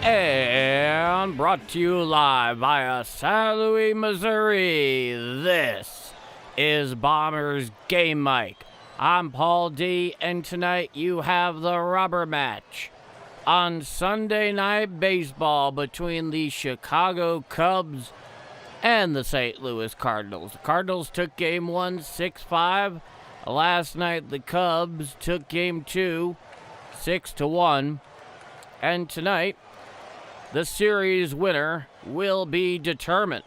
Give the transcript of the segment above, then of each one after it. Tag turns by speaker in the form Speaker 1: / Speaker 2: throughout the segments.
Speaker 1: And brought to you live via St. Louis, Missouri. This is Bombers Game Mic. I'm Paul D, and tonight you have the rubber match on Sunday Night Baseball between the Chicago Cubs and the St. Louis Cardinals. The Cardinals took Game 1 6-5. Last night the Cubs took Game 2 6-1. And tonight, the series winner will be determined.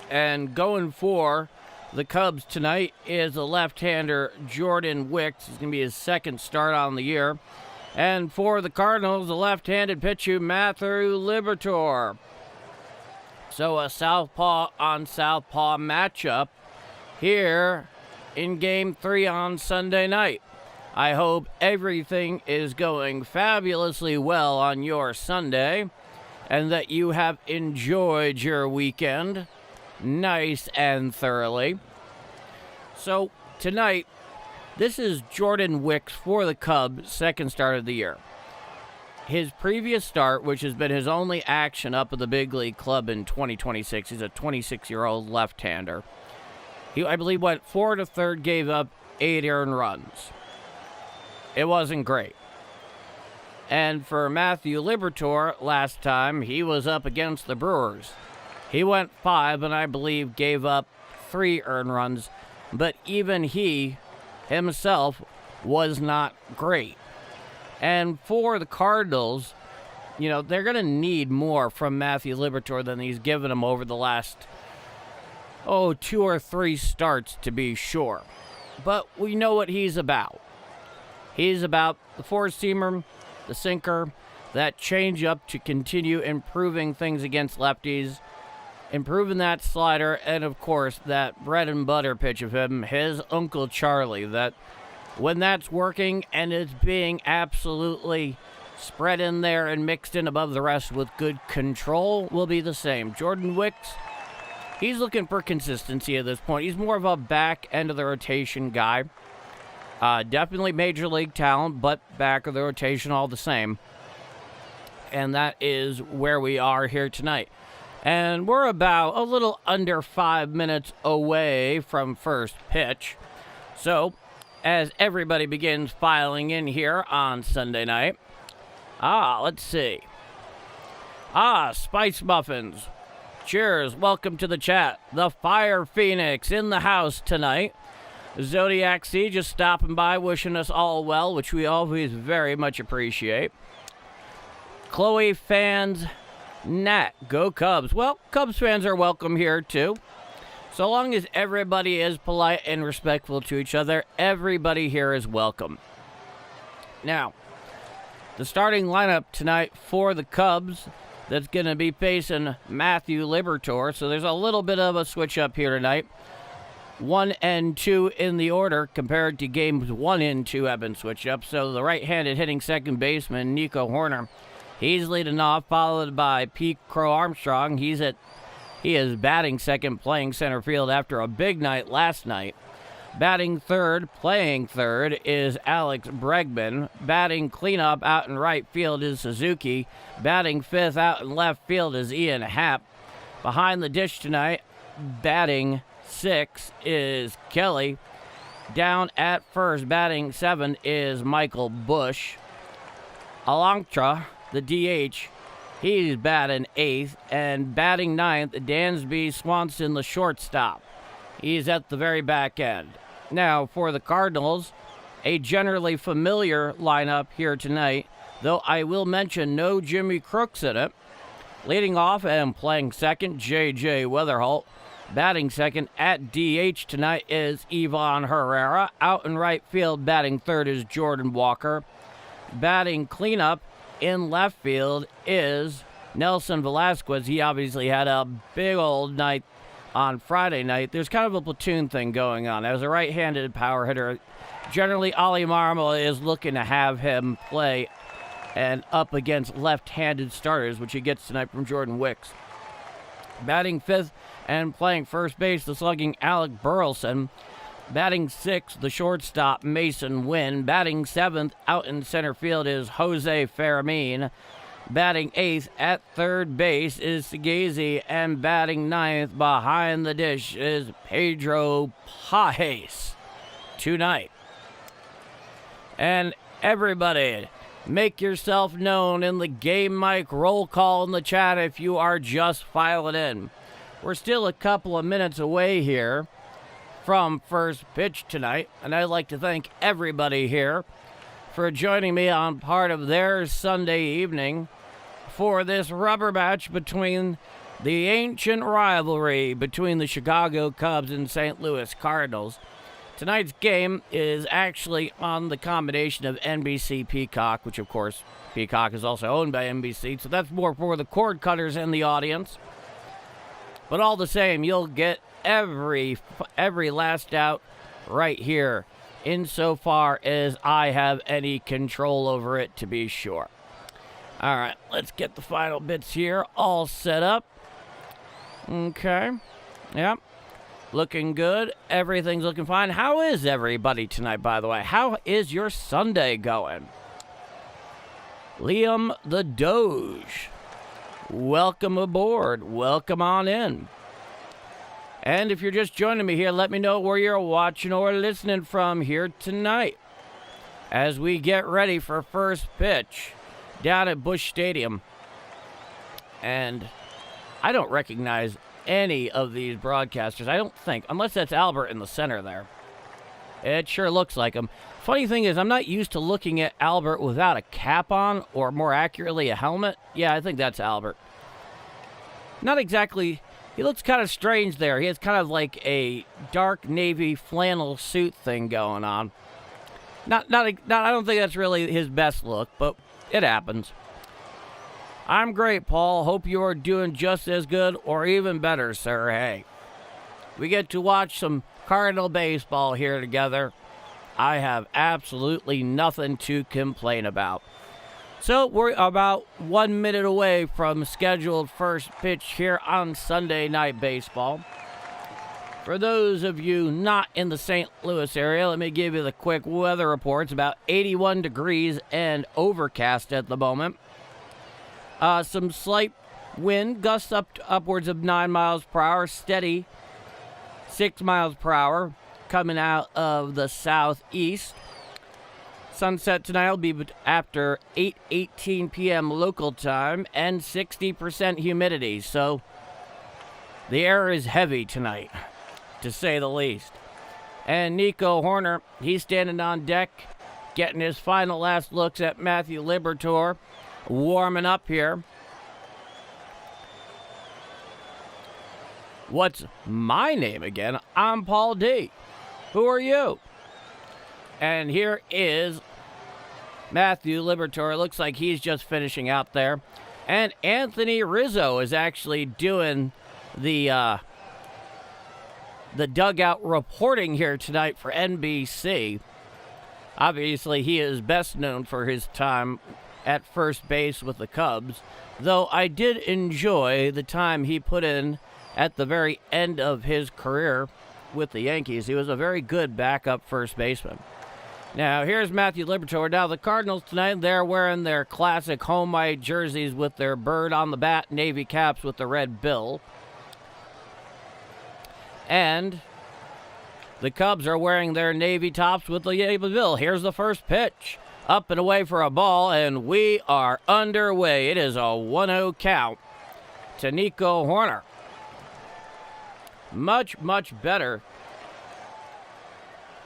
Speaker 1: And going for the Cubs tonight is the left-hander Jordan Wicks. It's going to be his second start on the year. And for the Cardinals, the left-handed pitcher Matthew Liberatore. So a southpaw on southpaw matchup here in Game 3 on Sunday night. I hope everything is going fabulously well on your Sunday and that you have enjoyed your weekend nice and thoroughly. So tonight, this is Jordan Wicks for the Cubs' second start of the year. His previous start, which has been his only action up at the big league club in 2026, he's a 26-year-old left-hander. He, I believe, went 4 to third, gave up 8 earned runs. It wasn't great. And for Matthew Liberatore, last time, he was up against the Brewers. He went 5 and I believe gave up 3 earned runs, but even he himself was not great. And for the Cardinals, you know, they're going to need more from Matthew Liberatore than he's given them over the last, 2 or 3 starts to be sure. But we know what he's about. He's about the four-seamer, the sinker, that changeup to continue improving things against lefties, improving that slider, and, of course, that bread-and-butter pitch of him, his Uncle Charlie, that when that's working and it's being absolutely spread in there and mixed in above the rest with good control, will be the same. Jordan Wicks, he's looking for consistency at this point. He's more of a back-end-of-the-rotation guy. Definitely major league talent, but back of the rotation all the same. And that is where we are here tonight. And we're about a little under 5 minutes away from first pitch. So, as everybody begins filing in here on Sunday night, let's see. Spice Muffins. Cheers, welcome to the chat. The Fire Phoenix in the house tonight. Zodiac C just stopping by, wishing us all well, which we always very much appreciate. Chloe fans, Nat, go Cubs. Well, Cubs fans are welcome here too. So long as everybody is polite and respectful to each other, everybody here is welcome. Now, the starting lineup tonight for the Cubs, that's going to be facing Matthew Liberatore. So there's a little bit of a switch up here tonight. 1 and 2 in the order compared to games 1 and 2 have been switched up. So the right-handed hitting second baseman, Nico Horner, he's leading off, followed by Pete Crow Armstrong. He is batting second, playing center field after a big night last night. Batting third, playing third, is Alex Bregman. Batting cleanup out in right field is Suzuki. Batting fifth out in left field is Ian Happ. Behind the dish tonight, batting 6 is Kelly. Down at first, batting 7 is Michael Busch. Alontra, the DH, he's batting 8th. And batting 9th, Dansby Swanson, the shortstop. He's at the very back end. Now, for the Cardinals, a generally familiar lineup here tonight, though I will mention no Jimmy Crooks in it. Leading off and playing second, J.J. Weatherholt. Batting second at DH tonight is Ivan Herrera. Out in right field, batting third is Jordan Walker. Batting cleanup in left field is Nelson Velasquez. He obviously had a big old night on Friday night. There's kind of a platoon thing going on. As a right-handed power hitter, generally Ollie Marmol is looking to have him play and up against left-handed starters, which he gets tonight from Jordan Wicks. Batting fifth and playing first base, the slugging Alec Burleson. Batting sixth, the shortstop Mason Wynn. Batting seventh, out in center field is Jose Fermin. Batting 8th at third base is Sagazy, and batting 9th behind the dish is Pedro Pajes tonight. And everybody, make yourself known in the game mic roll call in the chat if you are just filing in. We're still a couple of minutes away here from first pitch tonight, and I'd like to thank everybody here for joining me on part of their Sunday evening for this rubber match between the ancient rivalry between the Chicago Cubs and St. Louis Cardinals. Tonight's game is actually on the combination of NBC Peacock, which of course Peacock is also owned by NBC, so that's more for the cord cutters in the audience. But all the same, you'll get every last out right here, insofar as I have any control over it, to be sure. All right, let's get the final bits here all set up. Okay. Yep. Looking good. Everything's looking fine. How is everybody tonight, by the way? How is your Sunday going? Liam the Doge, welcome aboard. Welcome on in. And if you're just joining me here, let me know where you're watching or listening from here tonight as we get ready for first pitch down at Busch Stadium. And I don't recognize any of these broadcasters, I don't think, unless that's Albert in the center there. It sure looks like him. Funny thing is, I'm not used to looking at Albert without a cap on, or more accurately, a helmet. Yeah, I think that's Albert. Not exactly. He looks kind of strange there. He has kind of like a dark navy flannel suit thing going on. I don't think that's really his best look, but it happens. I'm great, Paul. Hope you are doing just as good or even better, sir. Hey, we get to watch some Cardinal baseball here together. I have absolutely nothing to complain about. So we're about 1 minute away from scheduled first pitch here on Sunday Night Baseball. For those of you not in the St. Louis area, let me give you the quick weather report. It's about 81 degrees and overcast at the moment. Some slight wind, gusts upwards of 9 miles per hour, steady 6 miles per hour coming out of the southeast. Sunset tonight will be after 8:18 p.m. local time and 60% humidity. So the air is heavy tonight, to say the least. And Nico Horner, he's standing on deck, getting his final last looks at Matthew Liberatore, warming up here. What's my name again? I'm Paul D. Who are you? And here is Matthew Liberatore. Looks like he's just finishing out there. And Anthony Rizzo is actually doing the dugout reporting here tonight for NBC. Obviously, he is best known for his time at first base with the Cubs, though I did enjoy the time he put in at the very end of his career with the Yankees. He was a very good backup first baseman. Now, here's Matthew Liberatore. Now, the Cardinals tonight, they're wearing their classic home white jerseys with their bird on the bat, navy caps with the red bill. And the Cubs are wearing their navy tops with the navy bill. Here's the first pitch. Up and away for a ball, and we are underway. It is a 1-0 count to Nico Horner. Much, much better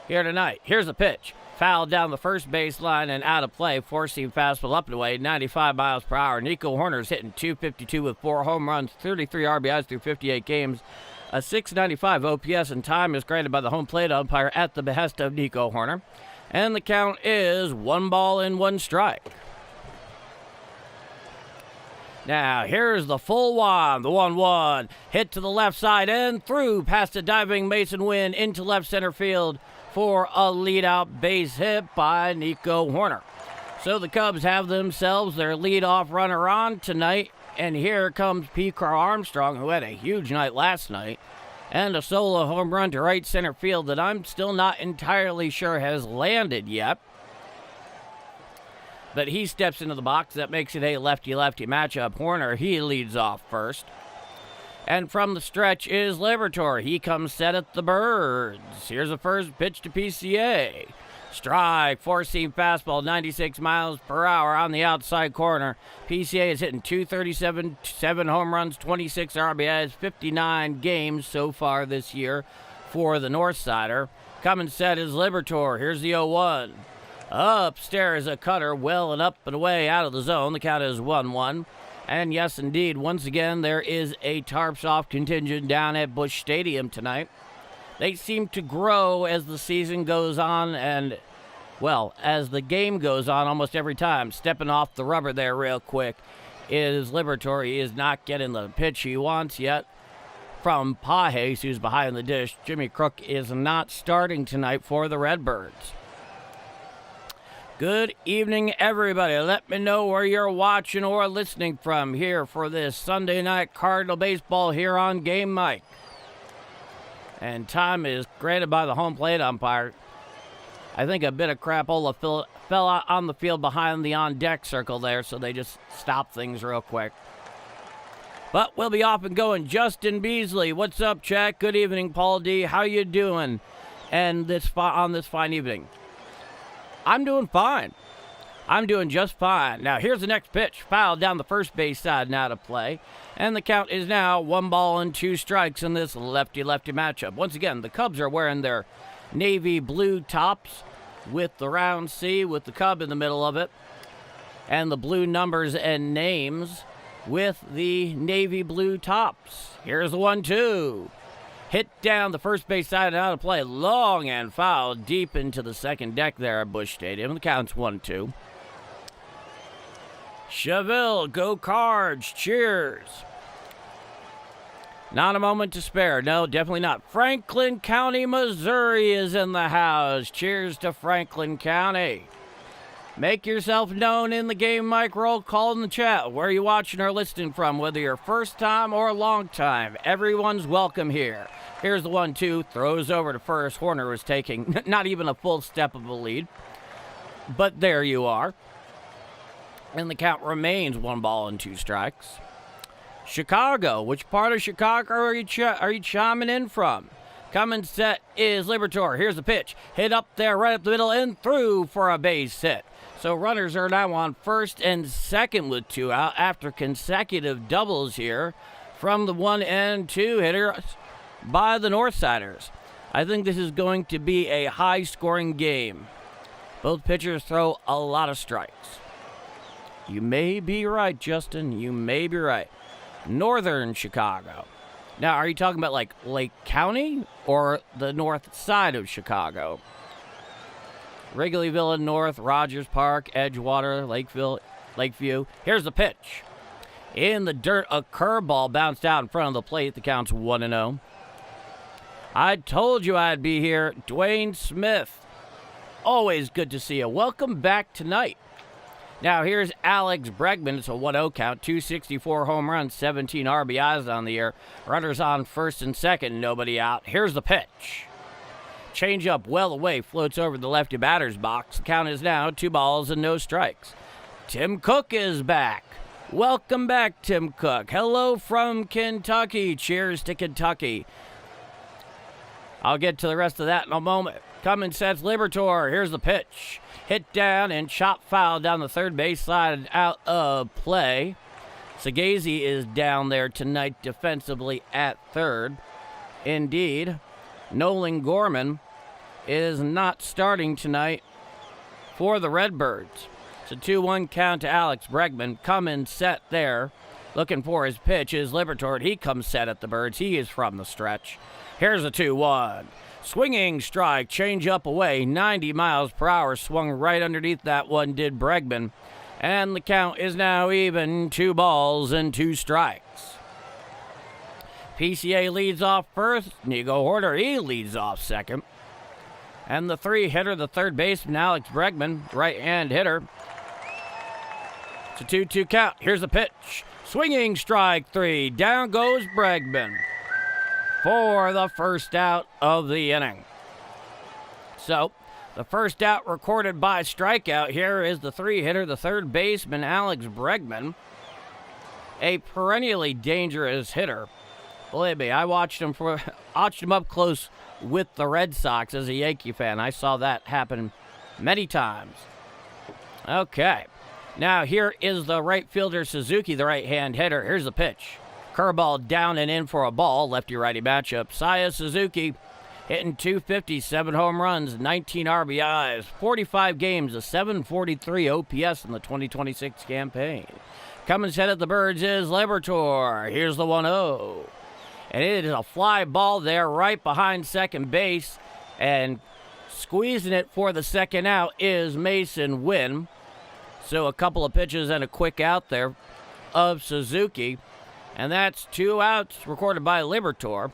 Speaker 1: here tonight. Here's the pitch. Foul down the first baseline and out of play. Four-seam fastball up and away, 95 miles per hour. Nico Horner's hitting .252 with 4 home runs, 33 RBIs through 58 games. A .695 OPS, and time is granted by the home plate umpire at the behest of Nico Horner. And the count is 1 ball and 1 strike. Now, here's the full one, the 1-1. Hit to the left side and through past a diving Mason Wynn into left center field for a leadout base hit by Nico Horner. So the Cubs have themselves their leadoff runner on tonight. And here comes P. Carl Armstrong, who had a huge night last night, and a solo home run to right center field that I'm still not entirely sure has landed yet. But he steps into the box. That makes it a lefty-lefty matchup. Horner, he leads off first. And from the stretch is Liberatore. He comes set at the Birds. Here's the first pitch to PCA. Strike, four-seam fastball, 96 miles per hour on the outside corner. PCA is hitting 237, 7 home runs, 26 RBIs, 59 games so far this year for the Northsider. Coming set is Liberatore. Here's the 0-1. Upstairs, a cutter, well and up and away out of the zone. The count is 1-1. And yes, indeed, once again, there is a tarps off contingent down at Busch Stadium tonight. They seem to grow as the season goes on and, well, as the game goes on almost every time. Stepping off the rubber there real quick is Liberatore. He is not getting the pitch he wants yet from Pajes, who's behind the dish. Jimmy Crook is not starting tonight for the Redbirds. Good evening, everybody. Let me know where you're watching or listening from here for this Sunday night Cardinal baseball here on Game Mike. And time is granted by the home plate umpire. I think a bit of crapola fell out on the field behind the on-deck circle there, so they just stopped things real quick. But we'll be off and going. Justin Beasley, what's up, Jack? Good evening, Paul D. How you doing? And on this fine evening, I'm doing fine. I'm doing just fine. Now here's the next pitch. Foul down the first base side, now to play. And the count is now 1-2 strikes in this lefty-lefty matchup. Once again, the Cubs are wearing their navy blue tops with the round C with the Cub in the middle of it. And the blue numbers and names with the navy blue tops. Here's the 1-2. Hit down the first base side and out of play. Long and foul deep into the second deck there at Busch Stadium. The count's 1-2. Cheville, go Cards. Cheers. Not a moment to spare. No, definitely not. Franklin County, Missouri is in the house. Cheers to Franklin County. Make yourself known in the Game Mike roll call in the chat. Where are you watching or listening from? Whether you're first time or long time, everyone's welcome here. Here's the 1-2. Throws over to first. Horner was taking not even a full step of a lead. But there you are. And the count remains 1-2 strikes. Chicago. Which part of Chicago are you chiming in from? Coming set is Liberatore. Here's the pitch. Hit up there right up the middle and through for a base hit. So runners are now on first and second with 2 out after consecutive doubles here from the 1 and 2 hitters by the Northsiders. I think this is going to be a high-scoring game. Both pitchers throw a lot of strikes. You may be right, Justin. You may be right. Northern Chicago. Now, are you talking about like Lake County or the north side of Chicago? Wrigleyville in north, Rogers Park, Edgewater, Lakeview. Here's the pitch. In the dirt, a curveball bounced out in front of the plate. The count's 1-0. I told you I'd be here. Dwayne Smith. Always good to see you. Welcome back tonight. Now here's Alex Bregman. It's a 1-0 count. 264 home runs, 17 RBIs on the year. Runners on first and second, nobody out. Here's the pitch. Changeup well away, floats over the lefty batter's box. The count is now 2-0 strikes. Tim Cook is back. Welcome back, Tim Cook. Hello from Kentucky. Cheers to Kentucky. I'll get to the rest of that in a moment. Coming sets Liberatore. Here's the pitch. Hit down and chop foul down the third base side out of play. Sagazi is down there tonight defensively at third. Indeed, Nolan Gorman is not starting tonight for the Redbirds. It's a 2-1 count to Alex Bregman. Coming set there. Looking for his pitch is Liberatore. He comes set at the Birds. He is from the stretch. Here's a 2-1. Swinging strike, change up away, 90 miles per hour, swung right underneath that one, did Bregman. And the count is now even, 2-2 strikes. PCA leads off first, Nico Horner, he leads off second. And the 3-hitter, the third baseman, Alex Bregman, right-hand hitter. It's a 2-2 count, here's the pitch. Swinging strike 3, down goes Bregman for the first out of the inning. So, The first out recorded by strikeout here is the 3-hitter, the third baseman, Alex Bregman. A perennially dangerous hitter. Believe me, I watched him up close with the Red Sox as a Yankee fan. I saw that happen many times. Okay. Now here is the right fielder, Suzuki, the right-hand hitter. Here's the pitch. Curveball down and in for a ball. Lefty-righty matchup. Saya Suzuki hitting .250, 7 home runs, 19 RBIs, 45 games, a 743 OPS in the 2026 campaign. Coming set at the Birds is Liberatore. Here's the 1-0. And it is a fly ball there right behind second base. And squeezing it for the second out is Mason Wynn. So a couple of pitches and a quick out there of Suzuki. And that's 2 outs recorded by Liberatore.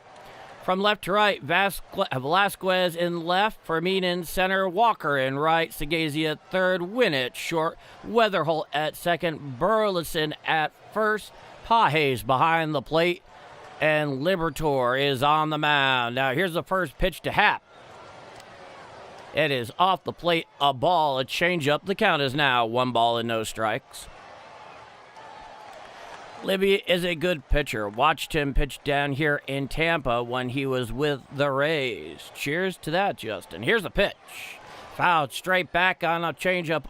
Speaker 1: From left to right, Velasquez in left, Fermin in center, Walker in right, Sagazzi at third, Wynn at short, Weatherholt at second, Burleson at first, Pages behind the plate, and Liberatore is on the mound. Now here's the first pitch to Happ. It is off the plate, a ball, a changeup. The count is now 1 ball and no strikes. Libby is a good pitcher. Watched him pitch down here in Tampa when he was with the Rays. Cheers to that, Justin. Here's the pitch. Fouled straight back on a changeup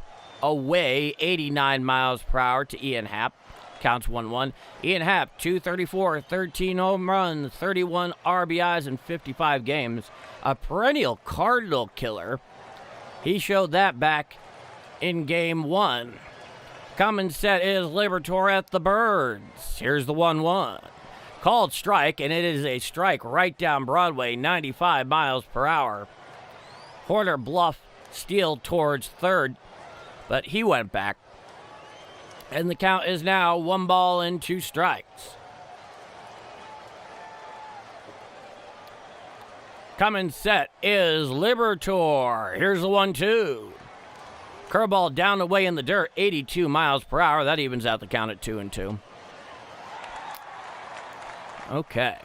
Speaker 1: away, 89 miles per hour to Ian Happ. Counts 1-1. Ian Happ, 234, 13 home runs, 31 RBIs in 55 games. A perennial Cardinal killer. He showed that back in Game 1. Coming set is Liberatore at the Birds. Here's the 1-1. Called strike, and it is a strike right down Broadway, 95 miles per hour. Horner bluff steal towards third, but he went back. And the count is now 1 ball and 2 strikes. Coming set is Liberatore. Here's the 1-2. Curveball down the way in the dirt, 82 miles per hour. That evens out the count at 2-2. Okay.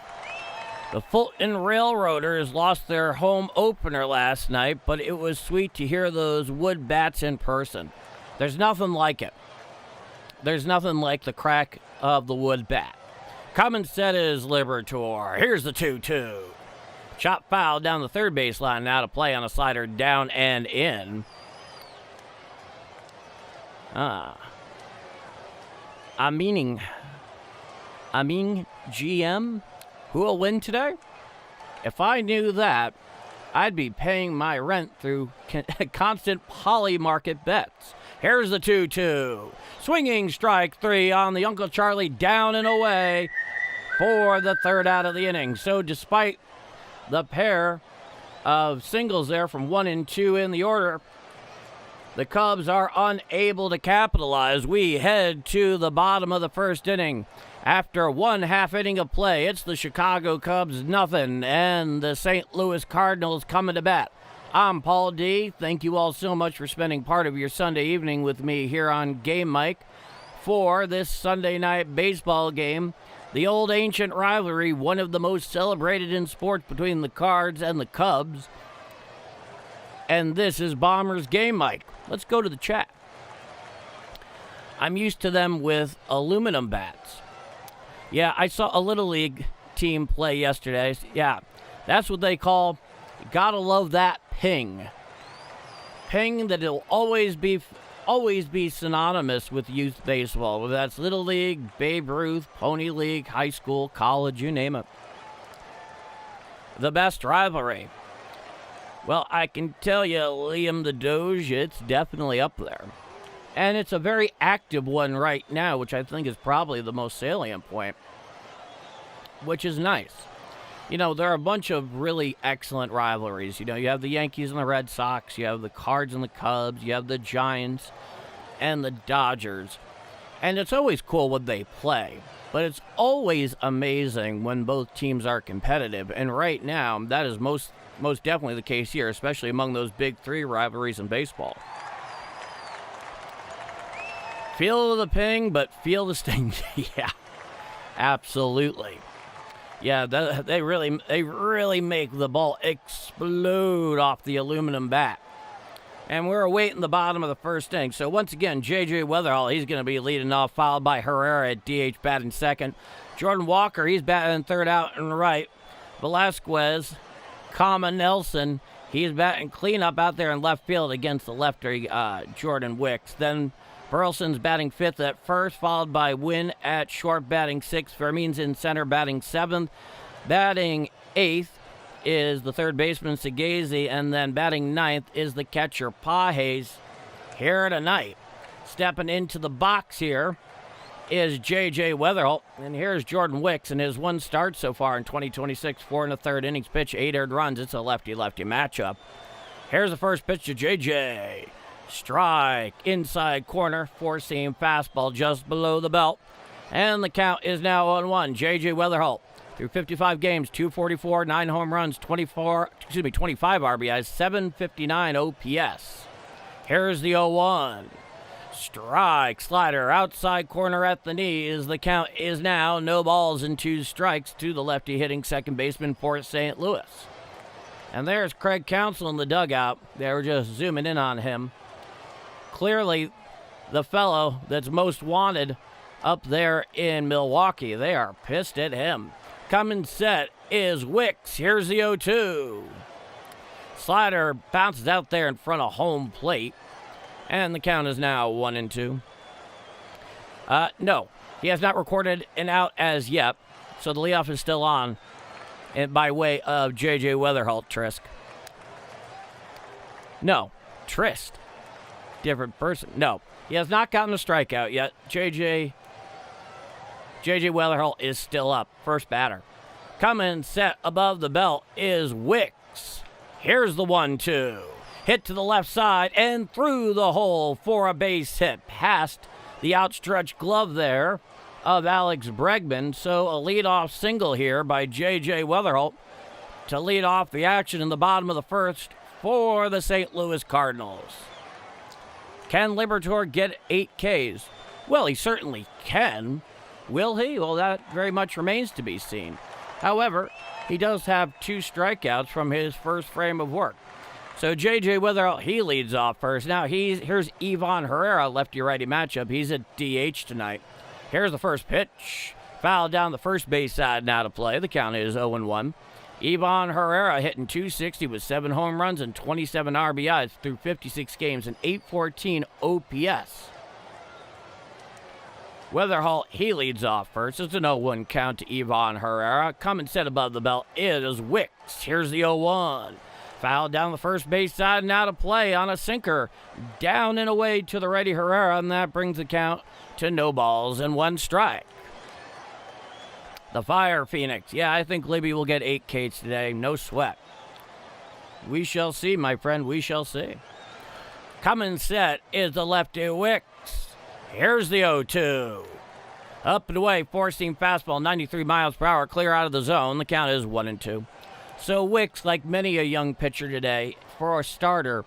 Speaker 1: The Fulton Railroaders lost their home opener last night, but it was sweet to hear those wood bats in person. There's nothing like it. There's nothing like the crack of the wood bat. Coming set is Liberatore. Here's the 2-2. Chop foul down the third baseline. Now to play on a slider down and in. I mean GM, who will win today? If I knew that, I'd be paying my rent through constant poly market bets. Here's the 2-2. Swinging strike 3 on the Uncle Charlie, down and away for the third out of the inning. So despite the pair of singles there from 1 and 2 in the order, the Cubs are unable to capitalize. We head to the bottom of the first inning. After 1/2 inning of play, it's the Chicago Cubs nothing and the St. Louis Cardinals coming to bat. I'm Paul D. Thank you all so much for spending part of your Sunday evening with me here on Game Mike for this Sunday night baseball game. The old ancient rivalry, one of the most celebrated in sports between the Cards and the Cubs. And this is Bombers Game Mike. Let's go to the chat. I'm used to them with aluminum bats. Yeah, I saw a Little League team play yesterday. Yeah, that's what they call, gotta love that ping. Ping that it'll always be synonymous with youth baseball, whether that's Little League, Babe Ruth, Pony League, high school, college, you name it. The best rivalry. Well, I can tell you, Liam the Doge, it's definitely up there. And it's a very active one right now, which I think is probably the most salient point, which is nice. You know, there are a bunch of really excellent rivalries. You know, you have the Yankees and the Red Sox, you have the Cards and the Cubs, you have the Giants and the Dodgers. And it's always cool when they play, but it's always amazing when both teams are competitive. And right now, that is most definitely the case here, especially among those big 3 rivalries in baseball. Feel the ping, but feel the sting. Yeah, absolutely. Yeah, they really make the ball explode off the aluminum bat. And we're awaiting the bottom of the first inning. So once again, J.J. Weatherall, he's going to be leading off, followed by Herrera at DH batting second. Jordan Walker, he's batting third out and right. Velasquez, Nelson, he's batting cleanup out there in left field against the lefty Jordan Wicks. Then Burleson's batting fifth at first, followed by Wynn at short batting sixth. Fermin's in center batting seventh. Batting eighth is the third baseman Segazy, and then batting ninth is the catcher Pages here tonight. Stepping into the box here is J.J. Weatherall, and here's Jordan Wicks in his one start so far in 2026, 4 1/3 innings pitch, 8 earned runs. It's a lefty-lefty matchup. Here's the first pitch to J.J. Strike, inside corner, four-seam fastball just below the belt, and the count is now 1-1. J.J. Weatherall, through 55 games, 244, 9 home runs, 25 RBIs, 759 OPS. Here's the 0-1. Strike, slider, outside corner at the knees. The count is now no balls and 2 strikes to the lefty hitting second baseman for St. Louis. And there's Craig Counsell in the dugout. They were just zooming in on him. Clearly, the fellow that's most wanted up there in Milwaukee. They are pissed at him. Coming set is Wicks. Here's the 0-2. Slider bounces out there in front of home plate. And the count is now 1-2. No, he has not recorded an out as yet. So the leadoff is still on by way of J.J. Weatherall, Trisk. No, Trist. Different person. No, he has not gotten a strikeout yet. J.J. Weatherall is still up. First batter. Coming set above the belt is Wicks. Here's the 1-2. Hit to the left side and through the hole for a base hit. Past the outstretched glove there of Alex Bregman. So a leadoff single here by J.J. Weatherall to lead off the action in the bottom of the first for the St. Louis Cardinals. Can Liberatore get 8 Ks? Well, he certainly can. Will he? Well, that very much remains to be seen. However, he does have 2 strikeouts from his first frame of work. So J.J. Weatherall, he leads off first. Now here's Ivan Herrera, lefty-righty matchup. He's at DH tonight. Here's the first pitch. Foul down the first base side now to play. The count is 0-1. Ivan Herrera hitting .260 with 7 home runs and 27 RBIs through 56 games and .814 OPS. Weatherall, he leads off first. It's an 0-1 count to Ivan Herrera. Coming set above the belt is Wicks. Here's the 0-1. Foul down the first base side, now to play on a sinker. Down and away to the righty Herrera, and that brings the count to no balls and 1 strike. The Fire Phoenix. Yeah, I think Libby will get 8 Ks today. No sweat. We shall see, my friend. We shall see. Coming set is the lefty Wicks. Here's the 0-2. Up and away, four-seam fastball, 93 miles per hour, clear out of the zone. The count is 1-2. So Wicks, like many a young pitcher today, for a starter,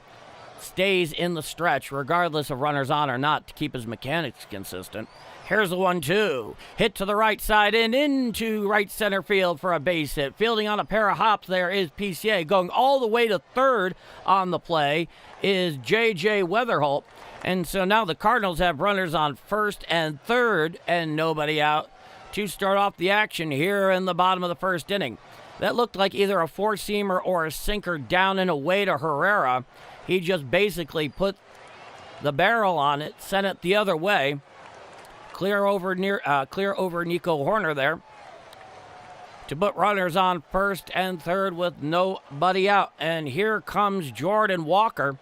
Speaker 1: stays in the stretch regardless of runners on or not to keep his mechanics consistent. Here's the 1-2. Hit to the right side and into right center field for a base hit. Fielding on a pair of hops there is PCA. Going all the way to third on the play is J.J. Weatherall. And so now the Cardinals have runners on first and third and nobody out to start off the action here in the bottom of the first inning. That looked like either a four-seamer or a sinker down and away to Herrera. He just basically put the barrel on it, sent it the other way. Clear over Nico Horner there to put runners on first and third with nobody out. And here comes Jordan Walker.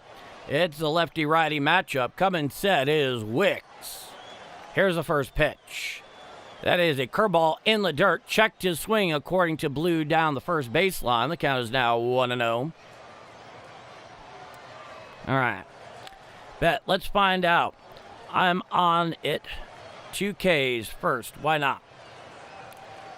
Speaker 1: It's a lefty-righty matchup. Coming set is Wicks. Here's the first pitch. That is a curveball in the dirt. Checked his swing according to Blue down the first baseline. The count is now 1-0. All right. Bet, let's find out. I'm on it. 2 Ks first. Why not?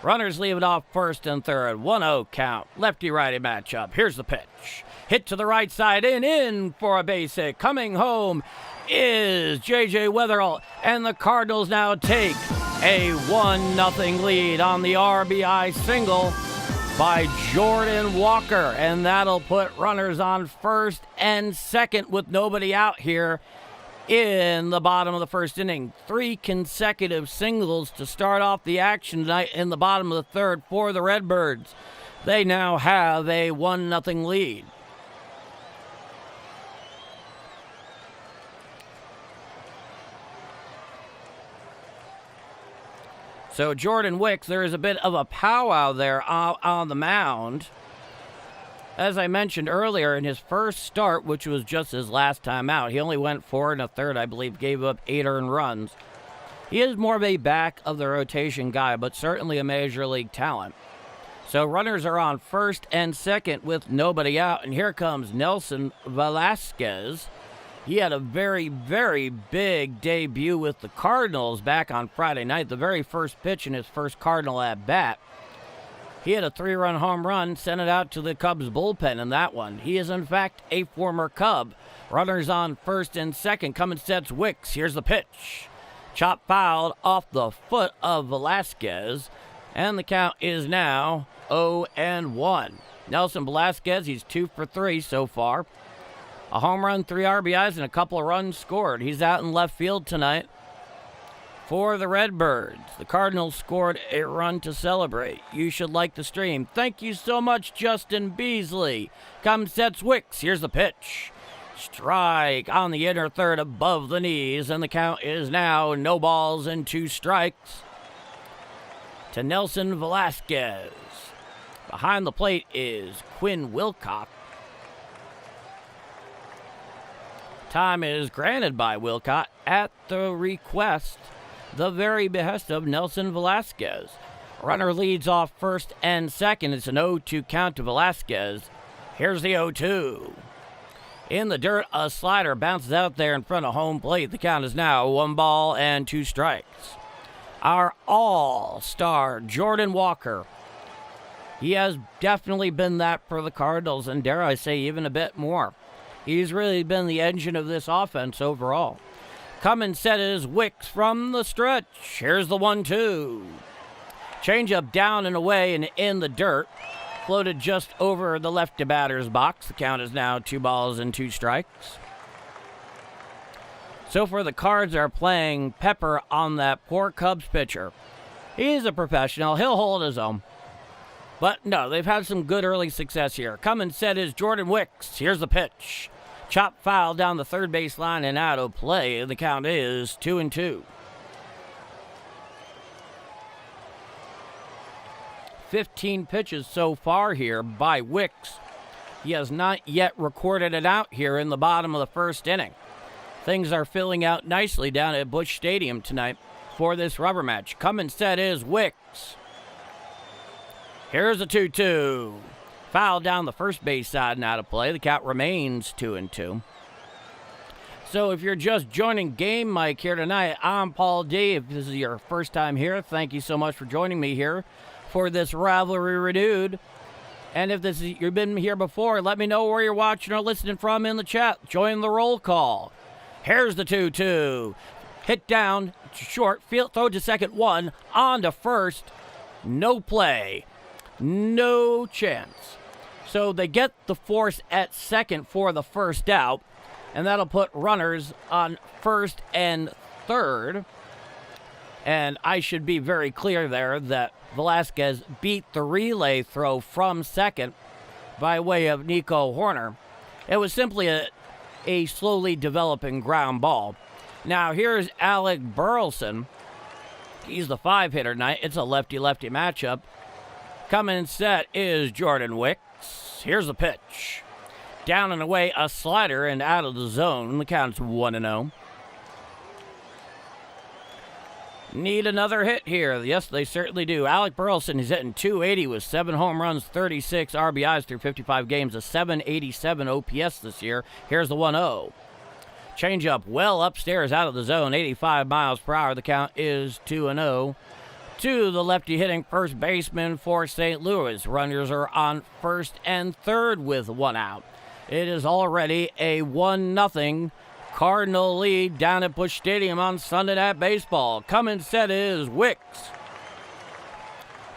Speaker 1: Runners leave it off first and third. 1-0 count. Lefty-righty matchup. Here's the pitch. Hit to the right side and in for a base hit. Coming home is J.J. Weatherall. And the Cardinals now take a 1-0 lead on the RBI single by Jordan Walker, and that'll put runners on first and second with nobody out here in the bottom of the first inning. 3 consecutive singles to start off the action tonight in the bottom of the third for the Redbirds. They now have a 1-0 lead. So Jordan Wicks, there is a bit of a powwow there on the mound. As I mentioned earlier, in his first start, which was just his last time out, he only went 4 1/3, I believe, gave up 8 earned runs. He is more of a back of the rotation guy, but certainly a major league talent. So runners are on first and second with nobody out, and here comes Nelson Velasquez. He had a very, very big debut with the Cardinals back on Friday night, the very first pitch in his first Cardinal at-bat. He had a 3-run home run, sent it out to the Cubs bullpen in that one. He is, in fact, a former Cub. Runners on first and second. Coming sets Wicks. Here's the pitch. Chop fouled off the foot of Velasquez, and the count is now 0-1. Nelson Velasquez, he's 2 for 3 so far. A home run, 3 RBIs, and a couple of runs scored. He's out in left field tonight for the Redbirds. The Cardinals scored a run to celebrate. You should like the stream. Thank you so much, Justin Beasley. Comes sets Wicks. Here's the pitch. Strike on the inner third above the knees, and the count is now no balls and 2 strikes to Nelson Velasquez. Behind the plate is Quinn Wilcox. Time is granted by Wilcott at the request, the very behest of Nelson Velasquez. Runner leads off first and second. It's an 0-2 count to Velasquez. Here's the 0-2. In the dirt, a slider bounces out there in front of home plate. The count is now 1 ball and 2 strikes. Our all-star Jordan Walker. He has definitely been that for the Cardinals, and dare I say even a bit more. He's really been the engine of this offense overall. Coming set is Wicks from the stretch. Here's the 1-2. Changeup down and away and in the dirt. Floated just over the lefty batter's box. The count is now 2 balls and 2 strikes. So far, the Cards are playing pepper on that poor Cubs pitcher. He's a professional. He'll hold his own. But no, they've had some good early success here. Coming set is Jordan Wicks. Here's the pitch. Chop foul down the third base line and out of play. The count is 2-2. 15 pitches so far here by Wicks. He has not yet recorded it out here in the bottom of the first inning. Things are filling out nicely down at Busch Stadium tonight for this rubber match. Coming set is Wicks. Here's a 2-2. Foul down the first base side and out of play. The count remains 2-2. So if you're just joining Game Mike here tonight, I'm Paul D. If this is your first time here, thank you so much for joining me here for this rivalry renewed. And if you've been here before, let me know where you're watching or listening from in the chat. Join the roll call. Here's the 2-2. Hit down, short, field, throw to second, 1, on to first. No play. No chance. So they get the force at second for the first out, and that'll put runners on first and third. And I should be very clear there that Velasquez beat the relay throw from second by way of Nico Horner. It was simply a slowly developing ground ball. Now here's Alec Burleson. He's the 5-hitter tonight. It's a lefty-lefty matchup. Coming set is Jordan Wicks. Here's the pitch. Down and away, a slider and out of the zone. The count's 1-0. Need another hit here. Yes, they certainly do. Alec Burleson is hitting .280 with 7 home runs, 36 RBIs through 55 games, a .787 OPS this year. Here's the 1-0. Changeup well upstairs out of the zone, 85 miles per hour. The count is 2-0. To the lefty hitting first baseman for St. Louis. Runners are on first and third with 1 out. It is already a 1-0 Cardinal lead down at Busch Stadium on Sunday Night Baseball. Coming set is Wicks.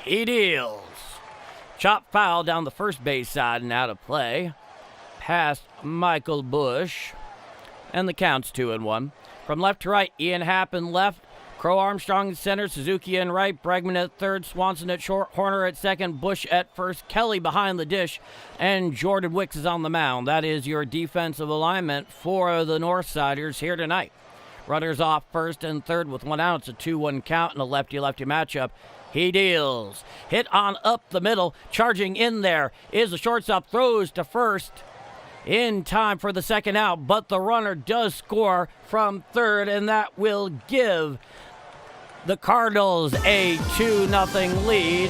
Speaker 1: He deals. Chop foul down the first base side and out of play. Past Michael Busch. And the count's 2-1. From left to right, Ian Happ in left. Crow Armstrong in center, Suzuki in right, Bregman at third, Swanson at short, Horner at second, Busch at first, Kelly behind the dish, and Jordan Wicks is on the mound. That is your defensive alignment for the Northsiders here tonight. Runners off first and third with 1 out. It's a 2-1 count in a lefty-lefty matchup. He deals. Hit on up the middle. Charging in there is the shortstop. Throws to first in time for the second out, but the runner does score from third, and that will give the Cardinals a 2-0 lead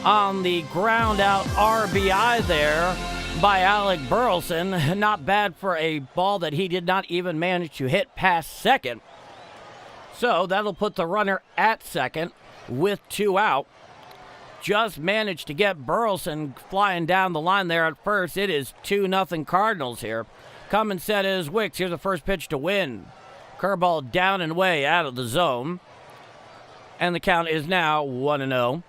Speaker 1: on the ground out RBI there by Alec Burleson. Not bad for a ball that he did not even manage to hit past second. So that'll put the runner at second with 2 out. Just managed to get Burleson flying down the line there at first. It is 2-0 Cardinals here. Come and set is Wicks. Here's the first pitch to win. Curveball down and way out of the zone. And the count is now 1-0.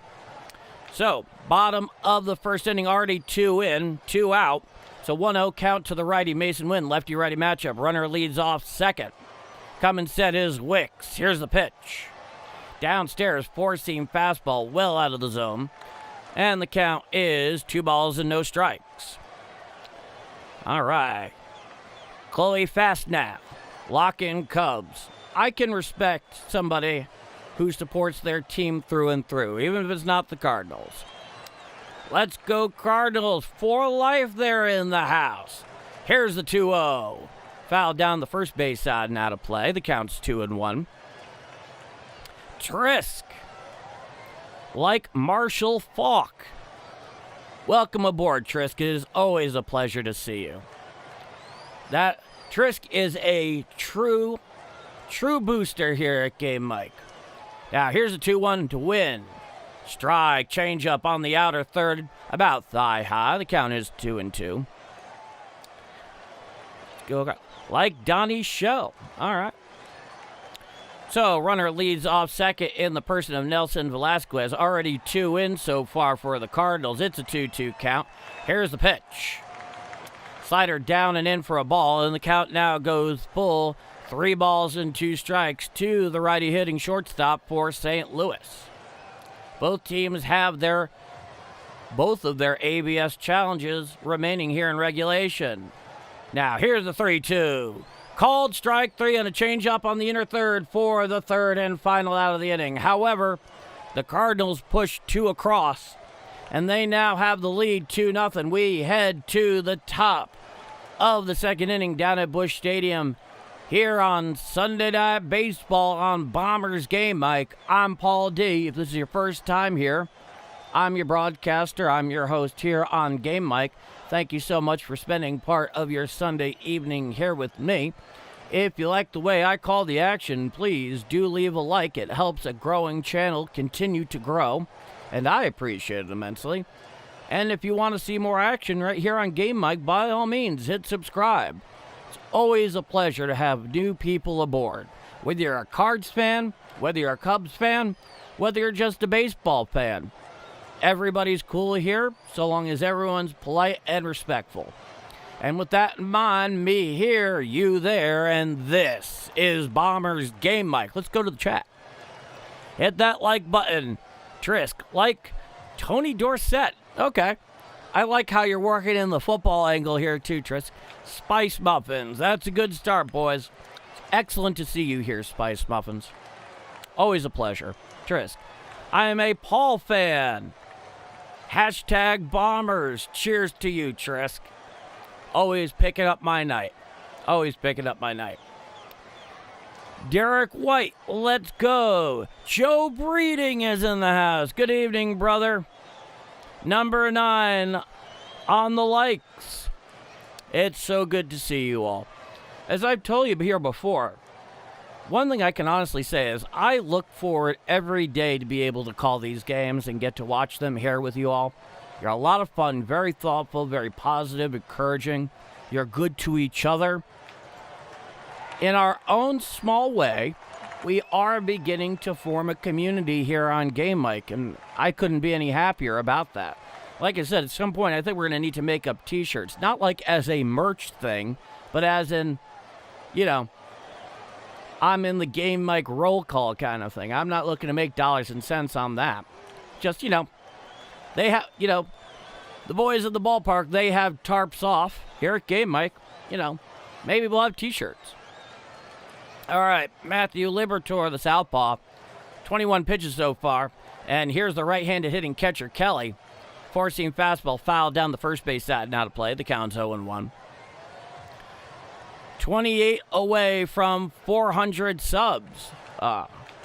Speaker 1: So, bottom of the first inning, already 2 in, 2 out. So 1-0 count to the righty, Mason Wynn, lefty-righty matchup. Runner leads off second. Come and set is Wicks. Here's the pitch. Downstairs, 4-seam fastball, well out of the zone. And the count is 2 balls and no strikes. All right. Chloe Fastnaw, lock-in Cubs. I can respect somebody who supports their team through and through, even if it's not the Cardinals. Let's go Cardinals for life there in the house. Here's the 2-0. Foul down the first base side and out of play. The count's 2-1. Trisk, like Marshall Faulk. Welcome aboard, Trisk. It is always a pleasure to see you. That Trisk is a true booster here at Game Mike. Now, here's a 2-1 to win. Strike, change up on the outer third, about thigh high. The count is 2-2. Go like Donnie Show. All right. So, runner leads off second in the person of Nelson Velasquez. Already 2 in so far for the Cardinals. It's a 2-2 count. Here's the pitch. Slider down and in for a ball, and the count now goes full. 3 balls and 2 strikes to the righty hitting shortstop for St. Louis. Both teams have both of their ABS challenges remaining here in regulation. Now, here's the 3-2. Called strike 3 and a changeup on the inner third for the third and final out of the inning. However, the Cardinals push 2 across, and they now have the lead 2-0. We head to the top of the second inning down at Busch Stadium here on Sunday Night Baseball on Bombers Game Mike. I'm Paul D. If this is your first time here, I'm your broadcaster. I'm your host here on Game Mike. Thank you so much for spending part of your Sunday evening here with me. If you like the way I call the action, please do leave a like. It helps a growing channel continue to grow, and I appreciate it immensely. And if you want to see more action right here on Game Mike, by all means, hit subscribe. It's always a pleasure to have new people aboard. Whether you're a Cards fan, whether you're a Cubs fan, whether you're just a baseball fan. Everybody's cool here, so long as everyone's polite and respectful. And with that in mind, me here, you there, and this is Bombers Game Mike. Let's go to the chat. Hit that like button. Trisk, like Tony Dorsett. Okay. I like how you're working in the football angle here too, Trisk. Spice Muffins. That's a good start, boys. It's excellent to see you here, Spice Muffins. Always a pleasure. Trisk, I am a Paul fan. Hashtag Bombers. Cheers to you, Trisk. Always picking up my night. Always picking up my night. Derek White, let's go. Joe Breeding is in the house. Good evening, brother. Number 9 on the likes. It's so good to see you all. As I've told you here before, one thing I can honestly say is I look forward every day to be able to call these games and get to watch them here with you all. You're a lot of fun, very thoughtful, very positive, encouraging. You're good to each other. In our own small way, we are beginning to form a community here on Game Mike, and I couldn't be any happier about that. Like I said, at some point, I think we're going to need to make up T-shirts. Not like as a merch thing, but as in, I'm in the game Mike roll call kind of thing. I'm not looking to make dollars and cents on that. Just, they have, the boys at the ballpark, they have tarps off. Here at Game Mike, maybe we'll have T-shirts. All right, Matthew Liberatore, the southpaw, 21 pitches so far. And here's the right-handed hitting catcher, Kelly. Four-seam fastball fouled down the first base side, now to play. The count's 0-1. 28 away from 400 subs.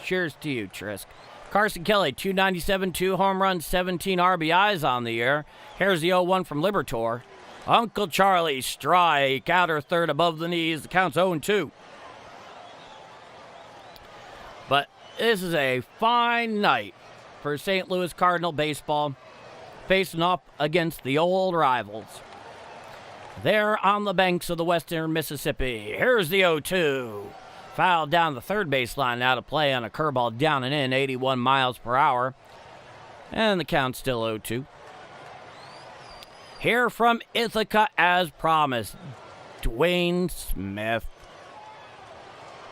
Speaker 1: Cheers to you, Trisk. Carson Kelly, 297, 2 home runs, 17 RBIs on the year. Here's the 0-1 from Liberatore. Uncle Charlie, strike, outer third above the knees. The count's 0-2. But this is a fine night for St. Louis Cardinal baseball, facing off against the old rivals. They're on the banks of the western Mississippi. Here's the 0-2. Fouled down the third baseline, now to play on a curveball down and in, 81 miles per hour. And the count's still 0-2. Here from Ithaca, as promised, Dwayne Smith.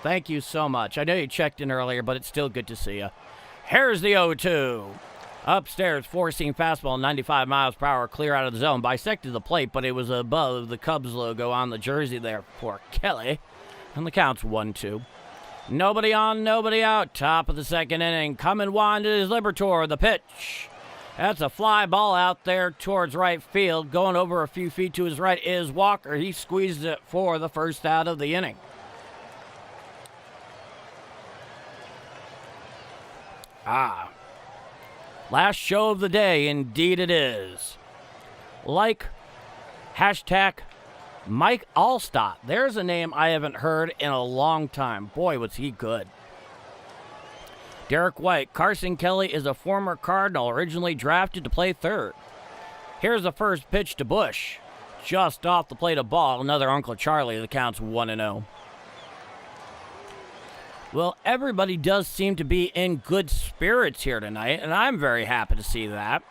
Speaker 1: Thank you so much. I know you checked in earlier, but it's still good to see you. Here's the 0-2. Upstairs, four-seam fastball, 95 miles per hour, clear out of the zone. Bisected the plate, but it was above the Cubs logo on the jersey there for Kelly. And the count's 1-2. Nobody on, nobody out. Top of the second inning. Coming winded is Liberatore, the pitch. That's a fly ball out there towards right field. Going over a few feet to his right is Walker. He squeezed it for the first out of the inning. Last show of the day, indeed it is. Like, hashtag Mike Allstott. There's a name I haven't heard in a long time. Boy, was he good. Derek White. Carson Kelly is a former Cardinal, originally drafted to play third. Here's the first pitch to Busch. Just off the plate of ball. Another Uncle Charlie. The count's 1-0. Well, everybody does seem to be in good spirits here tonight, and I'm very happy to see that.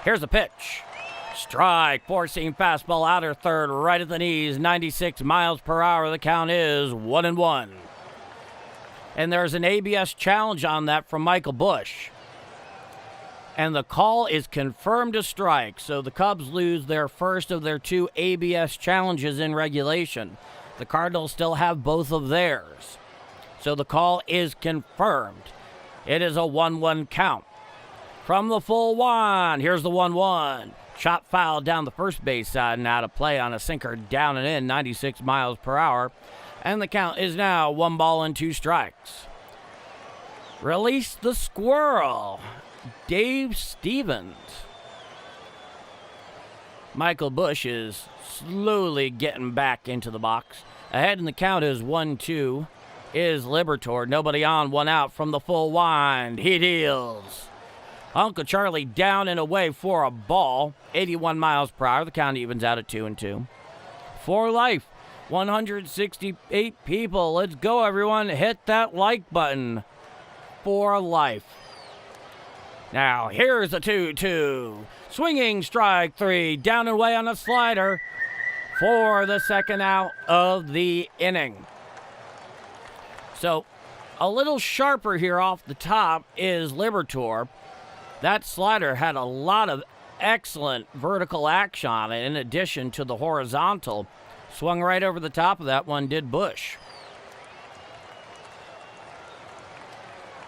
Speaker 1: Here's a pitch. Strike, four-seam fastball, outer third, right at the knees, 96 miles per hour. The count is 1-1. And there's an ABS challenge on that from Michael Busch. And the call is confirmed a strike, so the Cubs lose their first of their 2 ABS challenges in regulation. The Cardinals still have both of theirs. So the call is confirmed. It is a 1-1 count. From the full one, here's the 1-1. Chop foul down the first base side, now to play on a sinker down and in, 96 miles per hour. And the count is now 1-2 strikes. Release the squirrel. Dave Stevens. Michael Busch is slowly getting back into the box. Ahead in the count is 1-2. Is Liberatore. Nobody on, one out from the full wind. He deals. Uncle Charlie down and away for a ball. 81 miles per hour. The count evens out at 2-2. For life. 168 people. Let's go, everyone. Hit that like button. For life. Now, here's a 2-2. Swinging strike 3. Down and away on a slider. For the second out of the inning. So, a little sharper here off the top is Liberatore. That slider had a lot of excellent vertical action on it in addition to the horizontal. Swung right over the top of that one, did Busch.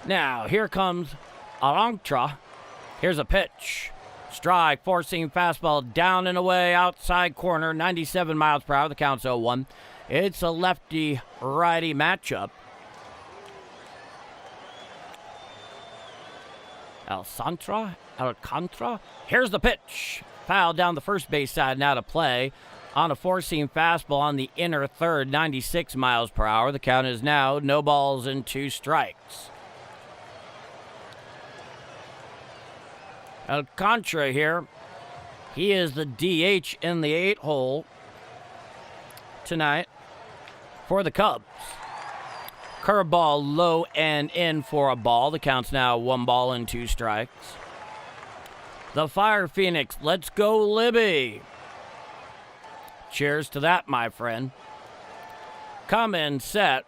Speaker 1: Now, here comes Arantra. Here's a pitch. Strike, four-seam fastball, down and away, outside corner, 97 miles per hour. The count's 0-1. It's a lefty-righty matchup. Alcantara. Here's the pitch. Foul down the first base side, now to play on a four-seam fastball on the inner third, 96 miles per hour. The count is now 0-2 strikes. Alcantara here. He is the DH in the 8-hole tonight for the Cubs. Curveball low and in for a ball. The count's now 1-2 strikes. The Fire Phoenix. Let's go, Libby. Cheers to that, my friend. Come in set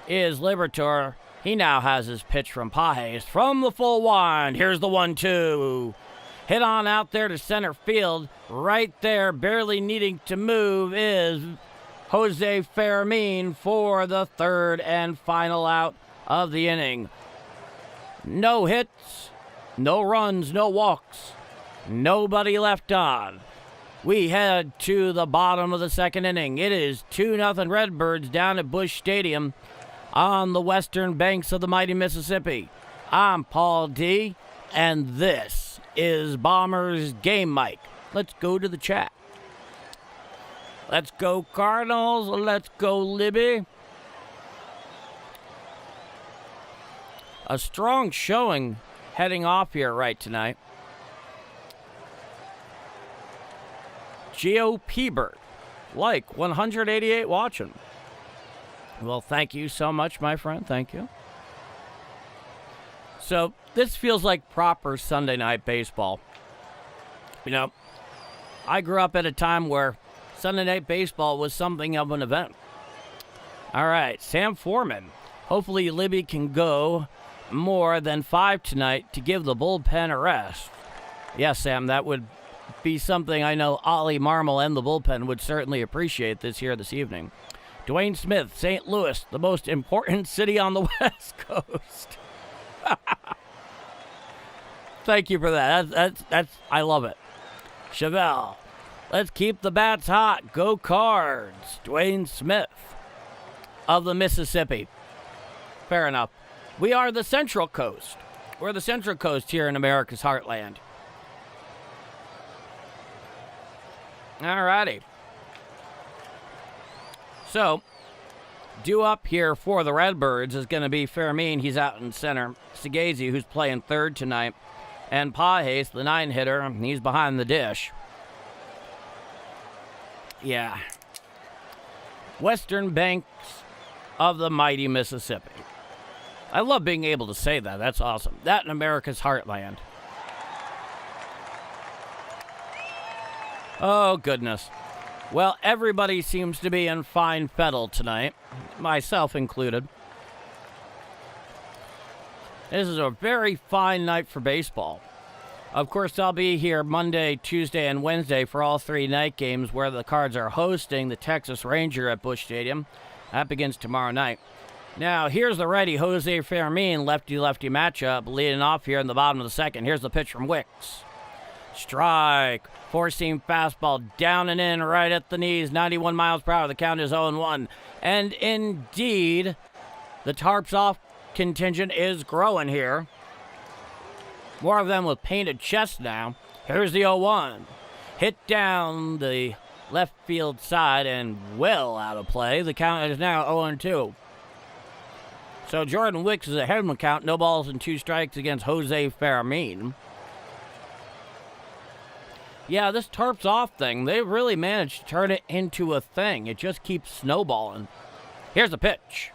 Speaker 1: is Liberatore. He now has his pitch from Pajes from the full wind. Here's the 1-2. Hit on out there to center field. Right there, barely needing to move, is Jose Fermin for the third and final out of the inning. No hits, no runs, no walks, nobody left on. We head to the bottom of the second inning. It is 2-0 Redbirds down at Busch Stadium on the western banks of the mighty Mississippi. I'm Paul D, and this is Bombers Game Mic. Let's go to the chat. Let's go Cardinals. Let's go Libby. A strong showing heading off here right tonight. Geo Peebert, like 188 watching. Well, thank you so much, my friend. Thank you. So, this feels like proper Sunday night baseball. You know, I grew up at a time where Sunday night baseball was something of an event. All right, Sam Foreman. Hopefully, Libby can go more than 5 tonight to give the bullpen a rest. Yes, Sam, that would be something I know Ollie Marmol and the bullpen would certainly appreciate this evening. Dwayne Smith, St. Louis, the most important city on the West Coast. Thank you for that. That's I love it. Chevelle, let's keep the bats hot. Go Cards. Dwayne Smith of the Mississippi. Fair enough. We are the Central Coast. We're the Central Coast here in America's heartland. All righty. So, due up here for the Redbirds is going to be Fermin. He's out in center. Segazy, who's playing third tonight. And Pajes, the 9-hitter, he's behind the dish. Yeah. Western banks of the mighty Mississippi. I love being able to say that. That's awesome. That in America's heartland. Oh, goodness. Well, everybody seems to be in fine fettle tonight, myself included. This is a very fine night for baseball. Of course, I'll be here Monday, Tuesday, and Wednesday for all 3 night games where the Cards are hosting the Texas Ranger at Busch Stadium. That begins tomorrow night. Now, here's the righty Jose Fermin lefty-lefty matchup leading off here in the bottom of the second. Here's the pitch from Wicks. Strike. 4-seam fastball down and in right at the knees. 91 miles per hour. The count is 0-1. And indeed, the tarps off contingent is growing here. More of them with painted chests now. Here's the 0-1. Hit down the left field side and well out of play. The count is now 0-2. So Jordan Wicks is ahead in the count. No balls and 2 strikes against Jose Fermin. Yeah, this tarps off thing, they really managed to turn it into a thing. It just keeps snowballing. Here's the pitch.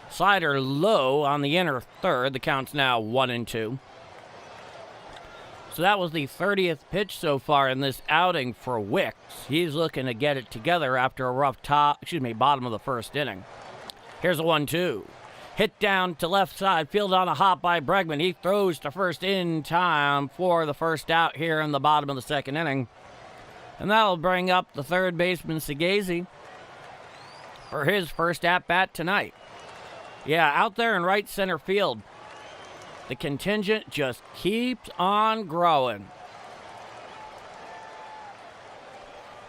Speaker 1: Slider low on the inner third. The count's now 1-2. So that was the 30th pitch so far in this outing for Wicks. He's looking to get it together after a rough bottom of the first inning. Here's a 1-2. Hit down to left side, field on a hop by Bregman. He throws to first in time for the first out here in the bottom of the second inning. And that'll bring up the third baseman, Segazy, for his first at-bat tonight. Yeah, out there in right center field, the contingent just keeps on growing.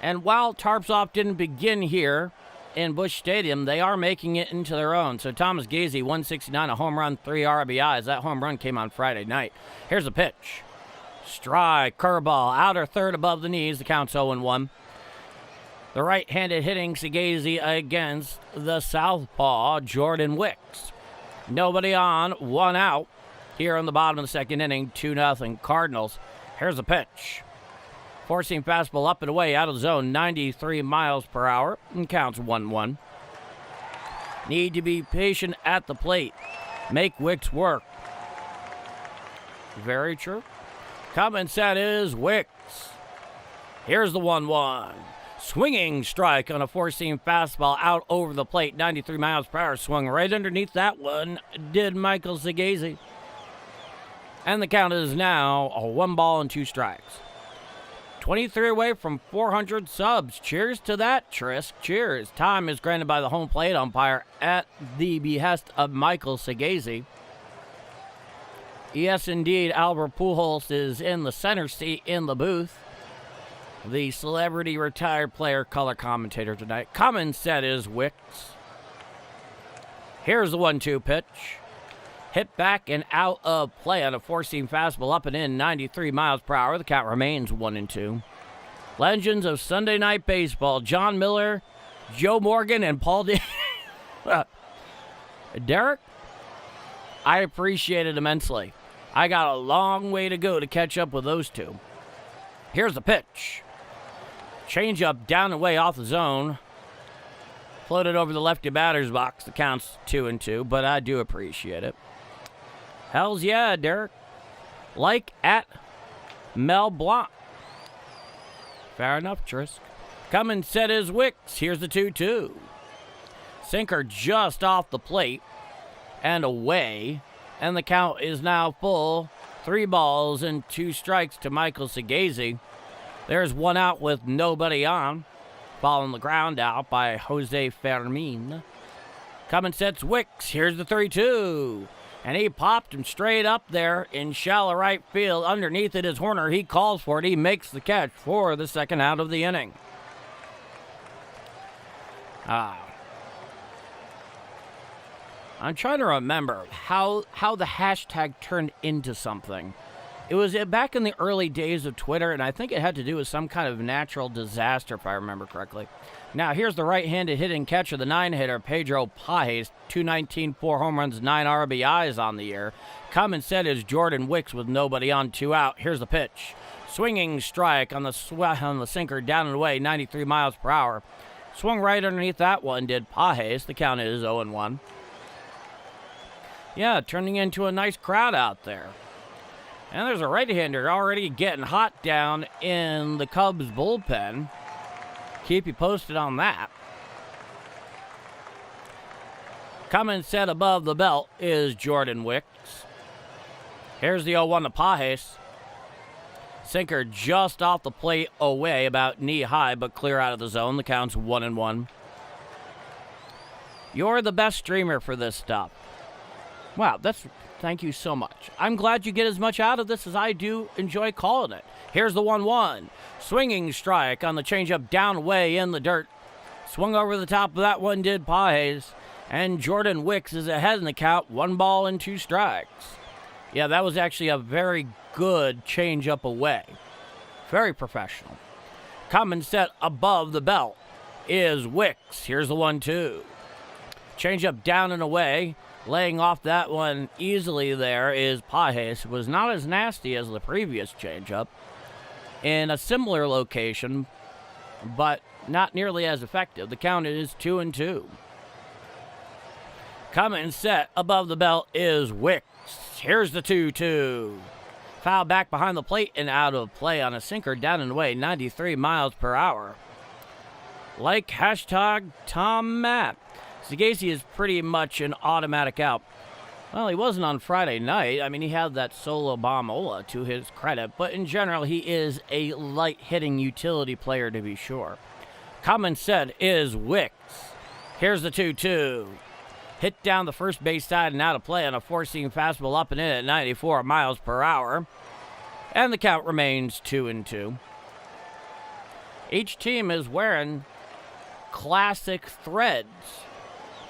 Speaker 1: And while tarps off didn't begin here in Busch Stadium, they are making it into their own. So Thomas Gazy, 169, a home run, 3 RBIs. That home run came on Friday night. Here's the pitch. Strike, curveball, outer third above the knees. The count's 0-1. The right-handed hitting Segazy against the southpaw, Jordan Wicks. Nobody on, 1 out. Here in the bottom of the second inning, 2-0 Cardinals. Here's the pitch. 4-seam fastball up and away, out of the zone, 93 miles per hour, and counts 1-1. Need to be patient at the plate. Make Wicks work. Very true. Coming set is Wicks. Here's the 1-1. Swinging strike on a four-seam fastball out over the plate. 93 miles per hour. Swung right underneath that one. Did Michael Sagazy. And the count is now a 1-2 strikes. 23 away from 400 subs. Cheers to that, Trisk. Cheers. Time is granted by the home plate umpire at the behest of Michael Sagazy. Yes, indeed, Albert Pujols is in the center seat in the booth. The celebrity retired player color commentator tonight. Coming set is Wicks. Here's the 1-2 pitch. Hit back and out of play on a four-seam fastball up and in, 93 miles per hour. The count remains 1-2. Legends of Sunday Night Baseball, John Miller, Joe Morgan, and Paul D. Derek, I appreciate it immensely. I got a long way to go to catch up with those two. Here's the pitch. Change up down and way off the zone. Floated over the lefty batter's box. The count's 2-2, but I do appreciate it. Hells yeah, Derek. Like at Mel Blanc. Fair enough, Trisk. Coming set is Wicks. Here's the 2-2. Sinker just off the plate and away. And the count is now full. 3-2 strikes to Michael Sagazy. There's one out with nobody on. Following the ground out by Jose Fermin. Coming sets Wicks. Here's the 3-2. And he popped him straight up there in shallow right field. Underneath it is Horner. He calls for it. He makes the catch for the second out of the inning. I'm trying to remember how the hashtag turned into something. It was back in the early days of Twitter, and I think it had to do with some kind of natural disaster, if I remember correctly. Now, here's the right-handed hitting catcher, the 9-hitter, Pedro Pajes, 219, 4 home runs, 9 RBIs on the year. Coming set is Jordan Wicks with nobody on, 2 out. Here's the pitch. Swinging strike on the sinker down and away, 93 miles per hour. Swung right underneath that one, did Pajes. The count is 0-1. Yeah, turning into a nice crowd out there. And there's a right-hander already getting hot down in the Cubs bullpen. Keep you posted on that. Coming set above the belt is Jordan Wicks. Here's the 0-1 to Pajes. Sinker just off the plate away, about knee-high, but clear out of the zone. The count's 1-1. You're the best streamer for this stuff. Wow, thank you so much. I'm glad you get as much out of this as I do enjoy calling it. Here's the 1-1. Swinging strike on the changeup down way in the dirt. Swung over the top of that one, did Pajes. And Jordan Wicks is ahead in the count, 1-2 strikes. Yeah, that was actually a very good changeup away. Very professional. Coming set above the belt is Wicks. Here's the 1-2. Changeup down and away. Laying off that one easily there is Pajes. It was not as nasty as the previous changeup. In a similar location, but not nearly as effective. The count is 2-2. Coming set above the belt is Wicks. Here's the 2-2. Foul back behind the plate and out of play on a sinker down and away, 93 miles per hour. Like hashtag Tom Matt. Sagazy is pretty much an automatic out. Well, he wasn't on Friday night. I mean, he had that solo bomb-ola to his credit, but in general, he is a light-hitting utility player to be sure. Coming set is Wicks. Here's the 2-2. Hit down the first base side and out of play on a four-seam fastball up and in at 94 miles per hour. And the count remains 2-2. Each team is wearing classic threads.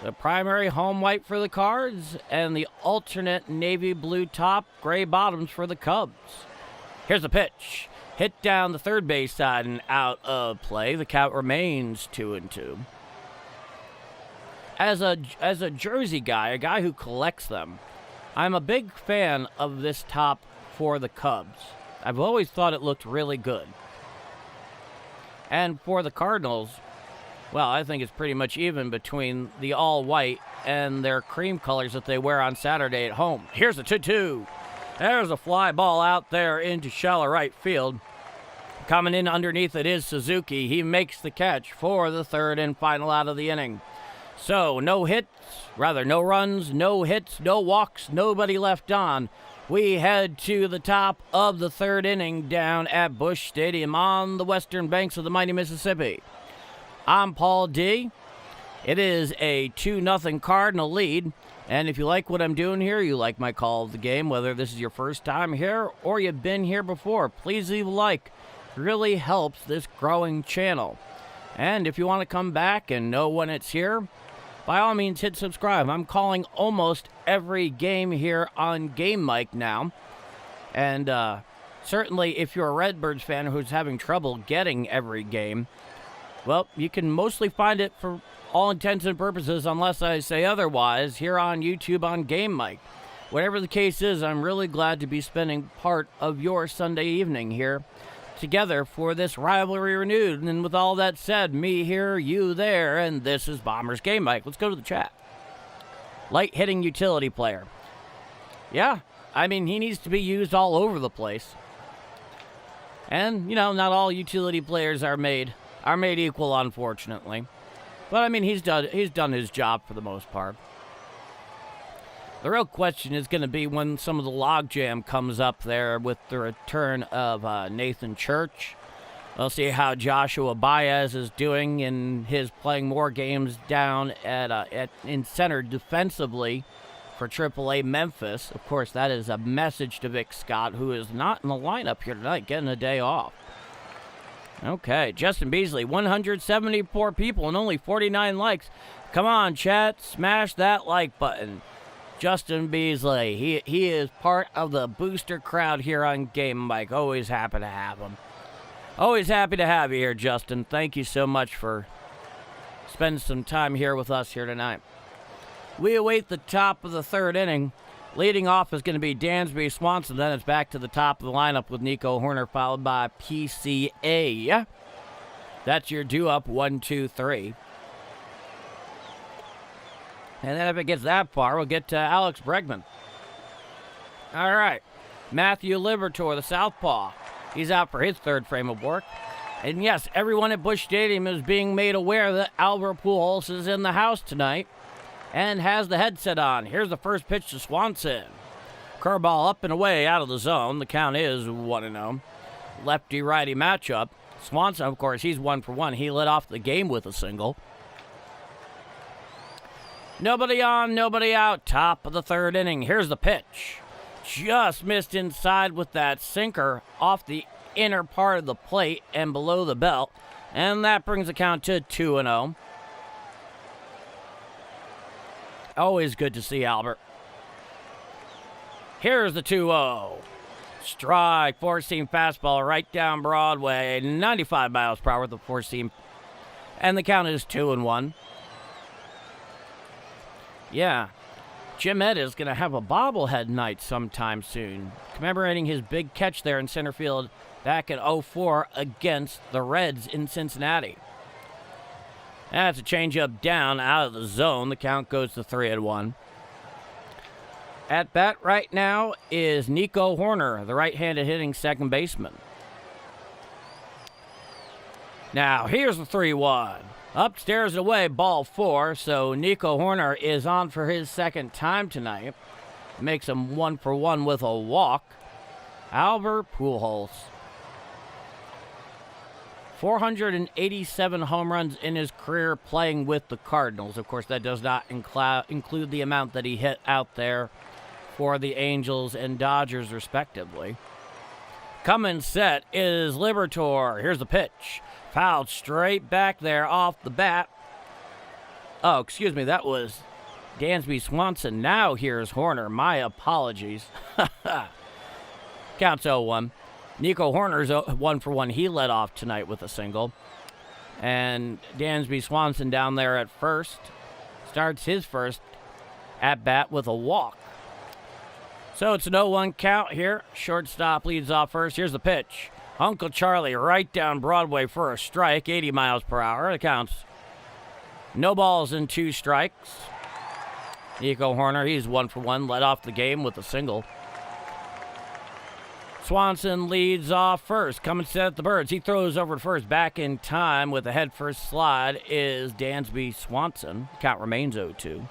Speaker 1: The primary home white for the Cards and the alternate navy blue top, gray bottoms for the Cubs. Here's the pitch. Hit down the third base side and out of play. The count remains 2-2. As a jersey guy, a guy who collects them, I'm a big fan of this top for the Cubs. I've always thought it looked really good. And for the Cardinals, well, I think it's pretty much even between the all-white and their cream colors that they wear on Saturday at home. Here's the 2-2. There's a fly ball out there into shallow right field. Coming in underneath it is Suzuki. He makes the catch for the third and final out of the inning. So no runs, no hits, no walks, nobody left on. We head to the top of the third inning down at Busch Stadium on the western banks of the mighty Mississippi. I'm Paul D. It is a 2-0 Cardinal lead. And if you like what I'm doing here, you like my call of the game, whether this is your first time here or you've been here before, please leave a like. It really helps this growing channel. And if you want to come back and know when it's here, by all means, hit subscribe. I'm calling almost every game here on Game Mic now. And certainly, if you're a Redbirds fan who's having trouble getting every game, well, you can mostly find it for all intents and purposes, unless I say otherwise, here on YouTube on Game Mic. Whatever the case is, I'm really glad to be spending part of your Sunday evening here together for this rivalry renewed. And with all that said, me here, you there, and this is Bombers Game Mic. Let's go to the chat. Light hitting utility player. Yeah, I mean, he needs to be used all over the place. And, not all utility players are made equal, unfortunately. But I mean, he's done his job for the most part. The real question is going to be when some of the logjam comes up there with the return of Nathan Church. We'll see how Joshua Baez is doing in his playing more games down in center defensively for AAA Memphis. Of course, that is a message to Vic Scott, who is not in the lineup here tonight, getting a day off. Okay, Justin Beasley, 174 people and only 49 likes. Come on, chat, smash that like button. Justin Beasley, he is part of the booster crowd here on Game Mic. Always happy to have him. Always happy to have you here, Justin. Thank you so much for spending some time here with us here tonight. We await the top of the third inning. Leading off is going to be Dansby Swanson. Then it's back to the top of the lineup with Nico Horner, followed by PCA. That's your due-up 1, 2, 3. And then if it gets that far, we'll get to Alex Bregman. All right. Matthew Liberatore, the southpaw. He's out for his third frame of work. And yes, everyone at Busch Stadium is being made aware that Albert Pujols is in the house tonight and has the headset on. Here's the first pitch to Swanson. Curveball up and away out of the zone. The count is 1-0. Lefty-righty matchup. Swanson, of course, he's 1 for 1. He led off the game with a single. Nobody on, nobody out. Top of the third inning. Here's the pitch. Just missed inside with that sinker off the inner part of the plate and below the belt. And that brings the count to 2-0. Always good to see Albert. Here's the 2-0. Strike, four-seam fastball right down Broadway. 95 miles per hour with the four-seam. And the count is 2-1. Yeah, Jim Ed is going to have a bobblehead night sometime soon, commemorating his big catch there in center field back in 2004 against the Reds in Cincinnati. That's a changeup down out of the zone. The count goes to 3-1. At bat right now is Nico Horner, the right-handed hitting second baseman. Now, here's the 3-1. Upstairs and away, ball 4, so Nico Horner is on for his second time tonight. Makes him 1 for 1 with a walk. Albert Pujols. 487 home runs in his career playing with the Cardinals. Of course, that does not include the amount that he hit out there for the Angels and Dodgers, respectively. Coming set is Liberatore. Here's the pitch. Fouled straight back there off the bat. Oh, excuse me, that was Dansby Swanson. Now here's Horner. My apologies. Counts 0-1. Nico Horner's 1 for 1. He led off tonight with a single. And Dansby Swanson down there at first starts his first at bat with a walk. So it's an 0-1 count here. Shortstop leads off first. Here's the pitch. Uncle Charlie right down Broadway for a strike, 80 miles per hour. It counts. No balls and 2 strikes. Nico Horner, he's 1 for 1, led off the game with a single. Swanson leads off first. Coming set at the Birds. He throws over to first. Back in time with a head first slide is Dansby Swanson. Count remains 0-2.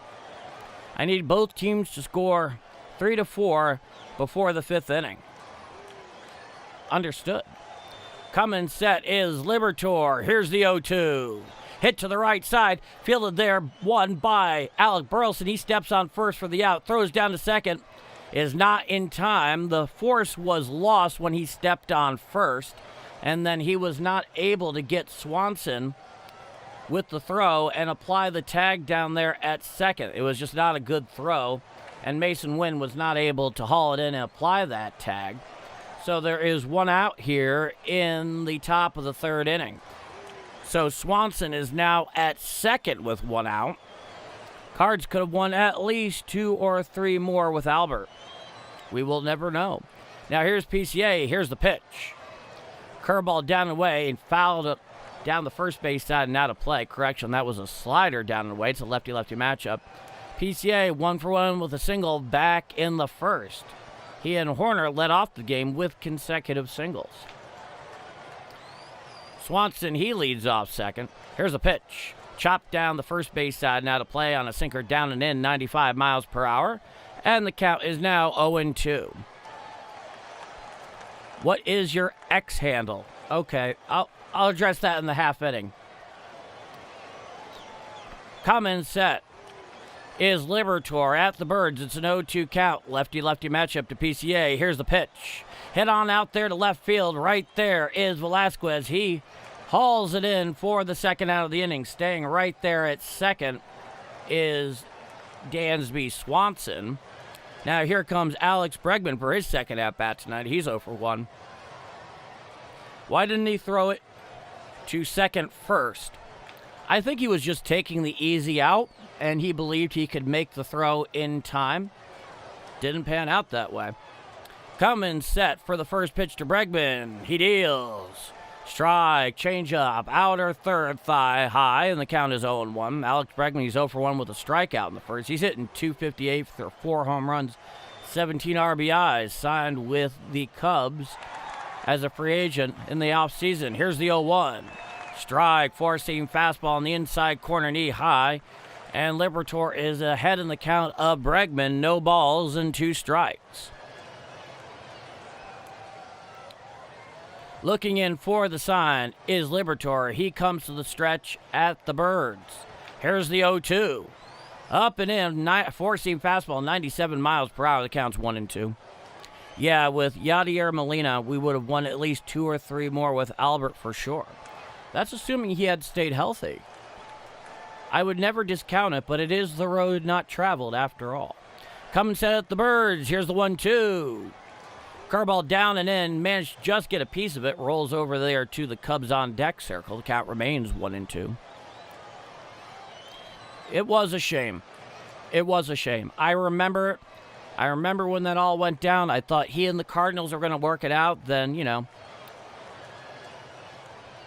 Speaker 1: I need both teams to score 3-4 before the 5th inning. Understood. Coming set is Liberatore. Here's the 0-2. Hit to the right side. Fielded there. One by Alec Burleson. He steps on first for the out. Throws down to second. Is not in time. The force was lost when he stepped on first. And then he was not able to get Swanson with the throw and apply the tag down there at second. It was just not a good throw. And Mason Wynn was not able to haul it in and apply that tag. So there is one out here in the top of the 3rd inning. So Swanson is now at second with one out. Cards could have won at least 2 or 3 more with Albert. We will never know. Now here's PCA. Here's the pitch. Curveball down and away and fouled it down the first base side and out of play. Correction, that was a slider down and away. It's a lefty-lefty matchup. PCA 1-for-1 with a single back in the first. He and Horner led off the game with consecutive singles. Swanson, he leads off second. Here's a pitch. Chopped down the first base side and out of play on a sinker down and in, 95 miles per hour. And the count is now 0-2. What is your X handle? Okay, I'll address that in the half inning. Coming set is Liberatore at the Birds. It's an 0-2 count. Lefty-lefty matchup to PCA. Here's the pitch. Hit on out there to left field. Right there is Velasquez. He hauls it in for the second out of the inning. Staying right there at second is Dansby Swanson. Now here comes Alex Bregman for his second at-bat tonight. He's 0-for-1. Why didn't he throw it to second first? I think he was just taking the easy out, and he believed he could make the throw in time. Didn't pan out that way. Coming set for the first pitch to Bregman. He deals. Strike, changeup, outer third thigh high, and the count is 0-1. Alex Bregman, he's 0-for-1 with a strikeout in the first. He's hitting .258 for 4 home runs, 17 RBIs, signed with the Cubs as a free agent in the offseason. Here's the 0-1. Strike, four-seam fastball on the inside corner, knee high, and Liberatore is ahead in the count of Bregman. No balls and 2 strikes. Looking in for the sign is Liberatore. He comes to the stretch at the Birds. Here's the 0-2. Up and in, four-seam fastball, 97 miles per hour. The count's 1-2. Yeah, with Yadier Molina, we would have won at least 2 or 3 more with Albert for sure. That's assuming he had stayed healthy. I would never discount it, but it is the road not traveled after all. Come and set at the Birds. Here's the 1-2. Curveball down and in, managed to just get a piece of it, rolls over there to the Cubs on deck circle. The count remains 1-2. It was a shame. It was a shame. I remember when that all went down. I thought he and the Cardinals were going to work it out. Then,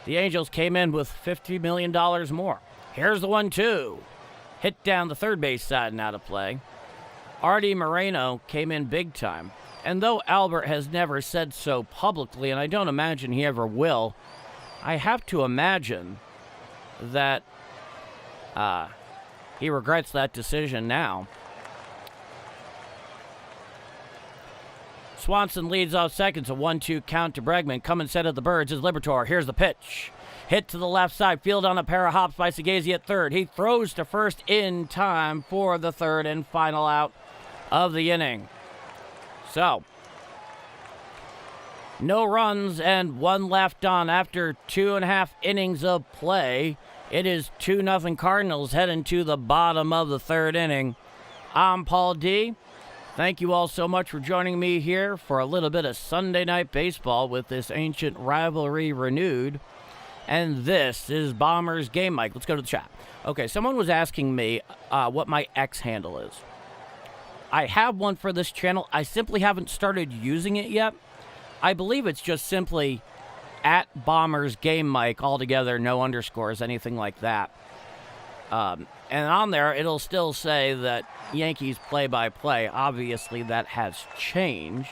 Speaker 1: the Angels came in with $50 million more. Here's the 1-2. Hit down the third base side and out of play. Artie Moreno came in big time. And though Albert has never said so publicly, and I don't imagine he ever will, I have to imagine that he regrets that decision now. Swanson leads off seconds, a 1-2 count to Bregman. Coming set at the Birds is Liberatore. Here's the pitch. Hit to the left side, field on a pair of hops by Sagasi at third. He throws to first in time for the third and final out of the inning. So, no runs and 1 left on after 2.5 innings of play. It is 2-0 Cardinals heading to the bottom of the 3rd inning. I'm Paul D. Thank you all so much for joining me here for a little bit of Sunday Night Baseball with this ancient rivalry renewed. And this is Bombers Game Mike. Let's go to the chat. Okay, someone was asking me what my X handle is. I have one for this channel. I simply haven't started using it yet. I believe it's just simply at Bombers Game Mike altogether, no underscores, anything like that. And on there, it'll still say that Yankees play-by-play. Obviously, that has changed.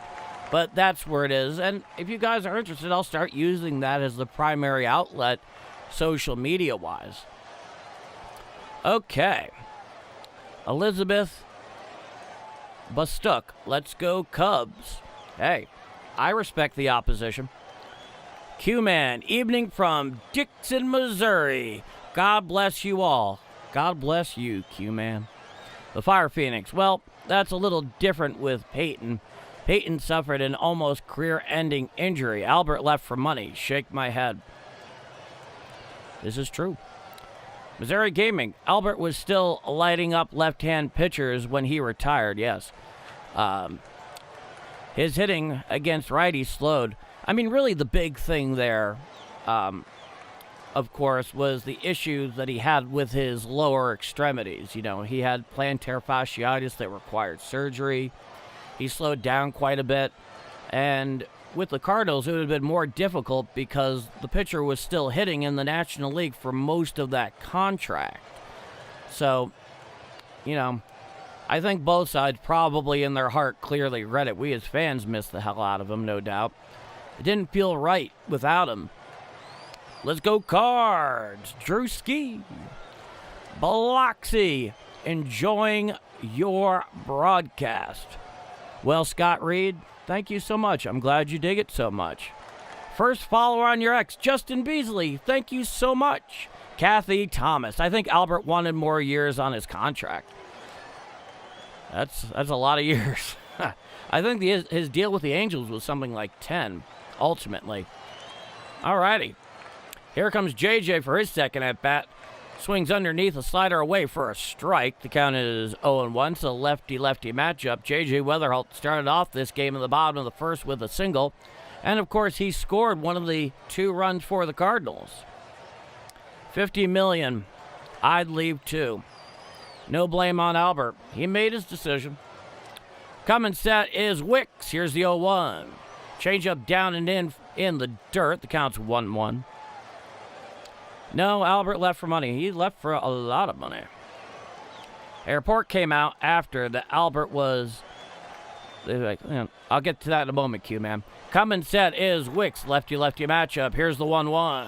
Speaker 1: But that's where it is. And if you guys are interested, I'll start using that as the primary outlet, social media-wise. Okay. Elizabeth Bustuck, let's go Cubs. Hey, I respect the opposition. Q-Man, evening from Dixon, Missouri. God bless you all. God bless you, Q-Man. The Fire Phoenix. Well, that's a little different with Peyton. Peyton suffered an almost career-ending injury. Albert left for money. Shake my head. This is true. Missouri Gaming. Albert was still lighting up left-hand pitchers when he retired, yes. His hitting against righties slowed. I mean, really the big thing there, of course, was the issues that he had with his lower extremities. You know, he had plantar fasciitis that required surgery. He slowed down quite a bit. And with the Cardinals, it would have been more difficult because the pitcher was still hitting in the National League for most of that contract. So, you know, I think both sides probably in their heart clearly read it. We as fans missed the hell out of him, no doubt. It didn't feel right without him. Let's go Cards. Drewski. Biloxi. Enjoying your broadcast. Well, Scott Reed, thank you so much. I'm glad you dig it so much. First follower on your ex, Justin Beasley, thank you so much. Kathy Thomas, I think Albert wanted more years on his contract. That's a lot of years. I think his deal with the Angels was something like 10, ultimately. Alrighty. Here comes JJ for his second at-bat. Swings underneath a slider away for a strike. The count is 0-1, so lefty-lefty matchup. J.J. Weatherholt started off this game in the bottom of the first with a single. And, of course, he scored one of the 2 runs for the Cardinals. $50 million. I'd leave too. No blame on Albert. He made his decision. Coming set is Wicks. Here's the 0-1. Change up down and in the dirt. The count's 1-1. No, Albert left for money. He left for a lot of money. A report came out after that Albert was... I'll get to that in a moment, Q-Man. Coming set is Wicks. Lefty-lefty matchup. Here's the 1-1.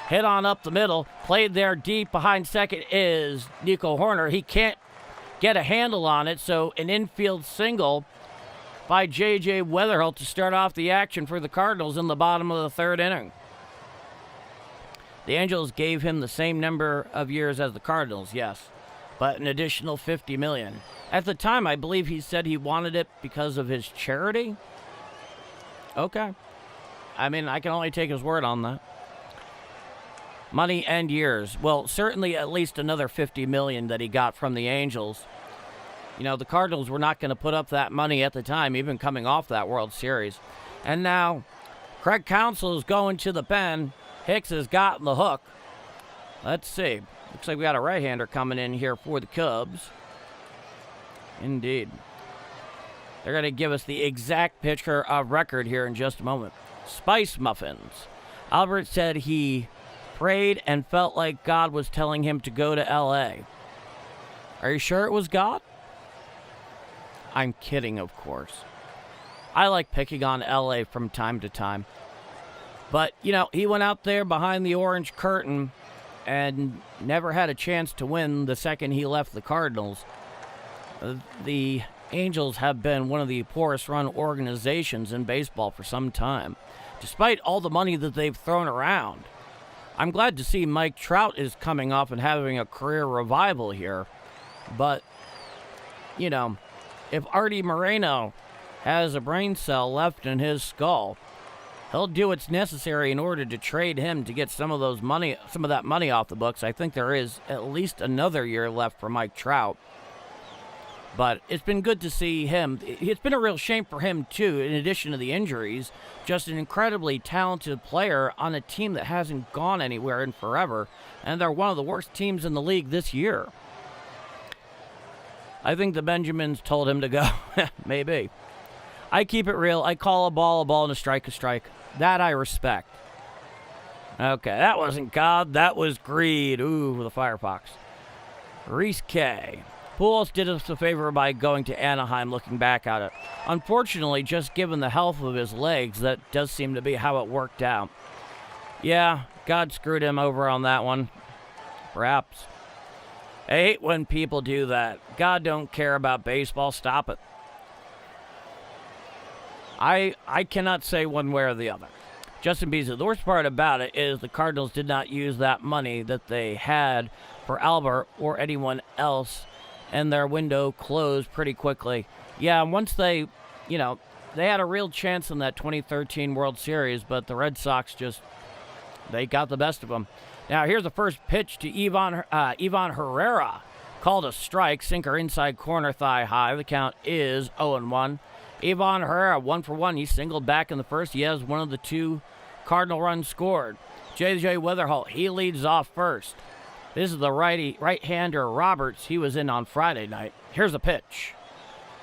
Speaker 1: Hit on up the middle. Played there deep behind second is Nico Horner. He can't get a handle on it, so an infield single by J.J. Weatherholt to start off the action for the Cardinals in the bottom of the third inning. The Angels gave him the same number of years as the Cardinals, yes, but an additional $50 million. At the time, I believe he said he wanted it because of his charity. Okay. I mean, I can only take his word on that. Money and years. Well, certainly at least another $50 million that he got from the Angels. You know, the Cardinals were not going to put up that money at the time, even coming off that World Series. And now, Craig Counsell is going to the pen. Hicks has gotten the hook. Let's see. Looks like we got a right-hander coming in here for the Cubs. Indeed. They're going to give us the exact picture of record here in just a moment. Spice Muffins. Albert said he prayed and felt like God was telling him to go to L.A. Are you sure it was God? I'm kidding, of course. I like picking on L.A. from time to time. But, you know, he went out there behind the orange curtain and never had a chance to win the second he left the Cardinals. The Angels have been one of the poorest run organizations in baseball for some time, despite all the money that they've thrown around. I'm glad to see Mike Trout is coming off and having a career revival here. But, you know, if Artie Moreno has a brain cell left in his skull, he'll do what's necessary in order to trade him to get some of that money off the books. I think there is at least another year left for Mike Trout. But it's been good to see him. It's been a real shame for him, too, in addition to the injuries. Just an incredibly talented player on a team that hasn't gone anywhere in forever. And they're one of the worst teams in the league this year. I think the Benjamins told him to go. Maybe. I keep it real. I call a ball, and a strike a strike. That I respect. Okay, that wasn't God. That was greed. Ooh, the Firefox. Reese K. Pujols did us a favor by going to Anaheim looking back at it. Unfortunately, just given the health of his legs, that does seem to be how it worked out. Yeah, God screwed him over on that one. Perhaps. I hate when people do that. God don't care about baseball. Stop it. I cannot say one way or the other. Justin Beasley, the worst part about it is the Cardinals did not use that money that they had for Albert or anyone else, and their window closed pretty quickly. Yeah, once they had a real chance in that 2013 World Series, but the Red Sox they got the best of them. Now, here's the first pitch to Ivan Herrera. Called a strike, sinker inside corner, thigh high. The count is 0-1. Ivan Herrera, 1 for 1. He singled back in the first. He has one of the 2 Cardinal runs scored. J.J. Weatherholt, he leads off first. This is the right-hander Roberts. He was in on Friday night. Here's the pitch.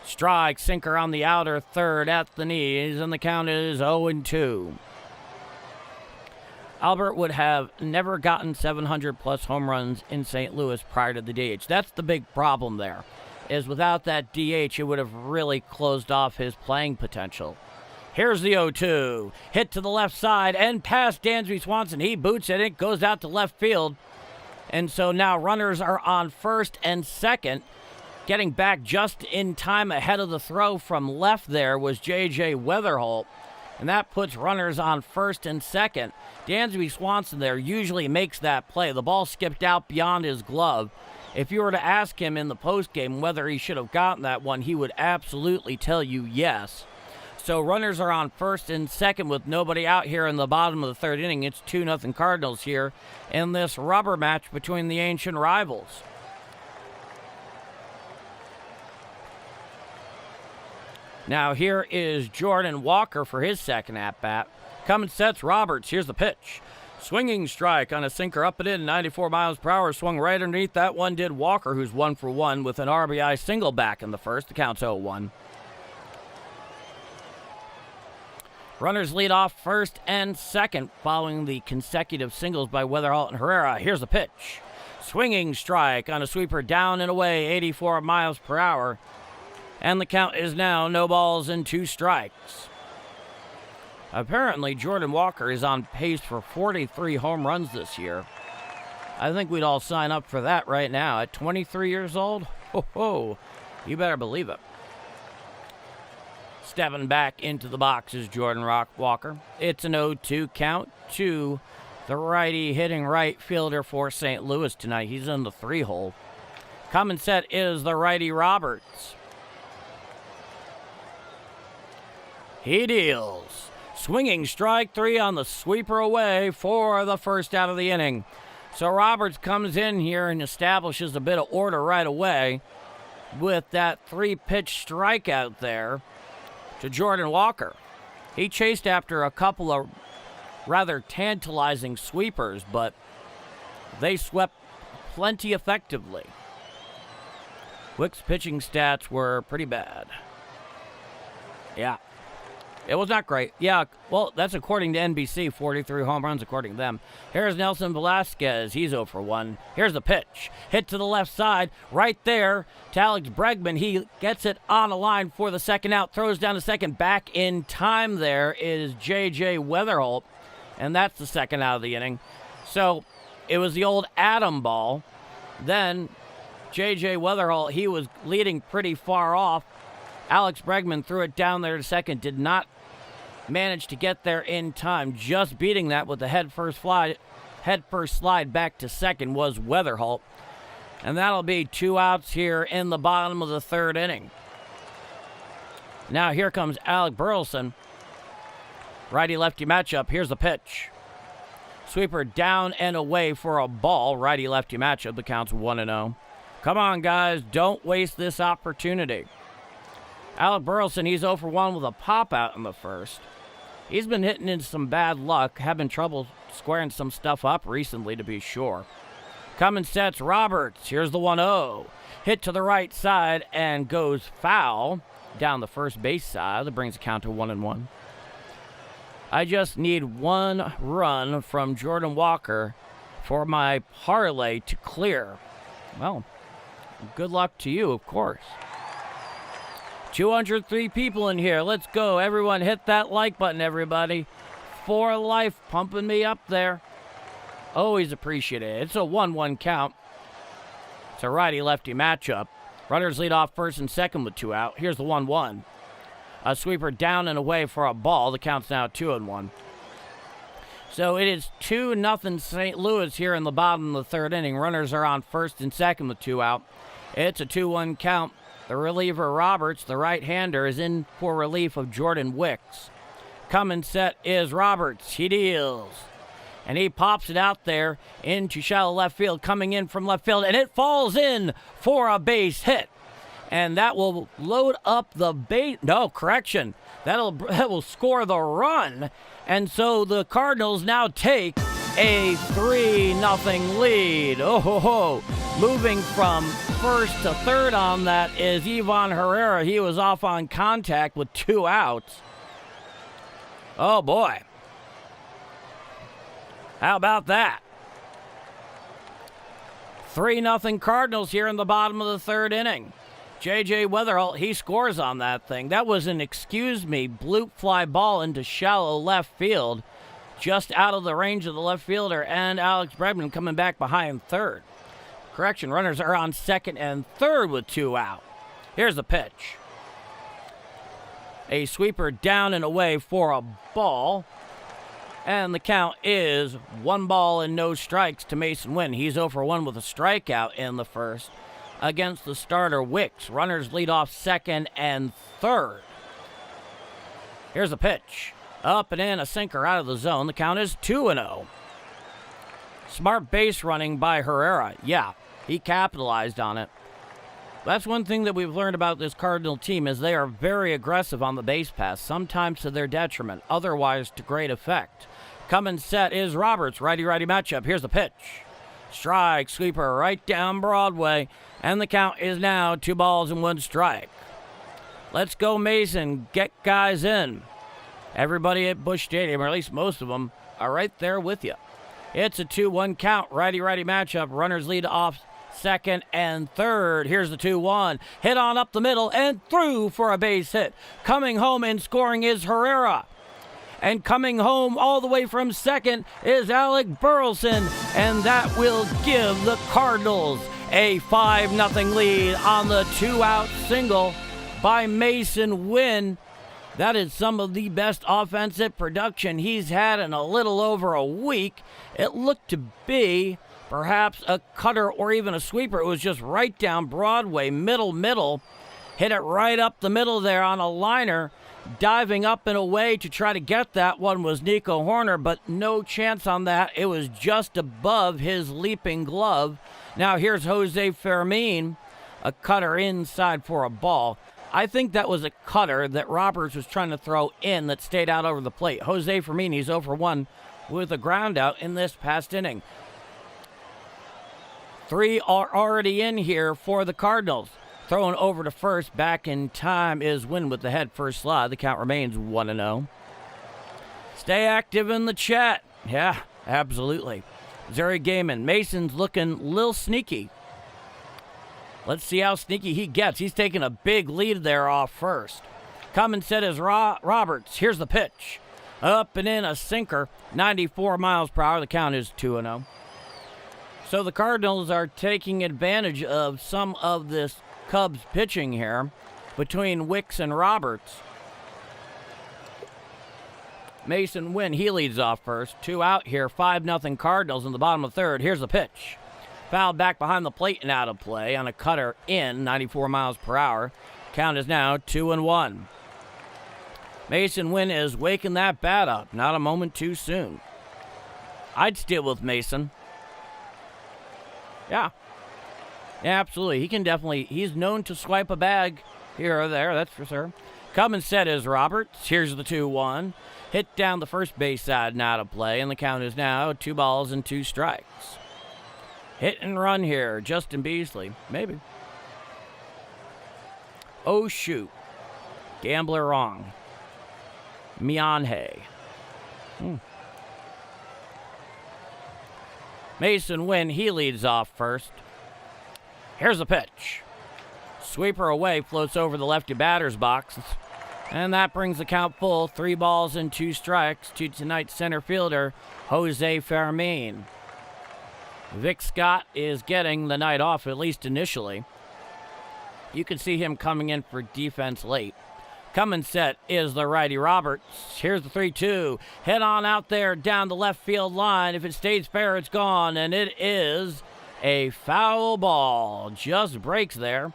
Speaker 1: Strike, sinker on the outer third at the knees, and the count is 0-2. Albert would have never gotten 700-plus home runs in St. Louis prior to the DH. That's the big problem there, is without that DH, it would have really closed off his playing potential. Here's the 0-2. Hit to the left side and past Dansby Swanson. He boots it. It goes out to left field. And so now runners are on first and second. Getting back just in time ahead of the throw from left there was J.J. Weatherholt. And that puts runners on first and second. Dansby Swanson there usually makes that play. The ball skipped out beyond his glove. If you were to ask him in the postgame whether he should have gotten that one, he would absolutely tell you yes. So runners are on first and second with nobody out here in the bottom of the third inning. It's 2-0 Cardinals here in this rubber match between the ancient rivals. Now here is Jordan Walker for his second at-bat. Coming sets Roberts. Here's the pitch. Swinging strike on a sinker up and in, 94 miles per hour, swung right underneath. That one did Walker, who's 1 for 1 with an RBI single back in the first. The count's 0-1. Runners lead off first and second following the consecutive singles by Weatherholt and Herrera. Here's the pitch. Swinging strike on a sweeper down and away, 84 miles per hour. And the count is now no balls and 2 strikes. Apparently, Jordan Walker is on pace for 43 home runs this year. I think we'd all sign up for that right now. At 23 years old? Ho, you better believe it. Stepping back into the box is Jordan Walker. It's an 0-2 count to the righty hitting right fielder for St. Louis tonight. He's in the 3-hole. Coming set is the righty Roberts. He deals. Swinging strike 3 on the sweeper away for the first out of the inning. So Roberts comes in here and establishes a bit of order right away with that 3-pitch strikeout there to Jordan Walker. He chased after a couple of rather tantalizing sweepers, but they swept plenty effectively. Wicks' pitching stats were pretty bad. Yeah. It was not great. Yeah, well, that's according to NBC, 43 home runs according to them. Here's Nelson Velasquez. He's 0 for 1. Here's the pitch. Hit to the left side. Right there to Alex Bregman. He gets it on a line for the second out. Throws down to second. Back in time there is J.J. Weatherholt. And that's the second out of the inning. So it was the old Adam ball. Then J.J. Weatherholt, he was leading pretty far off. Alex Bregman threw it down there to second. Did not managed to get there in time. Just beating that with the head first slide back to second was Weatherholt. And that'll be 2 outs here in the bottom of the third inning. Now here comes Alec Burleson. Righty-lefty matchup. Here's the pitch. Sweeper down and away for a ball. Righty-lefty matchup. The count's 1-0. Come on, guys. Don't waste this opportunity. Alec Burleson, he's 0 for 1 with a pop-out in the first. He's been hitting in some bad luck, having trouble squaring some stuff up recently, to be sure. Coming sets Roberts. Here's the 1-0. Hit to the right side and goes foul down the first base side. That brings the count to 1-1. I just need 1 run from Jordan Walker for my parlay to clear. Well, Good luck to you, of course. 203 people in here. Let's go. Everyone hit that like button, everybody. For life, pumping me up there. Always appreciate it. It's a 1-1 count. It's a righty-lefty matchup. Runners lead off first and second with 2 out. Here's the 1-1. A sweeper down and away for a ball. The count's now 2-1. So it is 2-0 St. Louis here in the bottom of the 3rd inning. Runners are on first and second with 2 out. It's a 2-1 count. The reliever Roberts, the right-hander, is in for relief of Jordan Wicks. Coming set is Roberts. He deals. And he pops it out there into shallow left field, coming in from left field, and it falls in for a base hit. And that will load up the base. No, correction. That will score the run. And so the Cardinals now take a 3-0 lead. Oh, ho, ho. Moving from first to third on that is Ivan Herrera. He was off on contact with 2 outs. Oh, boy. How about that? 3-0 Cardinals here in the bottom of the 3rd inning. J.J. Weatherall, he scores on that thing. That was an, bloop fly ball into shallow left field, just out of the range of the left fielder, and Alex Bregman coming back behind third. Correction, runners are on second and third with 2 out. Here's the pitch. A sweeper down and away for a ball. And the count is 1 ball and no strikes to Mason Wynn. He's 0 for 1 with a strikeout in the first against the starter Wicks. Runners lead off second and third. Here's the pitch. Up and in, a sinker out of the zone. The count is 2-0. Smart base running by Herrera. Yeah, he capitalized on it. That's one thing that we've learned about this Cardinal team is they are very aggressive on the base pass, sometimes to their detriment, otherwise to great effect. Coming set is Roberts. Righty-righty matchup. Here's the pitch. Strike, sweeper right down Broadway, and the count is now 2 balls and 1 strike. Let's go, Mason. Get guys in. Everybody at Busch Stadium, or at least most of them, are right there with you. It's a 2-1 count. Righty-righty matchup. Runners lead off second and third. Here's the 2-1. Hit on up the middle and through for a base hit. Coming home and scoring is Herrera. And coming home all the way from second is Alec Burleson. And that will give the Cardinals a 5-0 lead on the 2-out single by Mason Wynn. That is some of the best offensive production he's had in a little over a week. It looked to be perhaps a cutter or even a sweeper. It was just right down Broadway, middle. Hit it right up the middle there on a liner. Diving up and away to try to get that one was Nico Horner, but no chance on that. It was just above his leaping glove. Now here's Jose Fermin, a cutter inside for a ball. I think that was a cutter that Roberts was trying to throw in that stayed out over the plate. Jose Fermin, he's 0 for 1 with a ground out in this past inning. 3 are already in here for the Cardinals. Throwing over to first, back in time is Wynn with the head first slide. The count remains 1-0. Stay active in the chat. Yeah, absolutely. Zuri Gaiman, Mason's looking a little sneaky. Let's see how sneaky he gets. He's taking a big lead there off first. Coming set is Roberts. Here's the pitch. Up and in, a sinker, 94 miles per hour. The count is 2-0. So the Cardinals are taking advantage of some of this Cubs pitching here between Wicks and Roberts. Mason Wynn, he leads off first. 2 out here, 5-0 Cardinals in the bottom of third. Here's the pitch. Fouled back behind the plate and out of play on a cutter in, 94 miles per hour. Count is now 2-1. Mason Wynn is waking that bat up. Not a moment too soon. I'd steal with Mason. Yeah, absolutely. He can definitely, he's known to swipe a bag here or there, that's for sure. Coming set is Roberts. Here's the 2-1. Hit down the first base side and out of play, and the count is now 2 balls and 2 strikes. Hit and run here, Justin Beasley, maybe. Oh, shoot. Gambler wrong. Mionhe. Mason Wynn, he leads off first. Here's the pitch. Sweeper away, floats over the lefty batter's box. And that brings the count full. 3 balls and 2 strikes to tonight's center fielder, Jose Fermin. Vic Scott is getting the night off, at least initially. You can see him coming in for defense late. Coming set is the righty Roberts. Here's the 3-2. Head on out there down the left field line. If it stays fair, it's gone. And it is a foul ball. Just breaks there.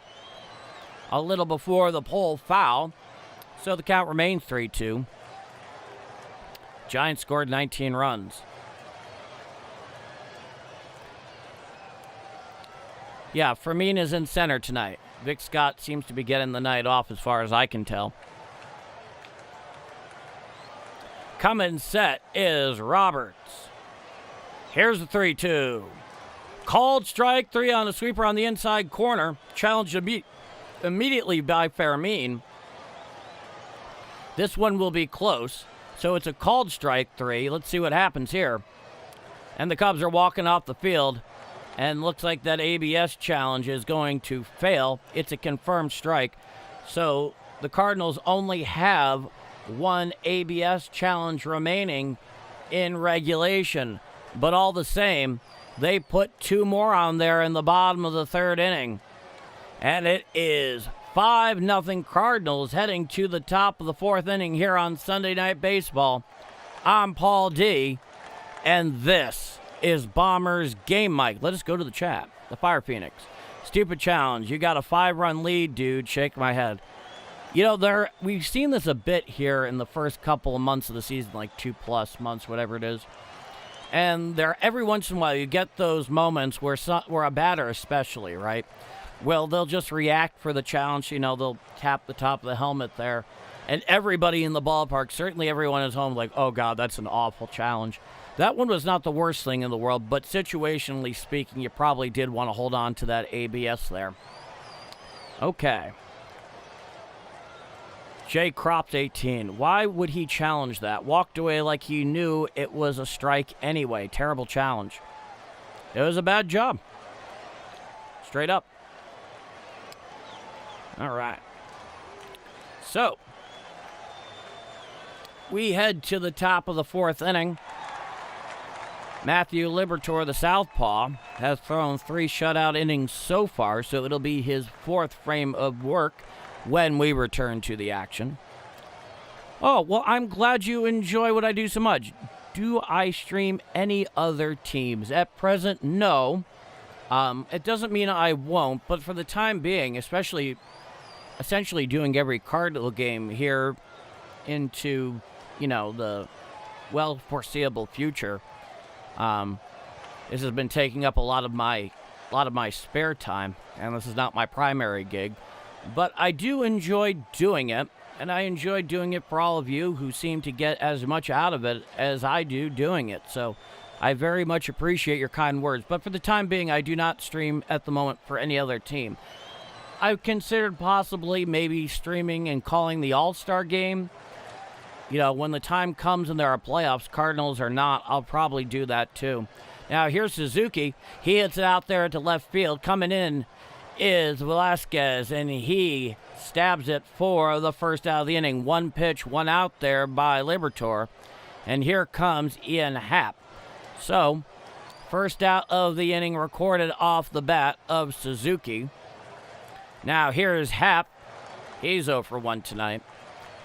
Speaker 1: A little before the pole foul. So the count remains 3-2. Giants scored 19 runs. Yeah, Fermin is in center tonight. Vic Scott seems to be getting the night off as far as I can tell. Coming set is Roberts. Here's the 3-2. Called strike 3 on the sweeper on the inside corner. Challenged immediately by Fermin. This one will be close. So it's a called strike 3. Let's see what happens here. And the Cubs are walking off the field. And looks like that ABS challenge is going to fail. It's a confirmed strike. So the Cardinals only have 1 ABS challenge remaining in regulation. But all the same, they put 2 more on there in the bottom of the 3rd inning. And it is 5-0 Cardinals heading to the top of the 4th inning here on Sunday Night Baseball. I'm Paul D. And this is Bombers Game Mike. Let us go to the chat. The Fire Phoenix. Stupid challenge. You got a 5-run lead, dude. Shake my head. You know, we've seen this a bit here in the first couple of months of the season, like 2+ months, whatever it is. And every once in a while you get those moments where a batter especially, right? Well, they'll just react for the challenge. You know, they'll tap the top of the helmet there. And everybody in the ballpark, certainly everyone at home, like, oh, God, that's an awful challenge. That one was not the worst thing in the world, but situationally speaking, you probably did want to hold on to that ABS there. Okay. Jay Crops 18. Why would he challenge that? Walked away like he knew it was a strike anyway. Terrible challenge. It was a bad job. Straight up. All right. So, we head to the top of the 4th inning. Matthew Liberatore, the southpaw, has thrown 3 shutout innings so far, so it'll be his 4th frame of work when we return to the action. Oh, well, I'm glad you enjoy what I do so much. Do I stream any other teams? At present, no. It doesn't mean I won't, but for the time being, essentially doing every Cardinal game here into, the well-foreseeable future. This has been taking up a lot of my spare time, and this is not my primary gig. But I do enjoy doing it, and I enjoy doing it for all of you who seem to get as much out of it as I do doing it. So I very much appreciate your kind words. But for the time being, I do not stream at the moment for any other team. I've considered possibly maybe streaming and calling the All-Star game. When the time comes and there are playoffs, Cardinals or not, I'll probably do that too. Now, here's Suzuki. He hits it out there to left field. Coming in is Velasquez, and he stabs it for the first out of the inning. 1 pitch, 1 out there by Liberatore. And here comes Ian Happ. So, first out of the inning recorded off the bat of Suzuki. Now, here's Happ. He's 0 for 1 tonight.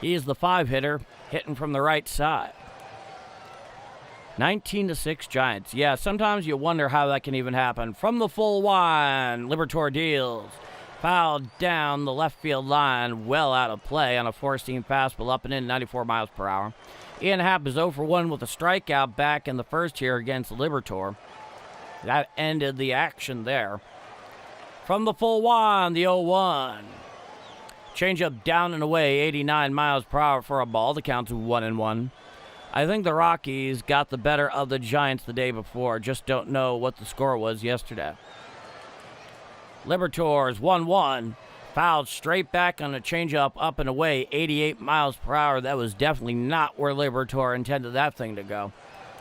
Speaker 1: He's the 5-hitter, hitting from the right side. 19-6 Giants. Yeah, sometimes you wonder how that can even happen. From the full line, Liberatore deals. Fouled down the left field line, well out of play on a 4-seam fastball up and in 94 miles per hour. Ian Happ is 0 for 1 with a strikeout back in the first here against Liberatore. That ended the action there. From the full line, the 0-1. Changeup down and away, 89 miles per hour for a ball. The count's 1-1. I think the Rockies got the better of the Giants the day before. Just don't know what the score was yesterday. Liberatore's 1-1. Fouled straight back on a changeup up and away, 88 miles per hour. That was definitely not where Liberatore intended that thing to go.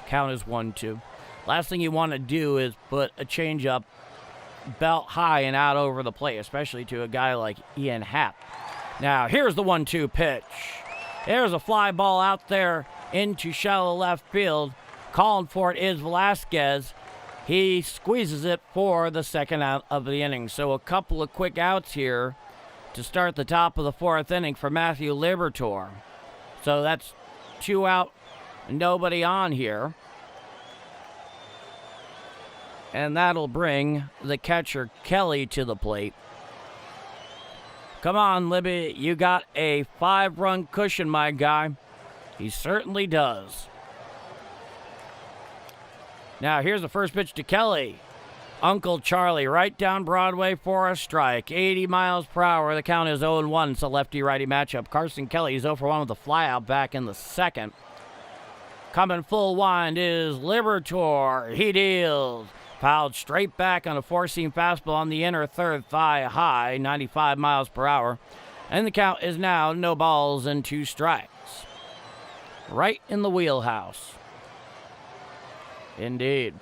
Speaker 1: Count is 1-2. Last thing you want to do is put a changeup belt high and out over the plate, especially to a guy like Ian Happ. Now, here's the 1-2 pitch. There's a fly ball out there into shallow left field. Calling for it is Velasquez. He squeezes it for the second out of the inning. So a couple of quick outs here to start the top of the fourth inning for Matthew Liberatore. So that's 2 out, nobody on here. And that'll bring the catcher Kelly to the plate. Come on, Libby, you got a 5-run cushion, my guy. He certainly does. Now, here's the first pitch to Kelly. Uncle Charlie right down Broadway for a strike. 80 miles per hour. The count is 0-1. It's a lefty-righty matchup. Carson Kelly is 0-for-1 with a flyout back in the second. Coming full wind is Liberatore. He deals. Fouled straight back on a four-seam fastball on the inner third thigh high. 95 miles per hour. And the count is now no balls and 2 strikes. Right in the wheelhouse. Indeed.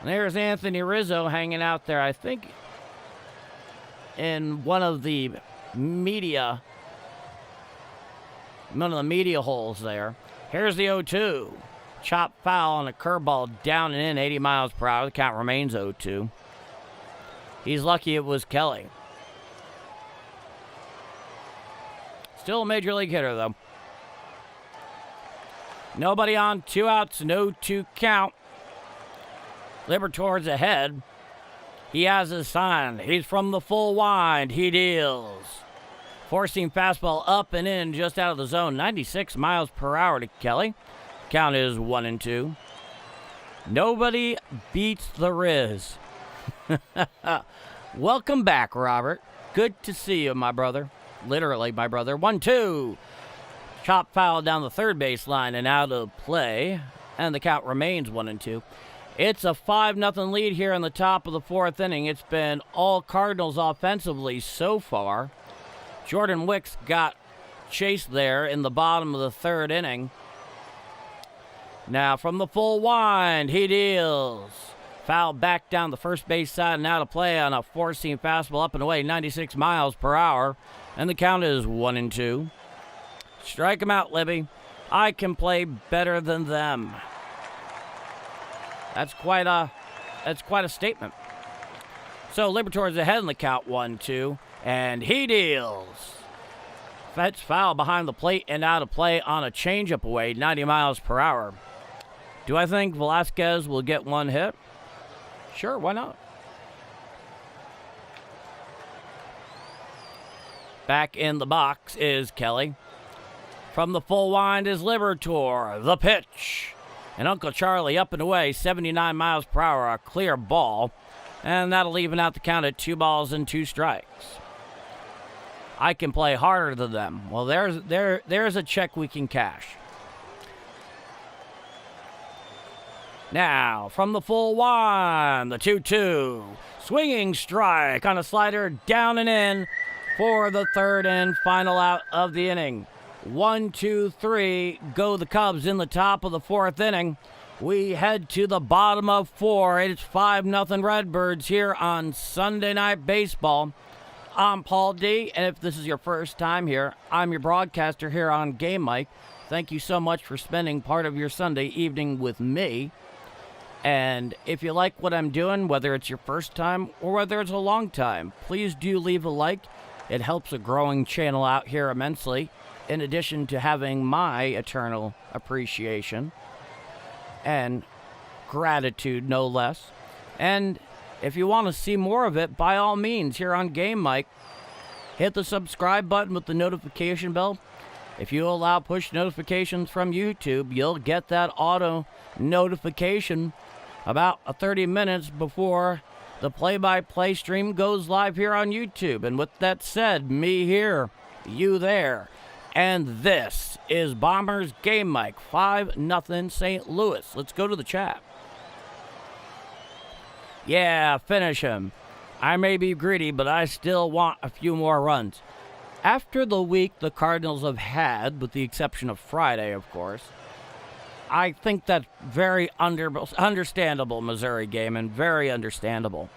Speaker 1: There's Anthony Rizzo hanging out there, I think, in one of the media holes there. Here's the 0-2. Chop foul on a curveball down and in, 80 miles per hour. The count remains 0-2. He's lucky it was Kelly. Still a major league hitter, though. Nobody on, 2 outs, no 2 count. Liberatore's ahead. He has his sign. He's from the full wind. He deals. Four-seam fastball up and in, just out of the zone. 96 miles per hour to Kelly. Count is 1-2. Nobody beats the Riz. Welcome back, Robert. Good to see you, my brother. Literally, my brother. 1-2. Chop foul down the third base line and out of play. And the count remains 1-2. It's a 5-0 lead here in the top of the fourth inning. It's been all Cardinals offensively so far. Jordan Wicks got chased there in the bottom of the third inning. Now from the full wind, he deals. Foul back down the first base side and out of play on a four-seam fastball up and away, 96 miles per hour. And the count is 1-2. Strike him out, Libby. I can play better than them. That's quite a statement. So Liberatore's ahead in the count, 1-2, and he deals. That's foul behind the plate and out of play on a changeup away, 90 miles per hour. Do I think Velasquez will get one hit? Sure, why not? Back in the box is Kelly. From the full wind is Liberatore. The pitch. And Uncle Charlie up and away, 79 miles per hour, a clear ball. And that'll even out the count at 2 balls and 2 strikes. I can play harder than them. Well, there's a check we can cash. Now, from the full wind, the 2-2. Swinging strike on a slider down and in for the third and final out of the inning. 1, 2, 3, go the Cubs in the top of the fourth inning. We head to the bottom of 4. It's 5-0 Redbirds here on Sunday Night Baseball. I'm Paul D, and if this is your first time here, I'm your broadcaster here on Game Mike. Thank you so much for spending part of your Sunday evening with me. And if you like what I'm doing, whether it's your first time or whether it's a long time, please do leave a like. It helps a growing channel out here immensely, in addition to having my eternal appreciation and gratitude, no less. And if you want to see more of it, by all means, here on Game Mike, hit the subscribe button with the notification bell. If you allow push notifications from YouTube, you'll get that auto notification about 30 minutes before the play-by-play stream goes live here on YouTube. And with that said, me here, you there. And this is Bombers Game Mike, 5-0 St. Louis. Let's go to the chat. Yeah, finish him. I may be greedy, but I still want a few more runs. After the week the Cardinals have had, with the exception of Friday, of course, I think that's very understandable, Missouri game, and very understandable.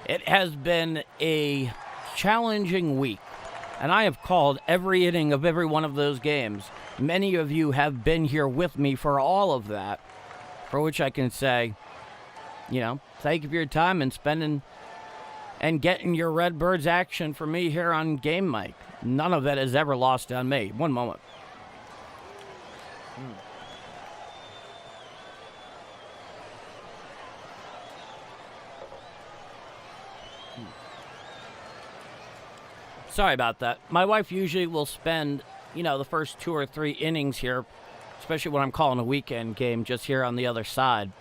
Speaker 1: It has been a challenging week, and I have called every inning of every one of those games. Many of you have been here with me for all of that, for which I can say, thank you for your time and spending and getting your Redbirds action for me here on Game Mike. None of that is ever lost on me. One moment. Sorry about that. My wife usually will spend, the first 2 or 3 innings here, especially when I'm calling a weekend game, just here on the other side.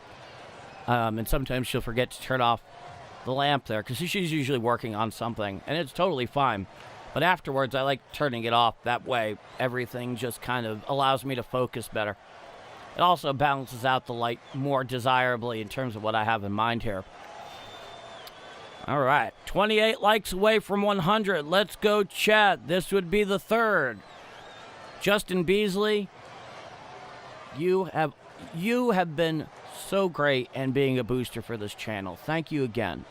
Speaker 1: And sometimes she'll forget to turn off the lamp there because she's usually working on something, and it's totally fine. But afterwards, I like turning it off. That way, everything just kind of allows me to focus better. It also balances out the light more desirably in terms of what I have in mind here. All right, 28 likes away from 100. Let's go chat. This would be the third. Justin Beasley, you have been so great and being a booster for this channel. Thank you again.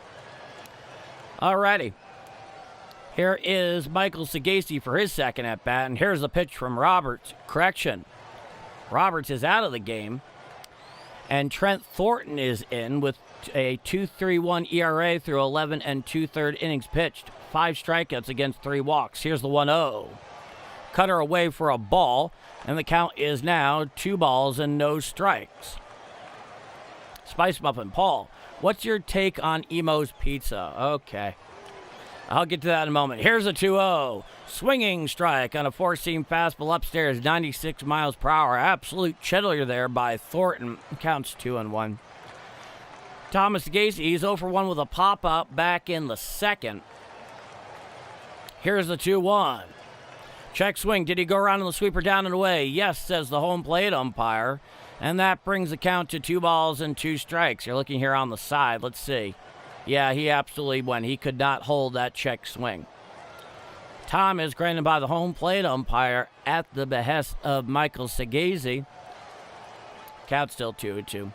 Speaker 1: All righty. Here is Michael Sagacy for his second at-bat, and here's the pitch from Roberts. Correction. Roberts is out of the game, and Trent Thornton is in with a 2.31 ERA through 11 and 2/3 innings pitched. 5 strikeouts against 3 walks. Here's the 1-0. Cutter away for a ball, and the count is now 2 balls and no strikes. Spice Muffin, Paul, what's your take on Emo's Pizza? Okay. I'll get to that in a moment. Here's a 2-0. Swinging strike on a 4-seam fastball upstairs, 96 miles per hour. Absolute cheddar there by Thornton. Counts 2-1. Thomas Gacy, he's 0 for 1 with a pop-up back in the second. Here's the 2-1. Check swing. Did he go around on the sweeper down and away? Yes, says the home plate umpire. And that brings the count to 2 balls and 2 strikes. You're looking here on the side. Let's see. Yeah, he absolutely went. He could not hold that check swing. Time is granted by the home plate umpire at the behest of Michael Sagacy. Count still 2-2.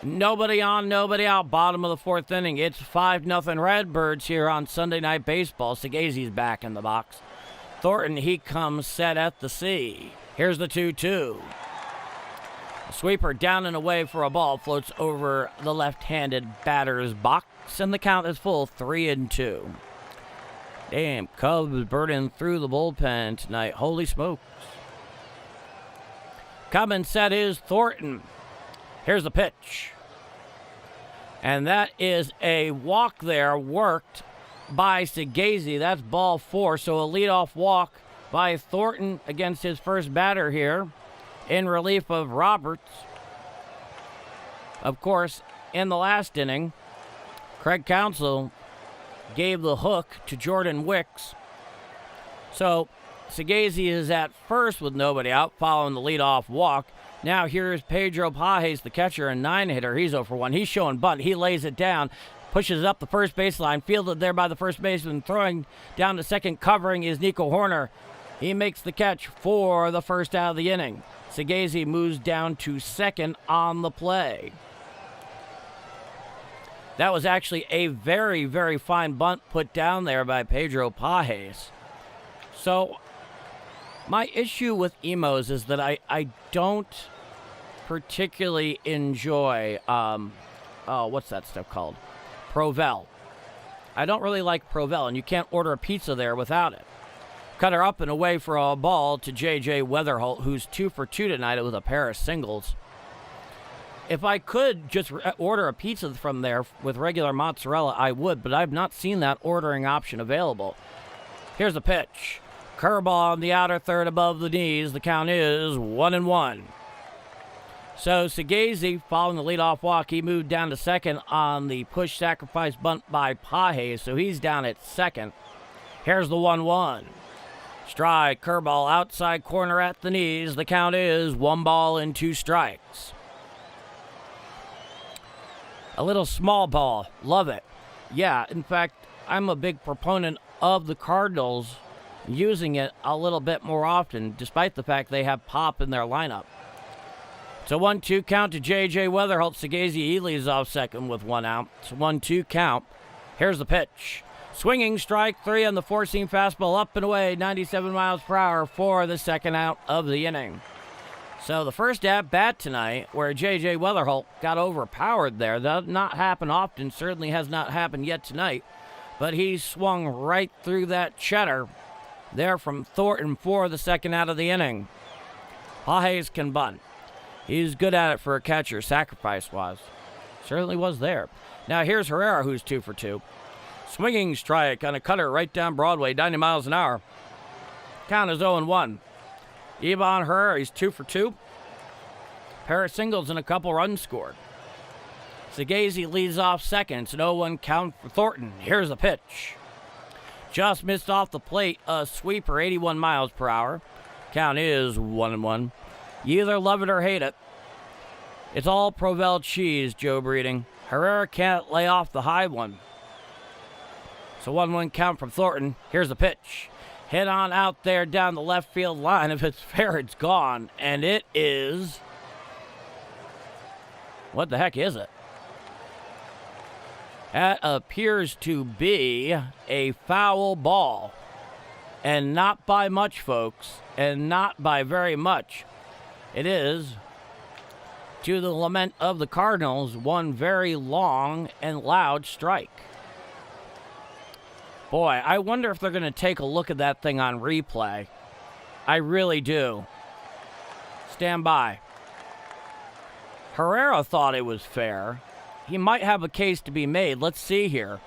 Speaker 1: Nobody on, nobody out. Bottom of the 4th inning. It's 5-0 Redbirds here on Sunday Night Baseball. Sagacy's back in the box. Thornton, he comes set at the C. Here's the 2-2. Sweeper down and away for a ball. Floats over the left-handed batter's box. And the count is full, 3-2. Damn, Cubs burning through the bullpen tonight. Holy smokes. Coming set is Thornton. Here's the pitch. And that is a walk there, worked by Sagacy. That's ball 4, so a leadoff walk by Thornton against his first batter here in relief of Roberts. Of course, in the last inning, Craig Counsell gave the hook to Jordan Wicks. So Sagacy is at first with nobody out following the leadoff walk. Now here's Pedro Pajes, the catcher, a 9-hitter. He's 0 for 1. He's showing bunt. He lays it down, pushes up the first baseline, fielded there by the first baseman, throwing down to second, covering is Nico Horner. He makes the catch for the first out of the inning. Sagacy moves down to second on the play. That was actually a very, very fine bunt put down there by Pedro Pajes. So my issue with Emos is that I don't particularly enjoy, what's that stuff called? Provel. I don't really like Provel, and you can't order a pizza there without it. Cutter up and away for a ball to J.J. Weatherholt, who's 2 for 2 tonight with a pair of singles. If I could just order a pizza from there with regular mozzarella, I would, but I've not seen that ordering option available. Here's the pitch. Curveball on the outer third above the knees. The count is 1-1. So Sagacy, following the leadoff walk, he moved down to second on the push sacrifice bunt by Pajes, so he's down at second. Here's the 1-1. Strike, curveball, outside corner at the knees. The count is 1 ball and 2 strikes. A little small ball. Love it. Yeah, in fact, I'm a big proponent of the Cardinals using it a little bit more often, despite the fact they have pop in their lineup. It's a 1-2 count to J.J. Weatherholt. Segazy leads off second with 1 out. It's a 1-2 count. Here's the pitch. Swinging strike 3 on the four-seam fastball, up and away, 97 miles per hour for the second out of the inning. So the first at-bat tonight, where J.J. Weatherholt got overpowered there, that does not happen often, certainly has not happened yet tonight, but he swung right through that cheddar there from Thornton for the second out of the inning. Hayes can bunt. He's good at it for a catcher, sacrifice-wise. Certainly was there. Now here's Herrera, who's 2 for 2. Swinging strike on a cutter right down Broadway, 90 miles an hour. Count is 0-1. Ivan Herrera, he's 2 for 2. Pair of singles and a couple runs scored. Segazy leads off second. It's an 0-1 count for Thornton. Here's the pitch. Just missed off the plate. A sweeper, 81 miles per hour. Count is 1-1. You either love it or hate it. It's all Provel cheese, Joe Breeding. Herrera can't lay off the high one. So 1-1 count from Thornton. Here's the pitch. Hit on out there down the left field line. If it's fair, it's gone. And it is... What the heck is it? That appears to be a foul ball. And not by much, folks. And not by very much. It is, to the lament of the Cardinals, one very long and loud strike. Boy, I wonder if they're going to take a look at that thing on replay. I really do. Stand by. Herrera thought it was fair. He might have a case to be made. Let's see here.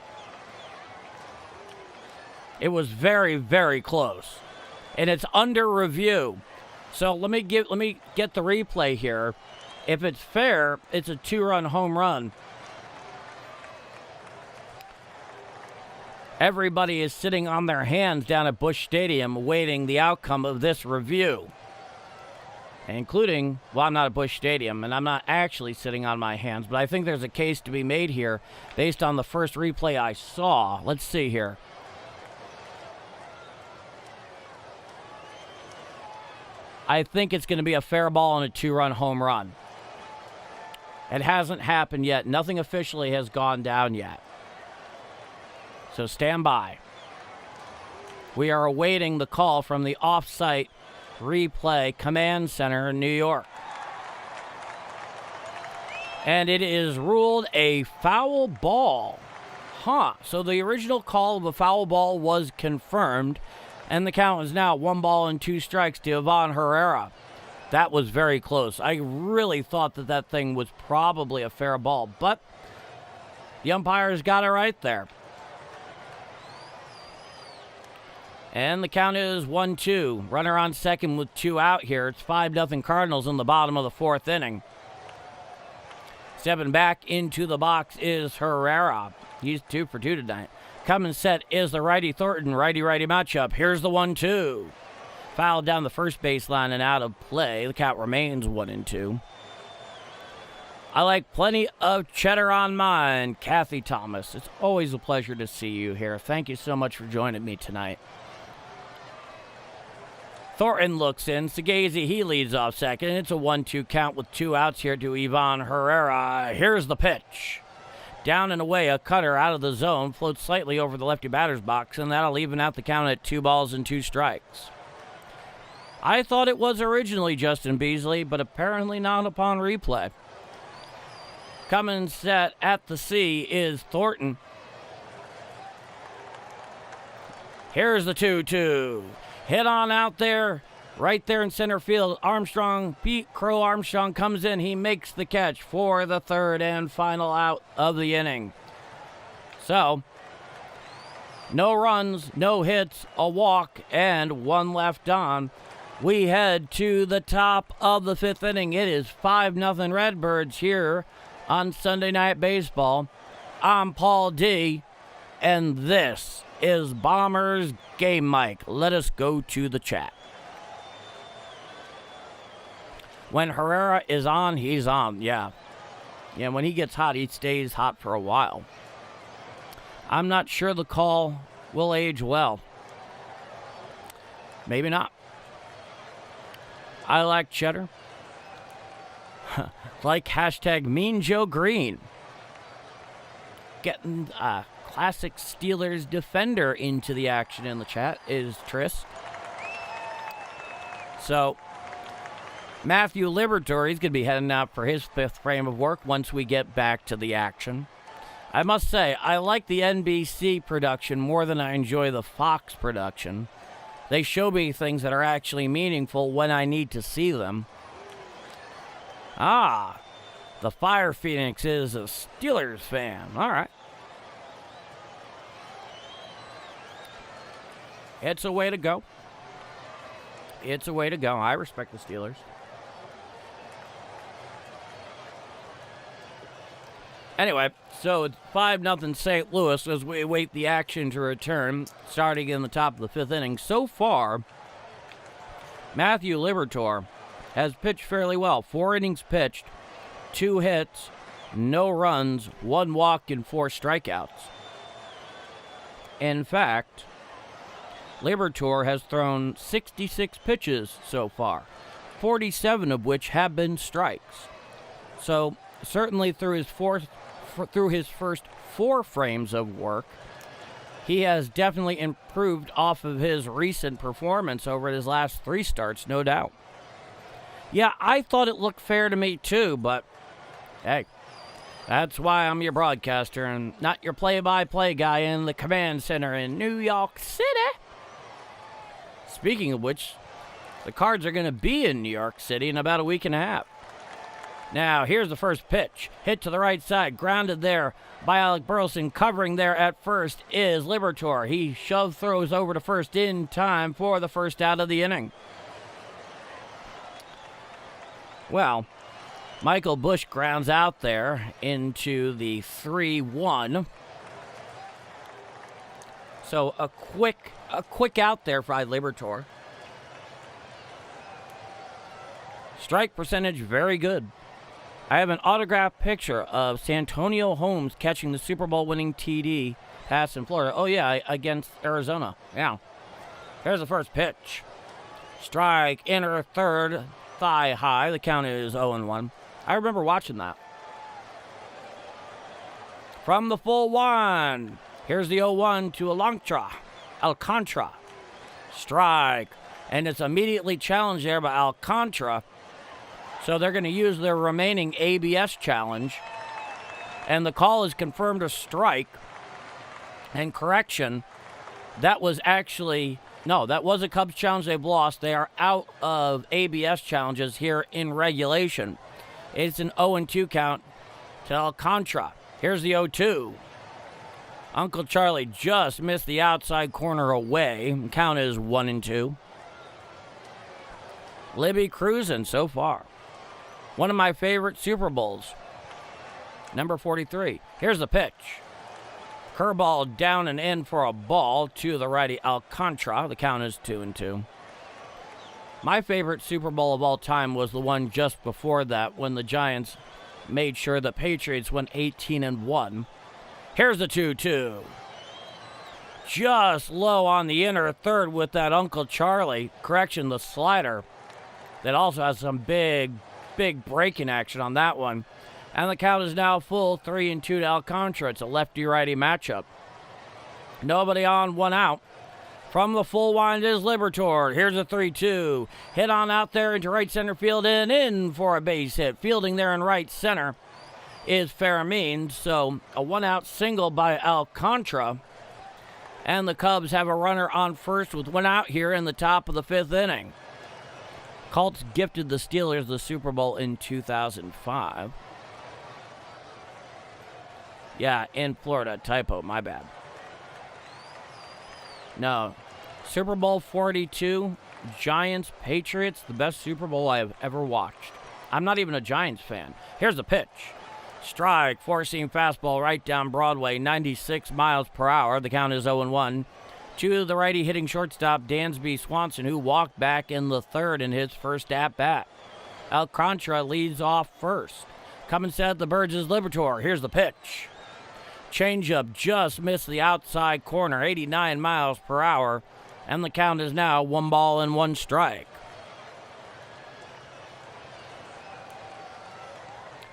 Speaker 1: It was very, very close. And it's under review. So let me get the replay here. If it's fair, it's a 2-run home run. Everybody is sitting on their hands down at Busch Stadium awaiting the outcome of this review. Including, well, I'm not at Busch Stadium, and I'm not actually sitting on my hands, but I think there's a case to be made here based on the first replay I saw. Let's see here. I think it's going to be a fair ball and a 2-run home run. It hasn't happened yet. Nothing officially has gone down yet. So stand by. We are awaiting the call from the off-site replay command center in New York. And it is ruled a foul ball. So the original call of a foul ball was confirmed. And the count is now 1-2 strikes to Ivan Herrera. That was very close. I really thought that thing was probably a fair ball, but the umpires got it right there. And the count is 1-2. Runner on second with 2 out here. It's 5-0 Cardinals in the bottom of the 4th inning. Stepping back into the box is Herrera. He's 2 for 2 tonight. Coming set is the righty Thornton, righty-righty matchup. Here's the 1-2. Fouled down the first baseline and out of play. The count remains 1-2. I like plenty of cheddar on mine, Kathy Thomas. It's always a pleasure to see you here. Thank you so much for joining me tonight. Thornton looks in. Segazy, he leads off second. It's a 1-2 count with 2 outs here to Ivan Herrera. Here's the pitch. Down and away, a cutter out of the zone, floats slightly over the lefty batter's box, and that'll even out the count at 2-2 strikes. I thought it was originally Justin Beasley, but apparently not upon replay. Coming set at the C is Thornton. Here's the 2-2. Hit on out there, right there in center field. Armstrong, Pete Crow Armstrong comes in. He makes the catch for the 3rd and final out of the inning. So, no runs, no hits, a walk, and 1 left on. We head to the top of the 5th inning. It is 5-0 Redbirds here on Sunday Night Baseball. I'm Paul D, and this is Bombers Game Mic. Let us go to the chat. When Herrera is on, he's on. Yeah, when he gets hot, he stays hot for a while. I'm not sure the call will age well. Maybe not. I like cheddar. Like hashtag Mean Joe Green. Getting a classic Steelers defender into the action in the chat is Tris. So, Matthew Liberatore, he's going to be heading out for his 5th frame of work once we get back to the action. I must say, I like the NBC production more than I enjoy the Fox production. They show me things that are actually meaningful when I need to see them. Ah, the Fire Phoenix is a Steelers fan. All right. It's a way to go. It's a way to go. I respect the Steelers. Anyway, so it's 5-0 St. Louis as we await the action to return, starting in the top of the 5th inning. So far, Matthew Liberatore has pitched fairly well. 4 innings pitched, 2 hits, no runs, 1 walk, and 4 strikeouts. In fact, Liberatore has thrown 66 pitches so far, 47 of which have been strikes. So certainly through his first 4 frames of work, he has definitely improved off of his recent performance over his last 3 starts, no doubt. Yeah, I thought it looked fair to me too, but hey, that's why I'm your broadcaster and not your play-by-play guy in the command center in New York City. Speaking of which, the Cards are going to be in New York City in about a week and a half. Now, here's the first pitch. Hit to the right side, grounded there by Alec Burleson. Covering there at first is Liberatore. He throws over to first in time for the first out of the inning. Well, Michael Busch grounds out there into the 3-1. So a quick out there by Liberatore. Strike percentage very good. I have an autographed picture of Santonio Holmes catching the Super Bowl winning TD pass in Florida. Oh yeah, against Arizona. Yeah. Here's the first pitch. Strike, inner third, thigh high. The count is 0-1. I remember watching that. From the full one. Here's the 0-1 to Alcantara. Strike. And it's immediately challenged there by Alcantara. So they're going to use their remaining ABS challenge. And the call is confirmed a strike. And correction, that was a Cubs challenge they've lost. They are out of ABS challenges here in regulation. It's an 0-2 count to Alcantara. Here's the 0-2. Uncle Charlie just missed the outside corner away. Count is 1-2. Libby cruising so far. One of my favorite Super Bowls. Number 43. Here's the pitch. Curveball down and in for a ball to the righty Alcantara. The count is 2-2. My favorite Super Bowl of all time was the one just before that when the Giants made sure the Patriots went 18-1. Here's the 2-2. Just low on the inner third with that Uncle Charlie. Correction, the slider. That also has some big breaking action on that one. And the count is now full, 3-2 to Alcantara. It's a lefty-righty matchup. Nobody on, 1 out. From the full wind is Liberatore. Here's a 3-2. Hit on out there into right center field and in for a base hit. Fielding there in right center is Farameen. So a 1-out single by Alcantara. And the Cubs have a runner on first with 1 out here in the top of the 5th inning. Colts gifted the Steelers the Super Bowl in 2005. Yeah, in Florida. Typo, my bad. No. Super Bowl 42, Giants, Patriots, the best Super Bowl I have ever watched. I'm not even a Giants fan. Here's the pitch. Strike, four-seam fastball right down Broadway, 96 miles per hour. The count is 0-1. To the righty hitting shortstop, Dansby Swanson, who walked back in the third in his first at-bat. Alcantara leads off first. Coming set at the Birds is Liberatore. Here's the pitch. Changeup just missed the outside corner, 89 miles per hour. And the count is now 1 ball and 1 strike.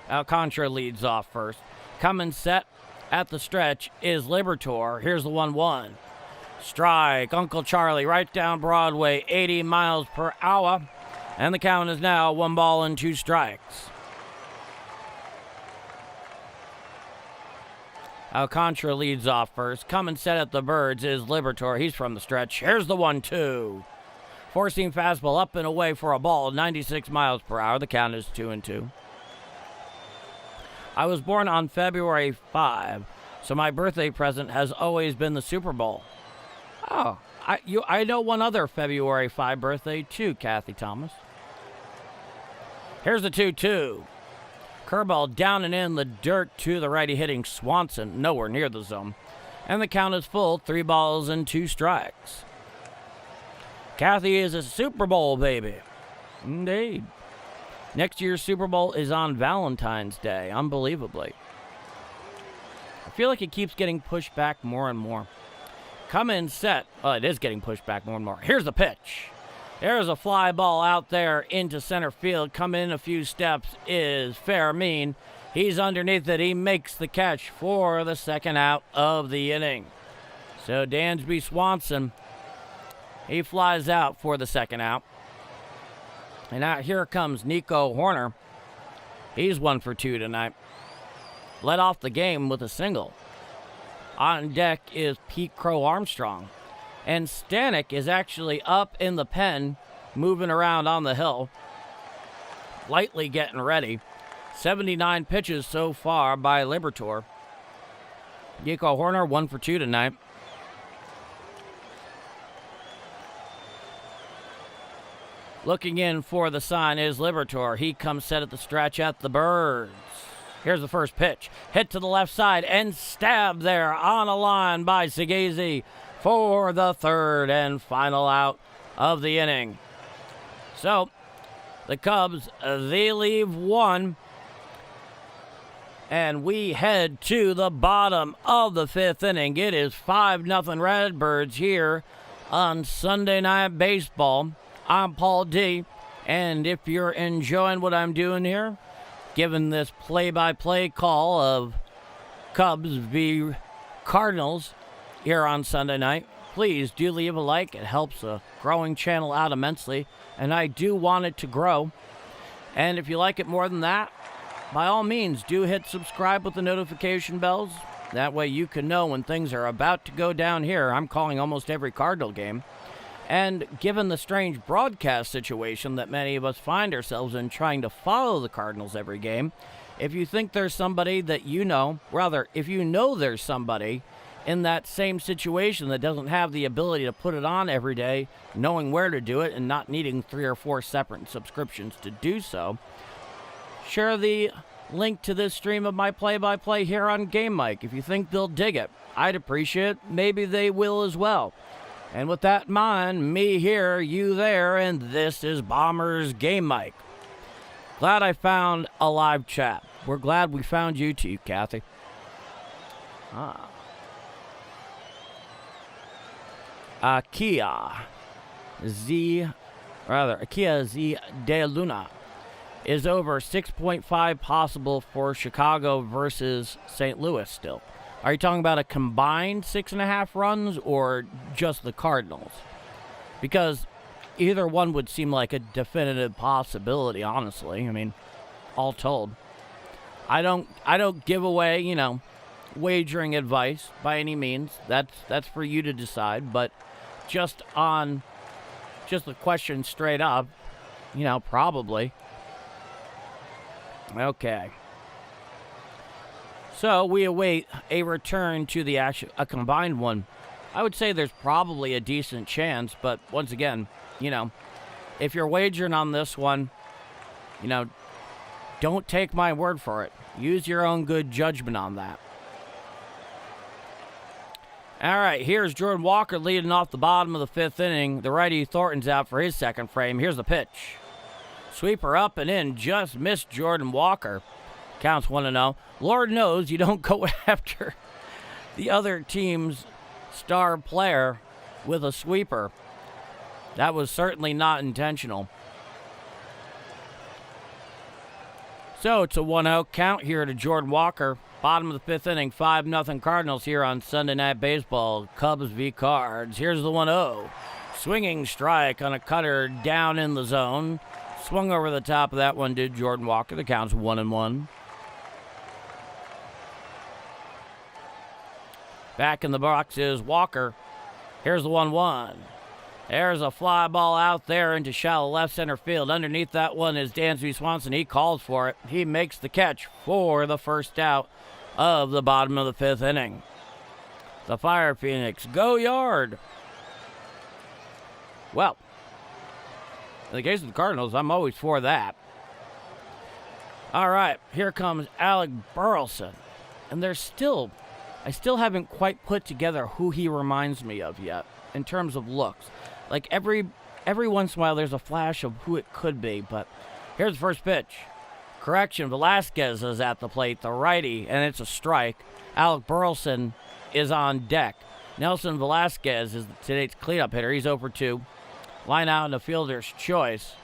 Speaker 1: Alcantara leads off first. Coming set at the stretch is Liberatore. Here's the 1-1. Strike. Uncle Charlie right down Broadway, 80 miles per hour. And the count is now 1 ball and 2 strikes. Alcantara leads off first. Coming set at the Birds is Liberatore. He's from the stretch. Here's the 1-2. Four-seam fastball up and away for a ball, 96 miles per hour. The count is 2-2. I was born on February 5, so my birthday present has always been the Super Bowl. Oh, I know one other February 5 birthday too, Kathy Thomas. Here's the 2-2. Curveball down and in the dirt to the righty hitting Swanson, nowhere near the zone. And the count is full, 3 balls and 2 strikes. Kathy is a Super Bowl baby. Indeed. Next year's Super Bowl is on Valentine's Day, unbelievably. I feel like it keeps getting pushed back more and more. Come in set. Oh, it is getting pushed back more and more. Here's the pitch. There's a fly ball out there into center field. Coming in a few steps is Fairmean. He's underneath it. He makes the catch for the second out of the inning. So Dansby Swanson, he flies out for the second out. And out here comes Nico Horner. He's 1 for 2 tonight. Led off the game with a single. On deck is Pete Crow Armstrong. And Stanek is actually up in the pen, moving around on the hill, lightly getting ready. 79 pitches so far by Liberatore. Nico Horner, 1 for 2 tonight. Looking in for the sign is Liberatore. He comes set at the stretch at the Birds. Here's the first pitch. Hit to the left side and stabbed there on a line by Segazy for the third and final out of the inning. So, the Cubs, they leave 1. And we head to the bottom of the 5th inning. It is 5-0 Redbirds here on Sunday Night Baseball. I'm Paul D. And if you're enjoying what I'm doing here, given this play-by-play call of Cubs v. Cardinals here on Sunday night, please do leave a like. It helps a growing channel out immensely, and I do want it to grow. And if you like it more than that, by all means, do hit subscribe with the notification bells. That way you can know when things are about to go down here. I'm calling almost every Cardinal game. And given the strange broadcast situation that many of us find ourselves in trying to follow the Cardinals every game, if you think there's somebody that you know, rather, if you know there's somebody in that same situation that doesn't have the ability to put it on every day, knowing where to do it and not needing 3 or 4 separate subscriptions to do so, share the link to this stream of my play-by-play here on Game Mike. If you think they'll dig it, I'd appreciate it. Maybe they will as well. And with that in mind, me here, you there, and this is Bombers Game Mike. Glad I found a live chat. We're glad we found you too, Kathy. Kia Z De Luna is over 6.5 possible for Chicago versus St. Louis still. Are you talking about a combined 6.5 runs or just the Cardinals? Because either one would seem like a definitive possibility, honestly. I mean, all told. I don't give away, wagering advice by any means. That's for you to decide, but just the question straight up, probably. Okay. So we await a return to a combined one. I would say there's probably a decent chance, but once again, if you're wagering on this one, don't take my word for it. Use your own good judgment on that. All right, here's Jordan Walker leading off the bottom of the 5th inning. The righty Thornton's out for his second frame. Here's the pitch. Sweeper up and in, just missed Jordan Walker. Counts 1-0. Lord knows you don't go after the other team's star player with a sweeper. That was certainly not intentional. So it's a 1-0 count here to Jordan Walker. Bottom of the fifth inning, 5-0 Cardinals here on Sunday Night Baseball. Cubs v. Cards. Here's the 1-0. Swinging strike on a cutter down in the zone. Swung over the top of that one, did Jordan Walker. The count's 1-1. Back in the box is Walker. Here's the 1-1. There's a fly ball out there into shallow left center field. Underneath that one is Dansby Swanson. He calls for it. He makes the catch for the first out of the bottom of the fifth inning. The Fire Phoenix go yard. Well, in the case of the Cardinals, I'm always for that. All right, here comes Alec Burleson. And I still haven't quite put together who he reminds me of yet in terms of looks. Like every once in a while there's a flash of who it could be, but here's the first pitch. Correction, Velasquez is at the plate, the righty, and it's a strike. Alec Burleson is on deck. Nelson Velasquez is today's cleanup hitter. He's 0 for 2. Line out in the fielder's choice.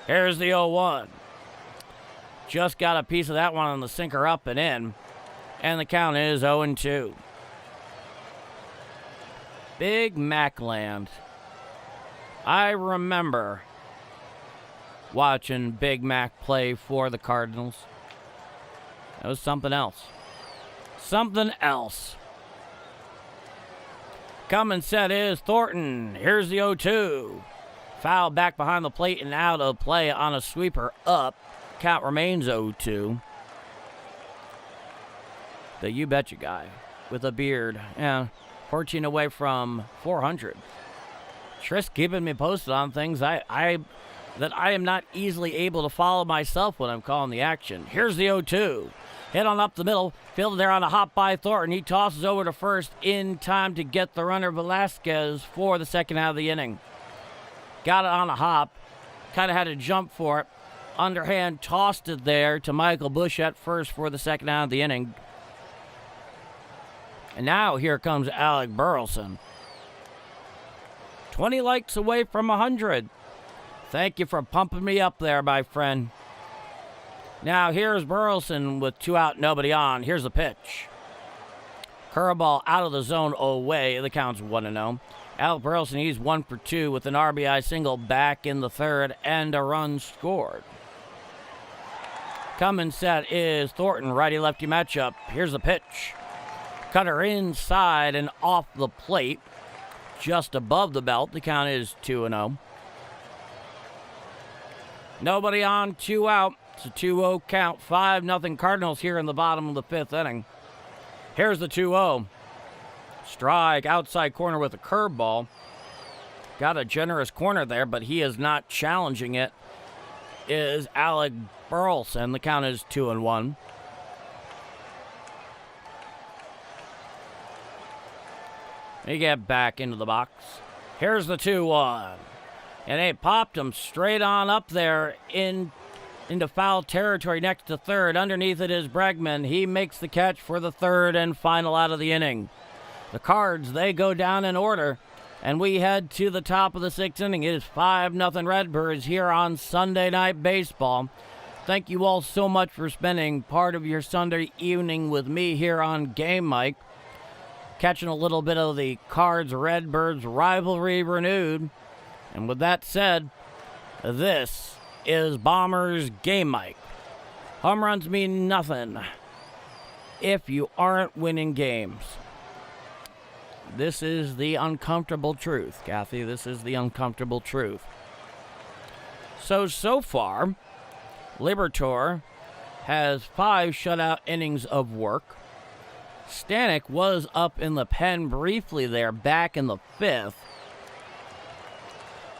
Speaker 1: Here's the 0-1. Just got a piece of that one on the sinker up and in. And the count is 0-2. Big Mac land. I remember watching Big Mac play for the Cardinals. That was something else. Something else. Coming set is Thornton. Here's the 0-2. Foul back behind the plate and out of play on a sweeper up. Count remains 0-2. The You Betcha guy with a beard. Yeah, 14 away from 400. Trish keeping me posted on things that I am not easily able to follow myself when I'm calling the action. Here's the 0-2. Hit on up the middle. Fielded there on a hop by Thornton. He tosses over to first in time to get the runner Velasquez for the second out of the inning. Got it on a hop. Kind of had to jump for it. Underhand tossed it there to Michael Busch at first for the second out of the inning. And now here comes Alec Burleson. 20 likes away from 100. Thank you for pumping me up there, my friend. Now here's Burleson with 2 out, nobody on. Here's the pitch. Curveball out of the zone away. The count's 1-0. Alec Burleson, he's 1 for 2 with an RBI single back in the third and a run scored. Coming set is Thornton, righty-lefty matchup. Here's the pitch. Cutter inside and off the plate. Just above the belt. The count is 2-0. Nobody on, 2 out. It's a 2-0 count. 5-0 Cardinals here in the bottom of the fifth inning. Here's the 2-0. Strike outside corner with a curveball. Got a generous corner there, but he is not challenging it. Is Alec Burleson. The count is 2-1. They get back into the box. Here's the 2-1. And they popped him straight on up there into foul territory next to third. Underneath it is Bregman. He makes the catch for the third and final out of the inning. The Cards, they go down in order. And we head to the top of the sixth inning. It is 5-0 Redbirds here on Sunday Night Baseball. Thank you all so much for spending part of your Sunday evening with me here on Game Mike. Catching a little bit of the Cards-Redbirds rivalry renewed. And with that said, this is Bombers Game Mike. Home runs mean nothing if you aren't winning games. This is the uncomfortable truth, Kathy. This is the uncomfortable truth. So far, Liberatore has 5 shutout innings of work. Stanek was up in the pen briefly there back in the 5th.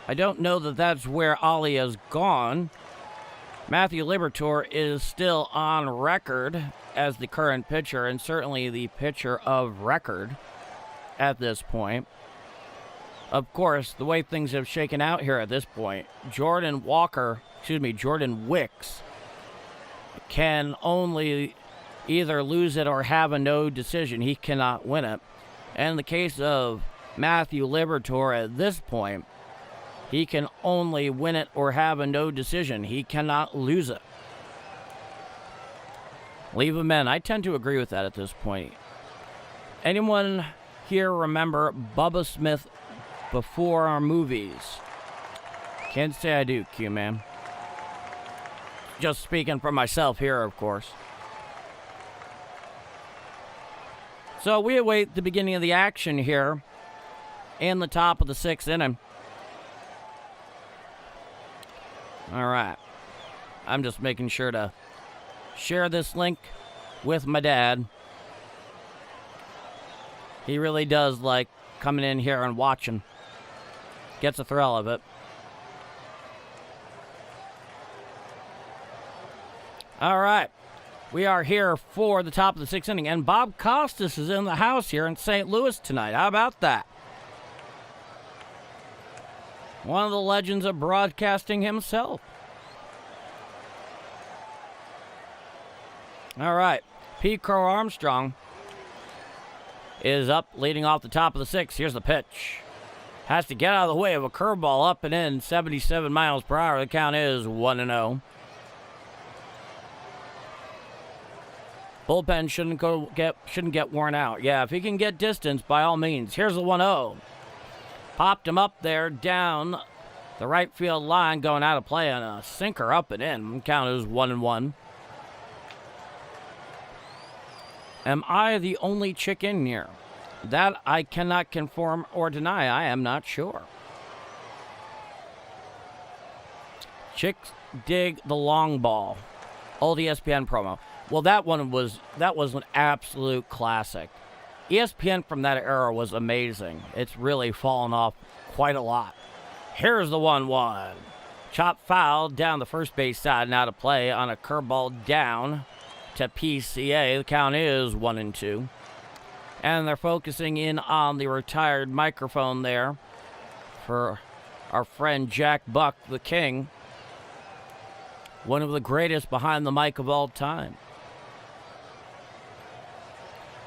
Speaker 1: I don't know that that's where Ollie has gone. Matthew Liberatore is still on record as the current pitcher and certainly the pitcher of record at this point. Of course, the way things have shaken out here at this point, Jordan Wicks can only either lose it or have a no decision. He cannot win it. And in the case of Matthew Liberatore at this point, He can only win it or have a no decision. He cannot lose it. Leave him in. I tend to agree with that at this point. Anyone here remember Bubba Smith before our movies? Can't say I do, Q-Man. Just speaking for myself here, of course. So we await the beginning of the action here in the top of the 6th inning. All right. I'm just making sure to share this link with my dad. He really does like coming in here and watching. Gets a thrill of it. All right. We are here for the top of the 6th inning, and Bob Costas is in the house here in St. Louis tonight. How about that? One of the legends of broadcasting himself. All right. P. Crow Armstrong is up, leading off the top of the 6th. Here's the pitch. Has to get out of the way of a curveball up and in, 77 miles per hour. The count is 1-0. Bullpen shouldn't get worn out. Yeah, if he can get distance, by all means. Here's the 1-0. Popped him up there, down the right field line, going out of play, and a sinker up and in. Count is 1-1. Am I the only chick in here? That I cannot confirm or deny. I am not sure. Chicks dig the long ball. Old ESPN promo. Well, that was an absolute classic. ESPN from that era was amazing. It's really fallen off quite a lot. Here's the 1-1. Chop foul down the first base side and out of play on a curveball down to PCA. The count is 1-2. And they're focusing in on the retired microphone there for our friend Jack Buck, the King. One of the greatest behind the mic of all time.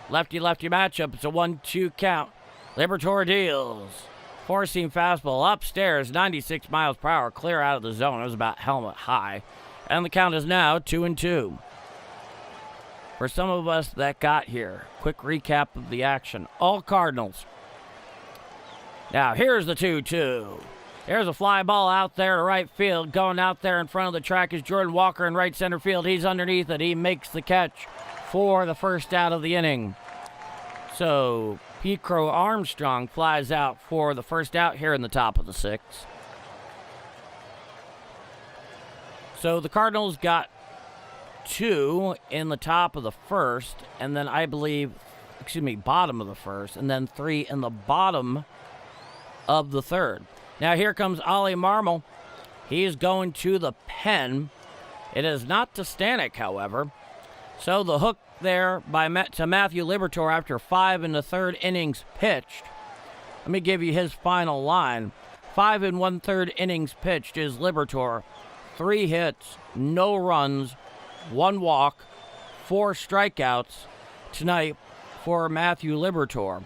Speaker 1: Lefty-lefty matchup. It's a 1-2 count. Liberatore deals. Four-seam fastball upstairs, 96 miles per hour, clear out of the zone. It was about helmet high. And the count is now 2-2. For some of us that got here, quick recap of the action. All Cardinals. Now, here's the 2-2. There's a fly ball out there to right field. Going out there in front of the track is Jordan Walker in right center field. He's underneath it. He makes the catch for the first out of the inning. So, P. Crow Armstrong flies out for the first out here in the top of the 6th. So, the Cardinals got 2 in the top of the 1st, and then bottom of the 1st, and then 3 in the bottom of the 3rd. Now here comes Ollie Marmol. He's going to the pen. It is not to Stanek, however. So the hook there to Matthew Liberatore after 5 in the 3rd innings pitched. Let me give you his final line. 5 1/3 innings pitched is Liberatore. 3 hits, no runs, 1 walk, 4 strikeouts tonight for Matthew Liberatore.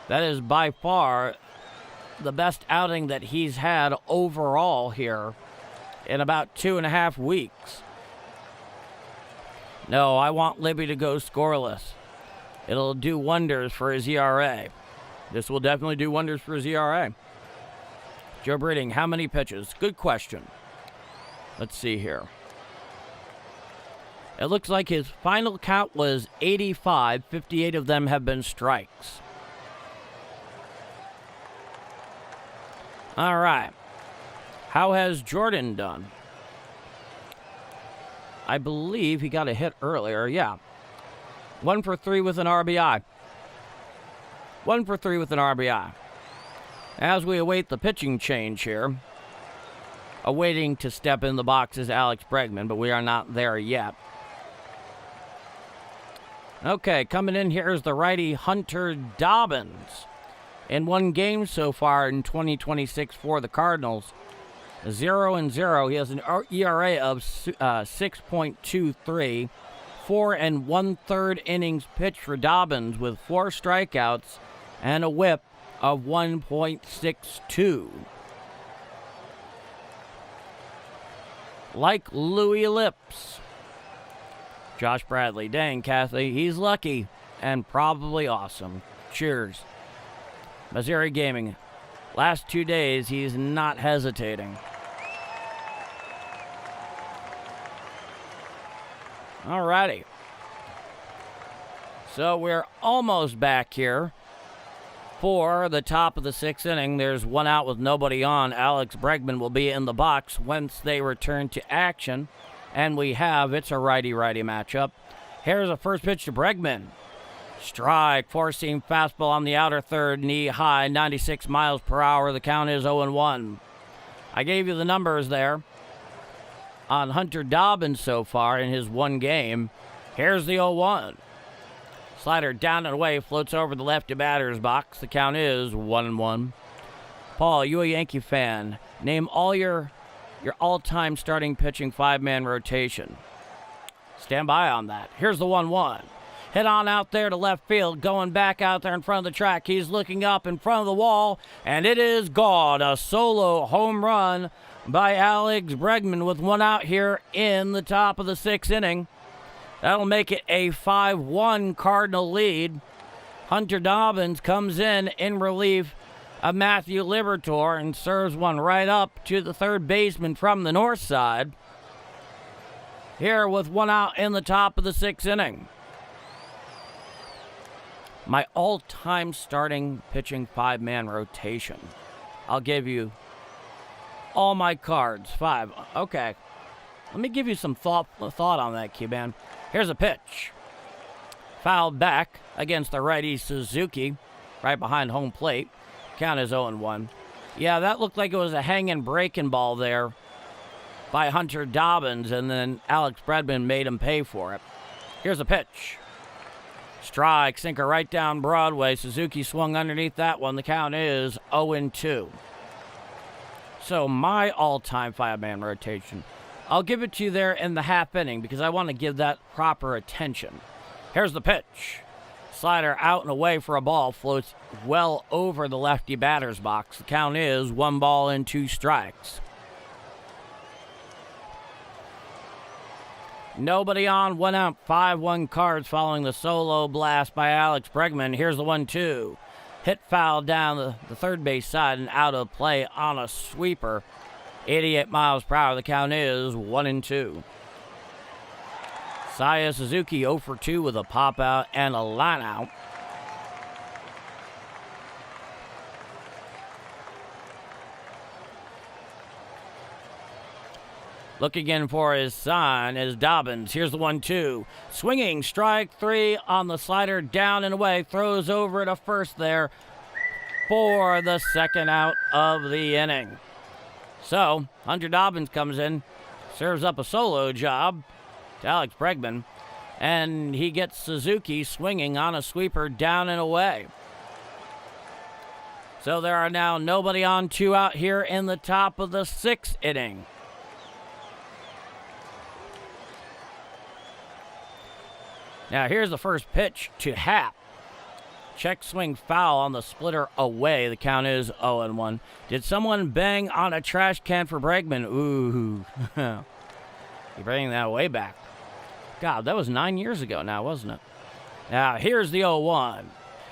Speaker 1: That is by far the best outing that he's had overall here in about 2.5 weeks. No, I want Libby to go scoreless. It'll do wonders for his ERA. This will definitely do wonders for his ERA. Joe Breeding, how many pitches? Good question. Let's see here. It looks like his final count was 85. 58 of them have been strikes. All right. How has Jordan done? I believe he got a hit earlier. Yeah. 1 for 3 with an RBI. 1 for 3 with an RBI. As we await the pitching change here, awaiting to step in the box is Alex Bregman, but we are not there yet. Okay, coming in here is the righty Hunter Dobbins. In 1 game so far in 2026 for the Cardinals, 0-0. He has an ERA of 6.23. 4 1/3 innings pitched for Dobbins with 4 strikeouts and a whip of 1.62. like Louis Lips. Josh Bradley, dang, Kathy, he's lucky and probably awesome. Cheers. Missouri Gaming, last 2 days, he's not hesitating. Alrighty. So we're almost back here for the top of the 6th inning. There's one out with nobody on. Alex Bregman will be in the box once they return to action. And we have, it's a righty-righty matchup. Here's a first pitch to Bregman. Strike, four-seam fastball on the outer third, knee high, 96 miles per hour. The count is 0-1. I gave you the numbers there on Hunter Dobbins so far in his one game. Here's the 0-1. Slider down and away, floats over the lefty batter's box. The count is 1-1. Paul, you a Yankee fan. Name all your all-time starting pitching 5-man rotation. Stand by on that. Here's the 1-1. Hit on out there to left field, going back out there in front of the track. He's looking up in front of the wall, and it is gone. A solo home run by Alex Bregman with one out here in the top of the 6th inning. That'll make it a 5-1 Cardinal lead. Hunter Dobbins comes in relief of Matthew Liberatore and serves one right up to the third baseman from the north side. Here with one out in the top of the 6th inning. My all-time starting pitching 5-man rotation. I'll give you all my cards. 5. Okay. Let me give you some thought on that, Q-Man. Here's a pitch. Fouled back against the righty Suzuki, right behind home plate. Count is 0-1. Yeah, that looked like it was a hanging breaking ball there by Hunter Dobbins, and then Alex Bregman made him pay for it. Here's a pitch. Strike, sinker right down Broadway. Suzuki swung underneath that one. The count is 0-2. So my all-time 5-man rotation. I'll give it to you there in the half inning because I want to give that proper attention. Here's the pitch. Slider out and away for a ball. Floats well over the lefty batter's box. The count is 1-2 strikes. Nobody on, one out, 5-1 Cards following the solo blast by Alex Bregman. Here's the 1-2. Hit foul down the third base side and out of play on a sweeper. 88 miles per hour. The count is 1-2. Saya Suzuki 0 for 2 with a pop out and a line out. Looking in for his sign is Dobbins. Here's the 1-2. Swinging, strike 3 on the slider, down and away. Throws over to first there for the second out of the inning. So, Hunter Dobbins comes in, serves up a solo job to Alex Bregman, and he gets Suzuki swinging on a sweeper down and away. So there are now nobody on, 2 out here in the top of the 6th inning. Now here's the first pitch to Happ. Check swing foul on the splitter away. The count is 0-1. Did someone bang on a trash can for Bregman? Ooh. You're bringing that way back. God, that was 9 years ago now, wasn't it? Now here's the 0-1.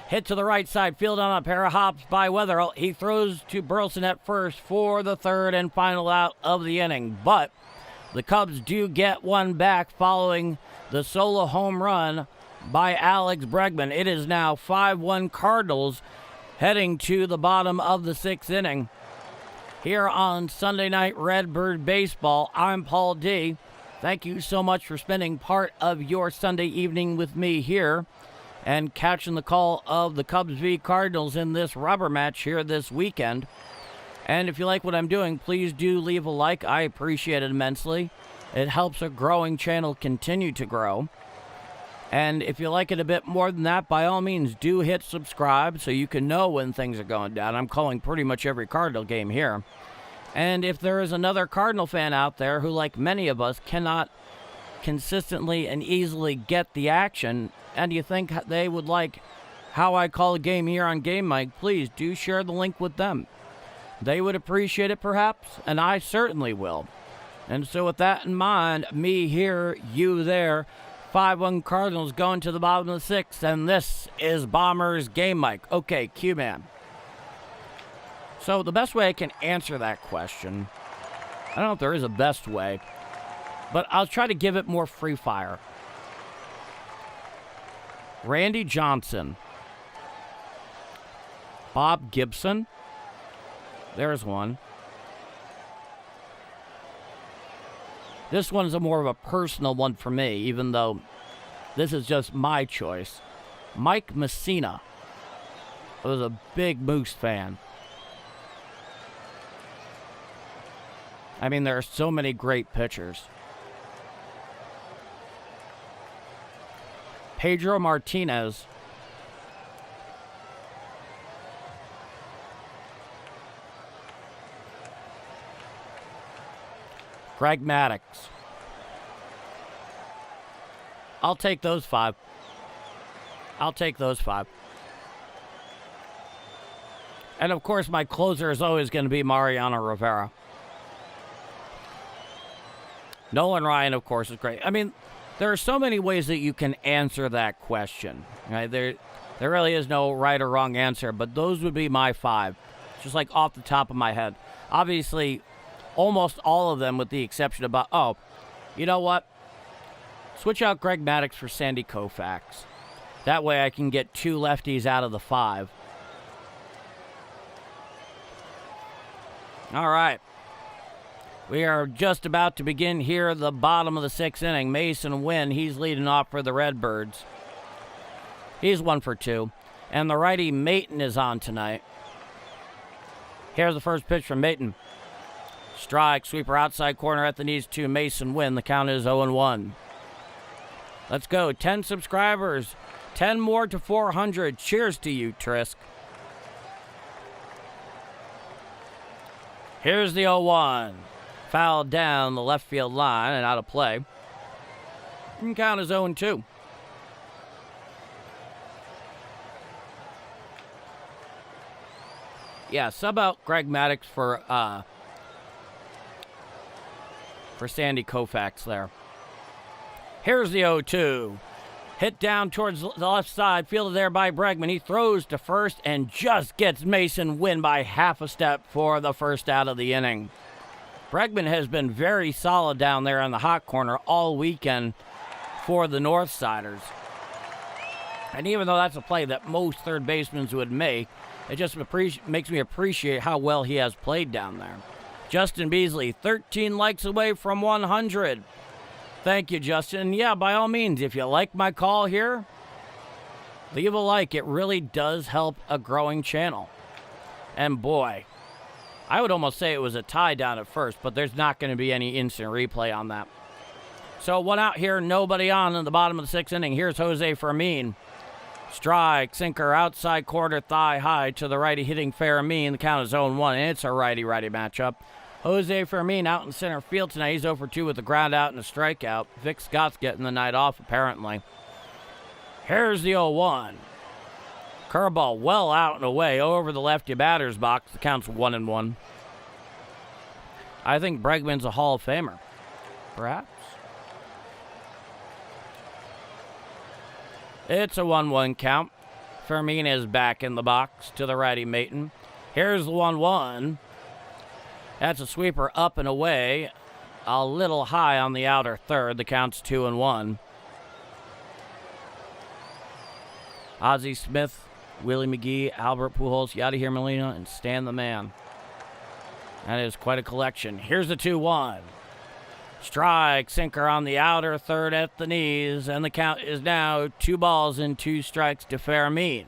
Speaker 1: Hit to the right side field on a pair of hops by Weatherall. He throws to Burleson at first for the third and final out of the inning. But the Cubs do get one back following the solo home run by Alex Bregman. It is now 5-1 Cardinals heading to the bottom of the 6th inning. Here on Sunday Night Redbird Baseball, I'm Paul D. Thank you so much for spending part of your Sunday evening with me here and catching the call of the Cubs v. Cardinals in this rubber match here this weekend. And if you like what I'm doing, please do leave a like. I appreciate it immensely. It helps a growing channel continue to grow. And if you like it a bit more than that, by all means, do hit subscribe so you can know when things are going down. I'm calling pretty much every Cardinal game here. And if there is another Cardinal fan out there who, like many of us, cannot consistently and easily get the action, and you think they would like how I call a game here on Game Mike, please do share the link with them. They would appreciate it perhaps, and I certainly will. And so with that in mind, me here, you there, 5-1 Cardinals going to the bottom of the 6th, and this is Bombers Game Mic. Okay, Q-Man. So the best way I can answer that question, I don't know if there is a best way, but I'll try to give it more free fire. Randy Johnson. Bob Gibson. There's one. This one's a more of a personal one for me, even though this is just my choice. Mike Messina. I was a big Moose fan. I mean, there are so many great pitchers. Pedro Martinez. Greg Maddux. I'll take those 5. And of course, my closer is always going to be Mariano Rivera. Nolan Ryan, of course, is great. I mean, there are so many ways that you can answer that question. Right? There really is no right or wrong answer, but those would be my 5, just like off the top of my head. Obviously, almost all of them with the exception of, oh, you know what? Switch out Greg Maddux for Sandy Koufax. That way I can get 2 lefties out of the 5. All right. We are just about to begin here at the bottom of the 6th inning. Mason Wynn, he's leading off for the Redbirds. He's 1 for 2. And the righty Mayton is on tonight. Here's the first pitch from Mayton. Strike, sweeper outside corner at the knees to Mason Wynn. The count is 0-1. Let's go. 10 subscribers. 10 more to 400. Cheers to you, Trisk. Here's the 0-1. Fouled down the left field line and out of play. And count is 0-2. Yeah, sub out Greg Maddux for Sandy Koufax there. Here's the 0-2. Hit down towards the left side, fielded there by Bregman. He throws to first and just gets Mason Wynn by half a step for the first out of the inning. Bregman has been very solid down there in the hot corner all weekend for the Northsiders. And even though that's a play that most third basemen would make, it just makes me appreciate how well he has played down there. Justin Beasley, 13 likes away from 100. Thank you, Justin. And yeah, by all means, if you like my call here, leave a like. It really does help a growing channel. And boy, I would almost say it was a tie down at first, but there's not going to be any instant replay on that. So 1 out here, nobody on in the bottom of the 6th inning. Here's Jose Fermin. Strike, sinker, outside corner, thigh high to the righty hitting Fermin. The count is 0-1, and it's a righty-righty matchup. Jose Fermin out in center field tonight. He's 0 for 2 with a ground out and a strikeout. Vic Scott's getting the night off, apparently. Here's the 0-1. Curveball well out and away over the lefty batter's box. The count's 1-1. I think Bregman's a Hall of Famer. Perhaps. It's a 1-1 count. Fermin is back in the box to the righty Mayton. Here's the 1-1. That's a sweeper up and away. A little high on the outer third. The count's 2-1. Ozzie Smith, Willie McGee, Albert Pujols, Yadier Molina, and Stan the Man. That is quite a collection. Here's the 2-1. Strike, sinker on the outer third at the knees, and the count is now 2 balls and 2 strikes to Fermin.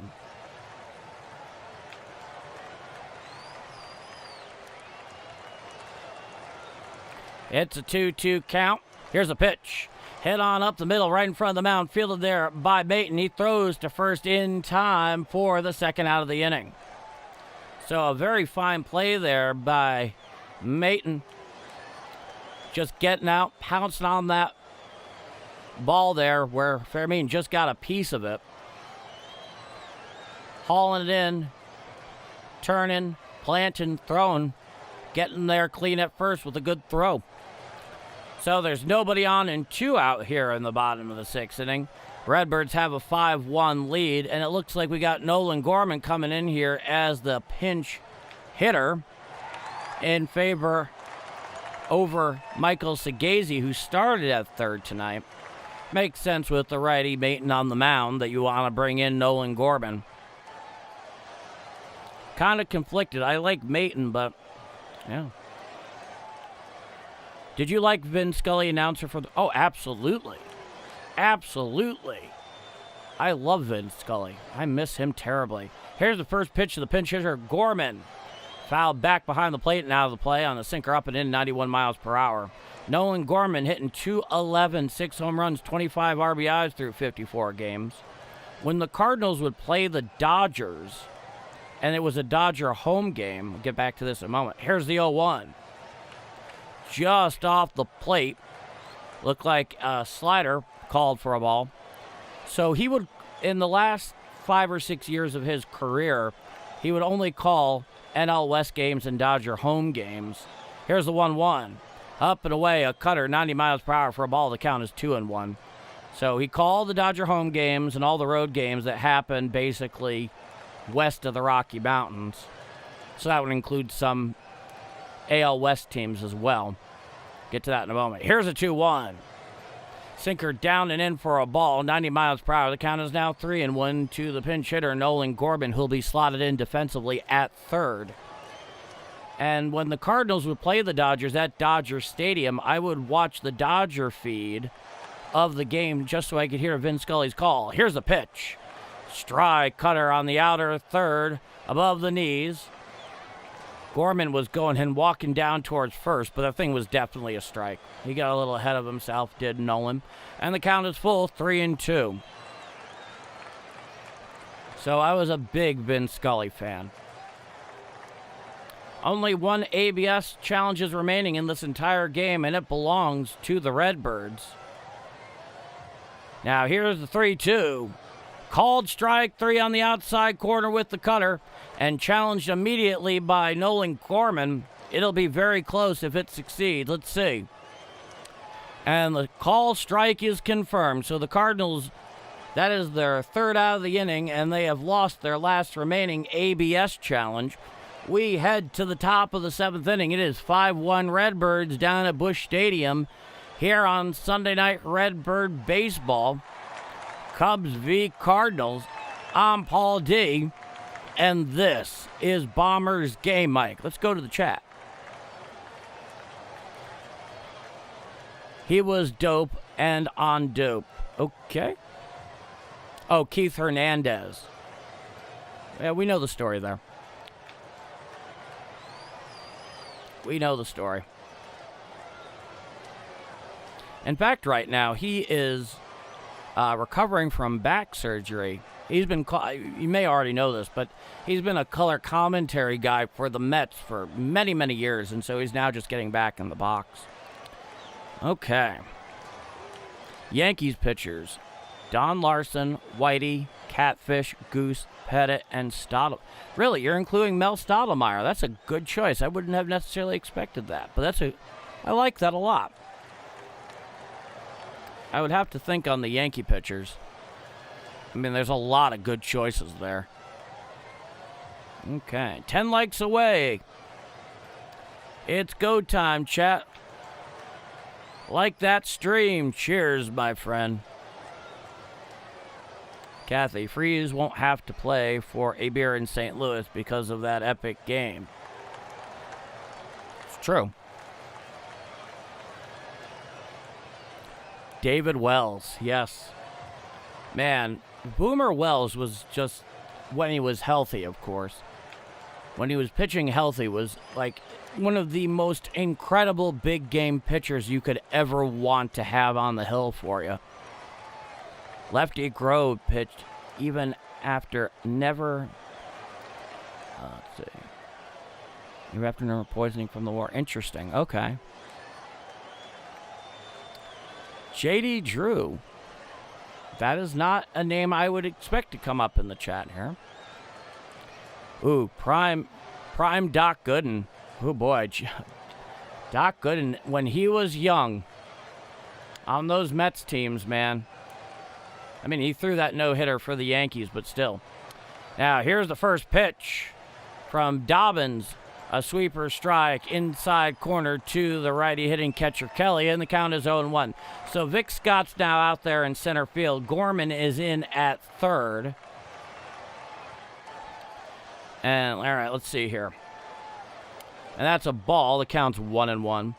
Speaker 1: It's a 2-2 count. Here's a pitch. Head on up the middle, right in front of the mound, fielded there by Mayton. He throws to first in time for the second out of the inning. So a very fine play there by Mayton. Just getting out, pouncing on that ball there where Fermin just got a piece of it. Hauling it in, turning, planting, throwing, getting there clean at first with a good throw. So there's nobody on and 2 out here in the bottom of the 6th inning. Redbirds have a 5-1 lead, and it looks like we got Nolan Gorman coming in here as the pinch hitter in favor over Michael Segazy, who started at third tonight. Makes sense with the righty Maton on the mound that you want to bring in Nolan Gorman. Kind of conflicted. I like Maton, but yeah. Did you like Vin Scully, announcer for the... Oh, absolutely. Absolutely. I love Vin Scully. I miss him terribly. Here's the first pitch of the pinch hitter, Gorman. Fouled back behind the plate and out of the play on the sinker up and in, 91 miles per hour. Nolan Gorman hitting .211, 6 home runs, 25 RBIs through 54 games. When the Cardinals would play the Dodgers, and it was a Dodger home game, we'll get back to this in a moment. Here's the 0-1. Just off the plate. Looked like a slider called for a ball. So he would, in the last 5 or 6 years of his career, he would only call NL West games and Dodger home games. Here's the 1-1. Up and away, a cutter, 90 miles per hour for a ball. The count is 2-1. So he called the Dodger home games and all the road games that happened basically west of the Rocky Mountains. So that would include some AL West teams as well. Get to that in a moment. Here's a 2-1. Sinker down and in for a ball, 90 miles per hour. The count is now 3-1 to the pinch hitter, Nolan Gorman, who'll be slotted in defensively at third. And when the Cardinals would play the Dodgers at Dodger Stadium, I would watch the Dodger feed of the game just so I could hear Vin Scully's call. Here's the pitch. Strike cutter on the outer third, above the knees. Gorman was going and walking down towards first, but the thing was definitely a strike. He got a little ahead of himself, did Nolan. And the count is full, 3-2. So I was a big Vin Scully fan. Only 1 ABS challenge is remaining in this entire game, and it belongs to the Redbirds. Now here's the 3-2. Called strike 3 on the outside corner with the cutter and challenged immediately by Nolan Gorman. It'll be very close if it succeeds. Let's see. And the call strike is confirmed. So the Cardinals, that is their third out of the inning, and they have lost their last remaining ABS challenge. We head to the top of the 7th inning. It is 5-1 Redbirds down at Busch Stadium here on Sunday Night Redbird Baseball. Cubs v. Cardinals. I'm Paul D. And this is Bombers Game Mike. Let's go to the chat. He was dope and on dope. Okay. Oh, Keith Hernandez. Yeah, we know the story there. We know the story. In fact, right now, he is recovering from back surgery. He's been, you may already know this, but he's been a color commentary guy for the Mets for many, many years, and so he's now just getting back in the box. Okay. Yankees pitchers. Don Larson, Whitey, Catfish, Goose, Pettit, and Stottle. Really, you're including Mel Stottlemyre. That's a good choice. I wouldn't have necessarily expected that, but I like that a lot. I would have to think on the Yankee pitchers. I mean, there's a lot of good choices there. Okay, 10 likes away. It's go time, chat. Like that stream. Cheers, my friend. Kathy, Freeze won't have to play for a beer in St. Louis because of that epic game. It's true. David Wells, yes. Man, Boomer Wells was just, when he was healthy, of course. When he was pitching healthy, was like one of the most incredible big game pitchers you could ever want to have on the hill for you. Lefty Grove pitched even after never, let's see, even after never poisoning from the war. Interesting, okay. J.D. Drew. That is not a name I would expect to come up in the chat here. Ooh, Prime Doc Gooden. Oh boy, Doc Gooden, when he was young, on those Mets teams, man. I mean, he threw that no-hitter for the Yankees, but still. Now, here's the first pitch from Dobbins. A sweeper strike inside corner to the righty hitting catcher Kelly, and the count is 0-1. So Vic Scott's now out there in center field. Gorman is in at third. And, all right, let's see here. And that's a ball. The count's 1-1.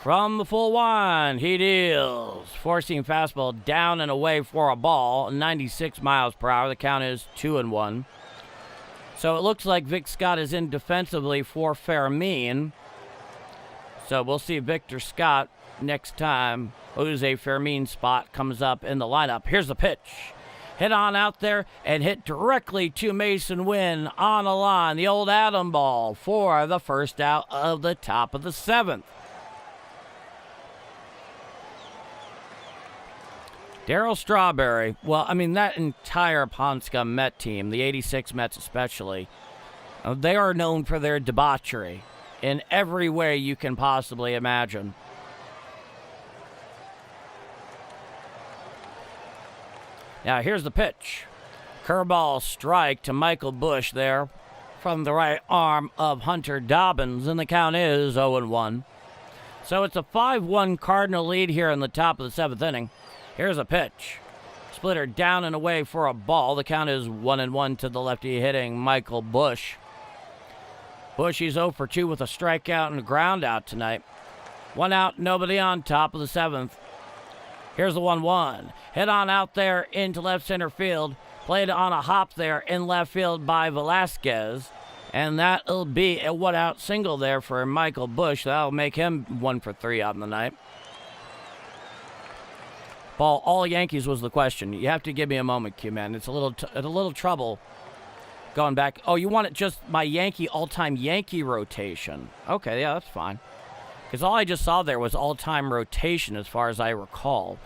Speaker 1: From the full one, he deals. Four-seam fastball down and away for a ball, 96 miles per hour. The count is 2-1. So it looks like Vic Scott is in defensively for Fermin. So we'll see Victor Scott next time Jose Fermin spot comes up in the lineup. Here's the pitch. Hit on out there and hit directly to Mason Wynn on a line. The old Adam ball for the first out of the top of the seventh. Darryl Strawberry, well, I mean, that entire Pond Scum Met team, the 86 Mets especially, they are known for their debauchery in every way you can possibly imagine. Now, here's the pitch. Curveball strike to Michael Busch there from the right arm of Hunter Dobbins, and the count is 0-1. So it's a 5-1 Cardinal lead here in the top of the seventh inning. Here's a pitch. Splitter down and away for a ball. The count is 1-1 to the lefty hitting Michael Busch. Busch, he's 0 for 2 with a strikeout and a ground out tonight. One out, nobody on, top of the seventh. Here's the 1-1. Hit on out there into left center field. Played on a hop there in left field by Velasquez. And that'll be a one-out single there for Michael Busch. That'll make him 1 for 3 on the night. Paul, all Yankees was the question. You have to give me a moment, Q-Man. It's a little trouble going back. Oh, you want it just my all-time Yankee rotation. Okay, yeah, that's fine. Because all I just saw there was all-time rotation as far as I recall.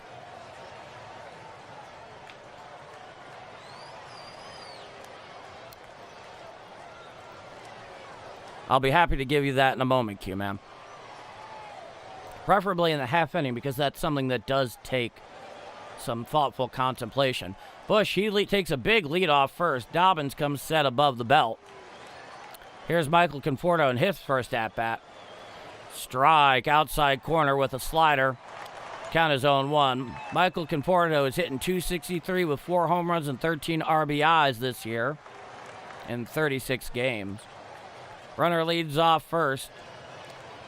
Speaker 1: I'll be happy to give you that in a moment, Q-Man. Preferably in the half inning, because that's something that does take some thoughtful contemplation. Busch, he takes a big lead off first. Dobbins comes set above the belt. Here's Michael Conforto in his first at-bat. Strike outside corner with a slider. Count is 0-1. Michael Conforto is hitting .263 with 4 home runs and 13 RBIs this year in 36 games. Runner leads off first.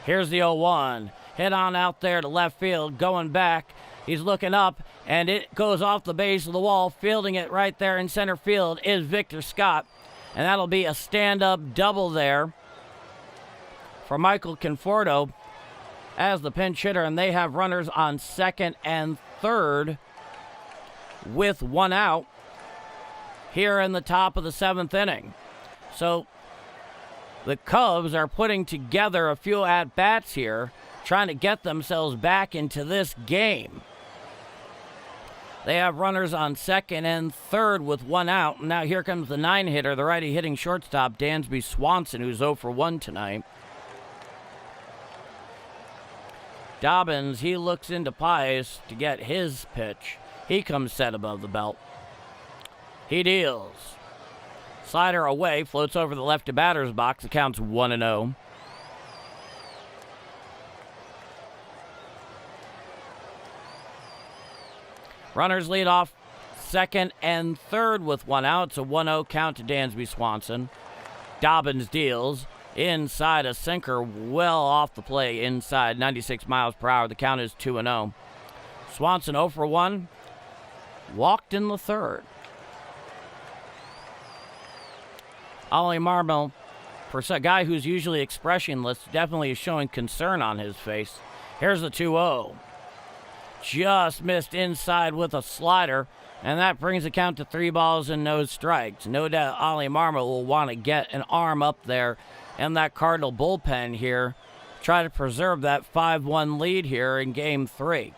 Speaker 1: Here's the 0-1. Hit on out there to left field, going back. He's looking up, and it goes off the base of the wall. Fielding it right there in center field is Victor Scott. And that'll be a stand-up double there for Michael Conforto as the pinch hitter. And they have runners on second and third with one out here in the top of the seventh inning. So the Cubs are putting together a few at-bats here, trying to get themselves back into this game. They have runners on second and third with one out. Now here comes the 9-hitter, the righty hitting shortstop, Dansby Swanson, who's 0 for 1 tonight. Dobbins, he looks into Pius to get his pitch. He comes set above the belt. He deals. Slider away, floats over the left to batter's box. The count's 1-0. Runners lead off second and third with one out. It's a 1-0 count to Dansby Swanson. Dobbins deals inside a sinker well off the play inside 96 miles per hour. The count is 2-0. Swanson 0 for 1. Walked in the third. Ollie Marmol, for a guy who's usually expressionless, definitely is showing concern on his face. Here's the 2-0. Just missed inside with a slider, and that brings the count to 3 balls and no strikes. No doubt Ollie Marmol will want to get an arm up there in that Cardinal bullpen here, try to preserve that 5-1 lead here in Game 3.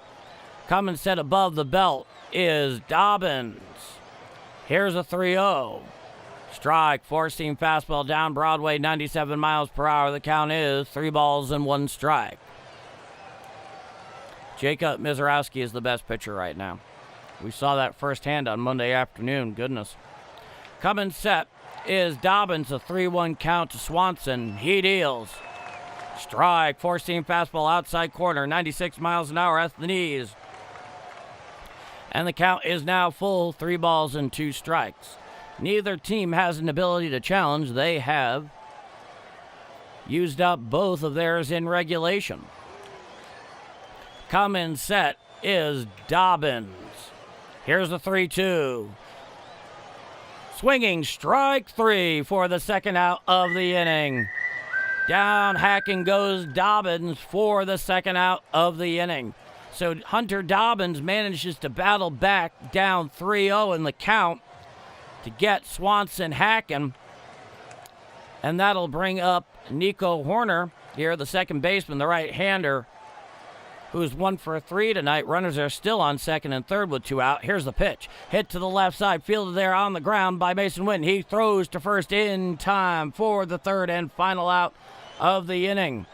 Speaker 1: Coming set above the belt is Dobbins. Here's a 3-0. Strike, four-seam fastball down Broadway, 97 miles per hour. The count is 3 balls and 1 strike. Jacob Mizorowski is the best pitcher right now. We saw that firsthand on Monday afternoon. Goodness. Coming set is Dobbins, a 3-1 count to Swanson. He deals. Strike, four-seam fastball outside corner, 96 miles an hour at the knees. And the count is now full, 3 balls and 2 strikes. Neither team has an ability to challenge. They have used up both of theirs in regulation. Coming set is Dobbins. Here's the 3-2. Swinging strike 3 for the second out of the inning. Down hacking goes Dobbins for the second out of the inning. So Hunter Dobbins manages to battle back down 3-0 in the count to get Swanson hacking. And that'll bring up Nico Horner here, the second baseman, the right-hander, who's 1 for 3 tonight. Runners are still on second and third with 2 out. Here's the pitch. Hit to the left side, fielded there on the ground by Mason Witten. He throws to first in time for the third and final out of the inning.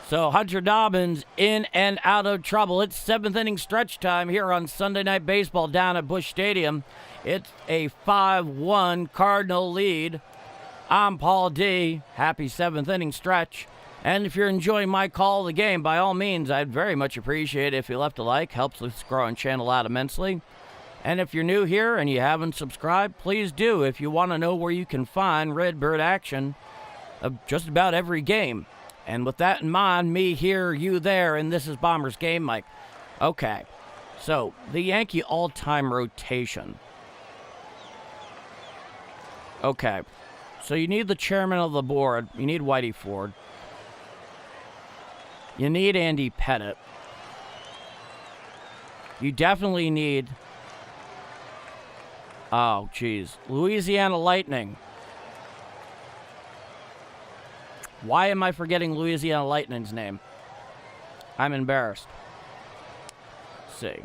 Speaker 1: So Hunter Dobbins in and out of trouble. It's 7th inning stretch time here on Sunday Night Baseball down at Busch Stadium. It's a 5-1 Cardinal lead. I'm Paul D. Happy 7th inning stretch. And if you're enjoying my call of the game, by all means, I'd very much appreciate it if you left a like. Helps this growing channel out immensely. And if you're new here and you haven't subscribed, please do if you want to know where you can find Redbird action of just about every game. And with that in mind, me here, you there, and this is Bombers Game Mike. Okay, so the Yankee all-time rotation. Okay, so you need the chairman of the board. You need Whitey Ford. You need Andy Pettitte. You definitely need, Louisiana Lightning. Why am I forgetting Louisiana Lightning's name? I'm embarrassed. Let's see.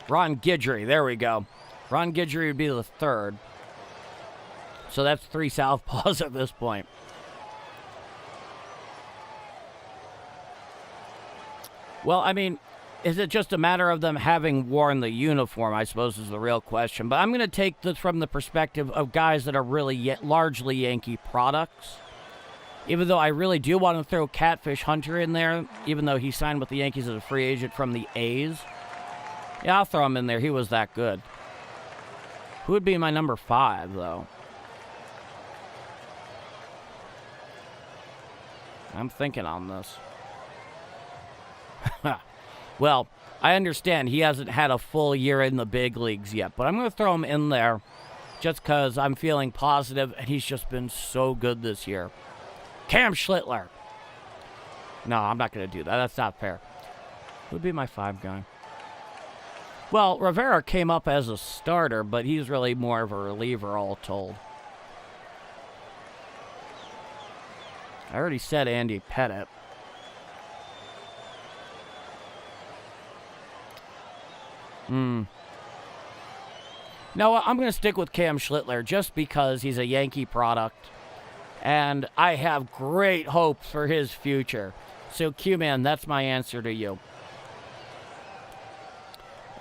Speaker 1: Ron Guidry, there we go. Ron Guidry would be the third. So that's 3 southpaws at this point. Well, I mean, is it just a matter of them having worn the uniform, I suppose, is the real question. But I'm going to take this from the perspective of guys that are really largely Yankee products. Even though I really do want to throw Catfish Hunter in there, even though he signed with the Yankees as a free agent from the A's. Yeah, I'll throw him in there. He was that good. Who would be my number 5, though? I'm thinking on this. Well, I understand he hasn't had a full year in the big leagues yet, but I'm going to throw him in there just because I'm feeling positive, and he's just been so good this year. Cam Schlittler. No, I'm not going to do that. That's not fair. Who would be my 5 guy? Well, Rivera came up as a starter, but he's really more of a reliever, all told. I already said Andy Pettitte. No, I'm going to stick with Cam Schlittler just because he's a Yankee product. And I have great hopes for his future. So, Q-Man, that's my answer to you.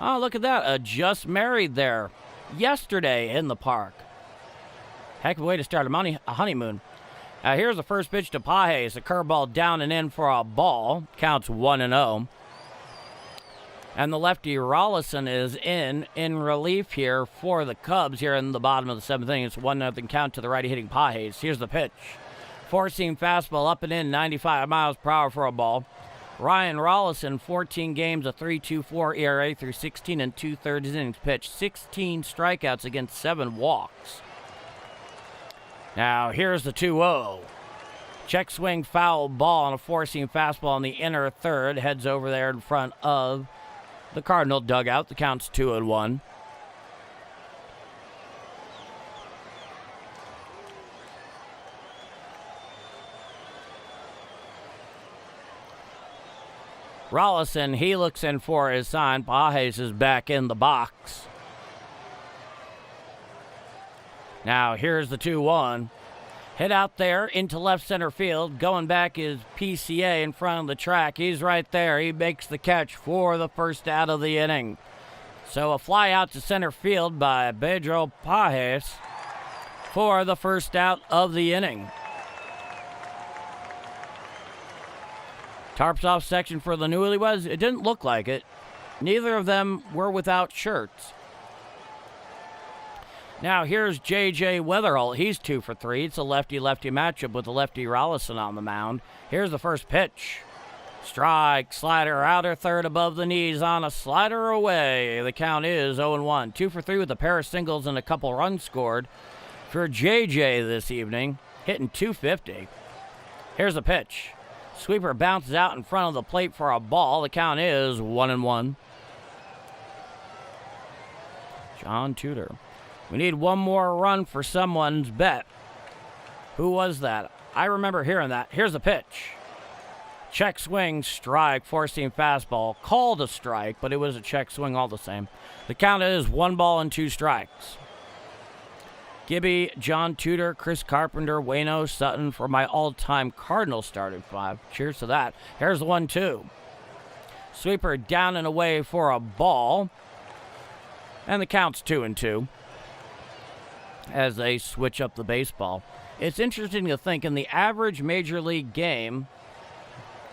Speaker 1: Oh, look at that. Just married there yesterday in the park. Heck of a way to start a honeymoon. Here's the first pitch to Pages. A curveball down and in for a ball. Counts 1-0. And the lefty Rollison is in relief here for the Cubs here in the bottom of the 7th inning. It's 1-0 count to the righty hitting Pages. Here's the pitch. Four-seam fastball up and in, 95 miles per hour for a ball. Ryan Rollison, 14 games, a 3.24 ERA through 16 2/3 innings pitched. 16 strikeouts against 7 walks. Now here's the 2-0. Check swing foul ball on a four-seam fastball in the inner third. Heads over there in front of the Cardinal dugout. The count's 2-1. Rollison, he looks in for his sign. Pages is back in the box. Now here's the 2-1. Hit out there into left center field. Going back is PCA in front of the track. He's right there. He makes the catch for the first out of the inning. So a fly out to center field by Pedro Pages for the first out of the inning. Tarps off section for the newlyweds. It didn't look like it. Neither of them were without shirts. Now here's J.J. Weatherholt. He's 2 for 3. It's a lefty-lefty matchup with the lefty Rollison on the mound. Here's the first pitch. Strike, slider, outer third above the knees on a slider away. The count is 0-1. 2 for 3 with a pair of singles and a couple runs scored for J.J. this evening, hitting .250. Here's the pitch. Sweeper bounces out in front of the plate for a ball. The count is 1-1. John Tudor. We need one more run for someone's bet. Who was that? I remember hearing that. Here's the pitch. Check swing, strike, four-seam fastball. Called a strike, but it was a check swing all the same. The count is 1 ball and 2 strikes. Gibby, John Tudor, Chris Carpenter, Wayno, Sutton for my all-time Cardinals starting 5. Cheers to that. Here's the 1-2. Sweeper down and away for a ball. And the count's 2-2 as they switch up the baseball. It's interesting to think in the average major league game,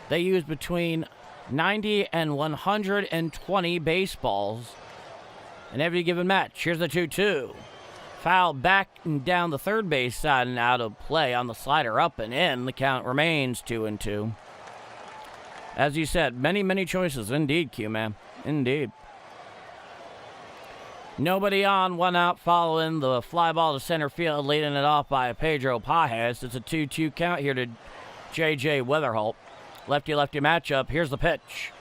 Speaker 1: they use between 90 and 120 baseballs in every given match. Here's the 2-2. Foul back and down the third base side and out of play on the slider up and in. The count remains 2-2. As you said, many choices. Indeed, Q-Man. Indeed. Nobody on, 1 out following the fly ball to center field, leading it off by Pedro Pages. It's a 2-2 count here to J.J. Weatherholt. Lefty-lefty matchup. Here's the pitch.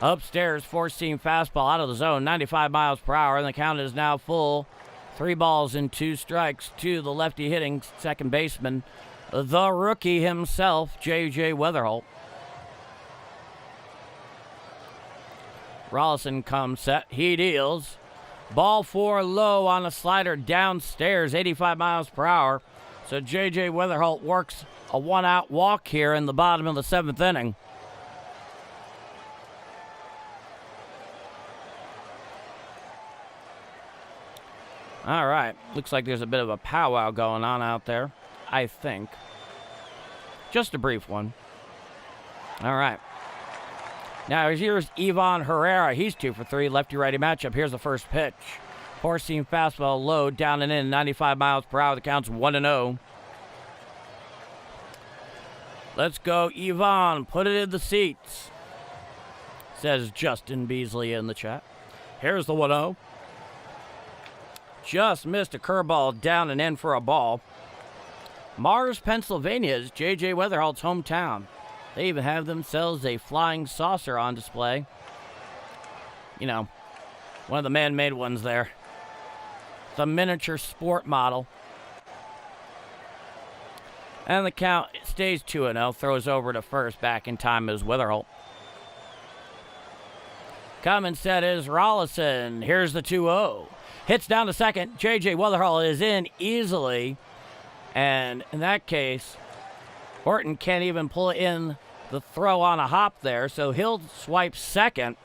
Speaker 1: Upstairs, four-seam fastball out of the zone, 95 miles per hour, and the count is now full. 3 balls and 2 strikes to the lefty hitting second baseman, the rookie himself, J.J. Weatherholt. Rollison comes set. He deals. Ball 4 low on a slider downstairs, 85 miles per hour. So J.J. Weatherholt works a 1-out walk here in the bottom of the 7th inning. All right. Looks like there's a bit of a powwow going on out there, I think. Just a brief one. All right. Now, here's Ivan Herrera. He's 2 for 3, lefty-righty matchup. Here's the first pitch. Four-seam fastball low, down and in, 95 miles per hour. The count's 1-0. Let's go, Ivan. Put it in the seats, says Justin Beasley in the chat. Here's the 1-0. Just missed a curveball down and in for a ball. Mars, Pennsylvania is J.J. Weatherholt's hometown. They even have themselves a flying saucer on display. You know, one of the man-made ones there. The miniature sport model. And the count stays 2-0. Throws over to first. Back in time is Weatherholt. Coming set is Rollison. Here's the 2-0. Hits down to second. J.J. Weatherholt is in easily. And in that case, Horton can't even pull in the throw on a hop there, so he'll swipe second.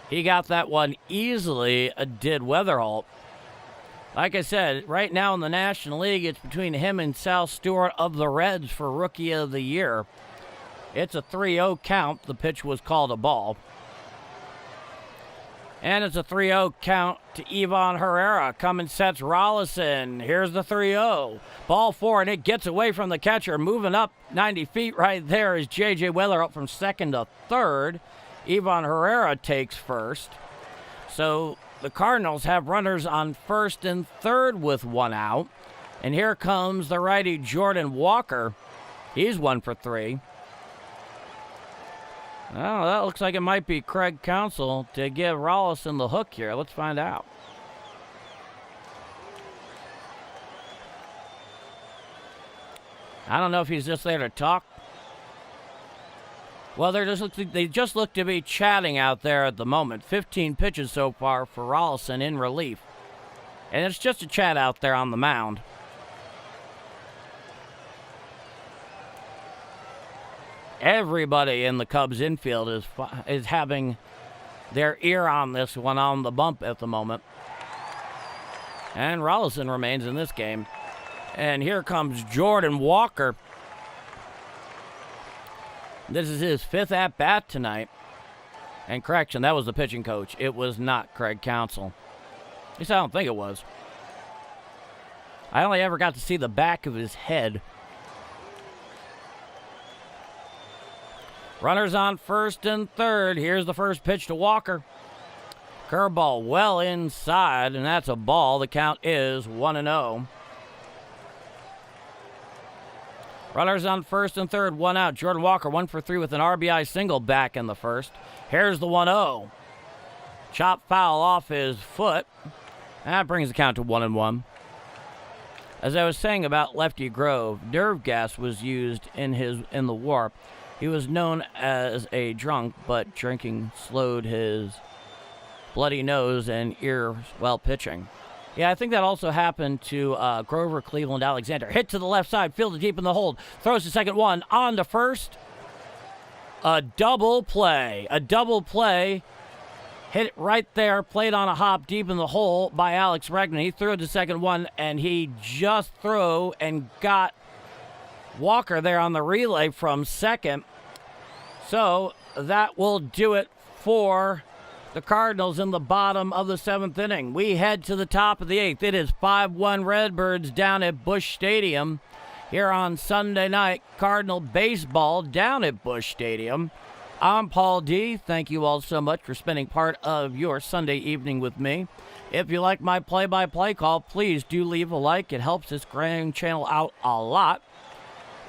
Speaker 1: He got that one easily, did Weatherholt. Like I said, right now in the National League, it's between him and Sal Stewart of the Reds for Rookie of the Year. It's a 3-0 count. The pitch was called a ball. And it's a 3-0 count to Ivan Herrera. Coming sets Rollison. Here's the 3-0. Ball 4, and it gets away from the catcher. Moving up 90 feet right there is J.J. Weatherholt from second to third. Ivan Herrera takes first. So the Cardinals have runners on first and third with 1 out. And here comes the righty Jordan Walker. He's 1 for 3. Oh, that looks like it might be Craig Counsell to give Rollison the hook here. Let's find out. I don't know if he's just there to talk. Well, they just look to be chatting out there at the moment. 15 pitches so far for Rollison in relief. And it's just a chat out there on the mound. Everybody in the Cubs infield is having their ear on this one on the bump at the moment. And Rollison remains in this game. And here comes Jordan Walker. This is his 5th at-bat tonight. And correction, that was the pitching coach. It was not Craig Counsell. At least I don't think it was. I only ever got to see the back of his head. Runners on first and third. Here's the first pitch to Walker. Curveball well inside, and that's a ball. The count is 1-0. Runners on first and third, 1 out. Jordan Walker 1 for 3 with an RBI single back in the first. Here's the 1-0. Chop foul off his foot. That brings the count to 1-1. As I was saying about Lefty Grove, nerve gas was used in the war. He was known as a drunk, but drinking slowed his bloody nose and ears while pitching. Yeah, I think that also happened to Grover Cleveland Alexander. Hit to the left side, fielded deep in the hold. Throws the second one on to first. A double play. Hit it right there, played on a hop deep in the hole by Alex Bregman. He threw the second one, and he just threw and got Walker there on the relay from second. So that will do it for the Cardinals in the bottom of the 7th inning. We head to the top of the 8th. It is 5-1 Redbirds down at Busch Stadium here on Sunday night. Cardinal baseball down at Busch Stadium. I'm Paul D. Thank you all so much for spending part of your Sunday evening with me. If you like my play-by-play call, please do leave a like. It helps this grand channel out a lot.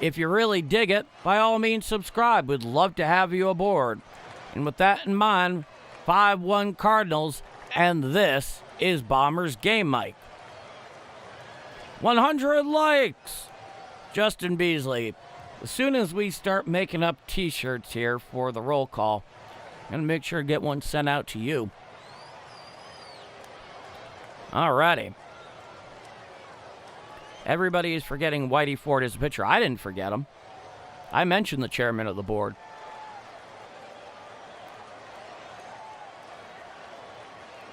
Speaker 1: If you really dig it, by all means subscribe. We'd love to have you aboard. And with that in mind, 5-1 Cardinals, and this is Bombers Game Mic. 100 likes! Justin Beasley. As soon as we start making up t-shirts here for the roll call, I'm going to make sure to get one sent out to you. Alrighty. Everybody is forgetting Whitey Ford as a pitcher. I didn't forget him. I mentioned the chairman of the board.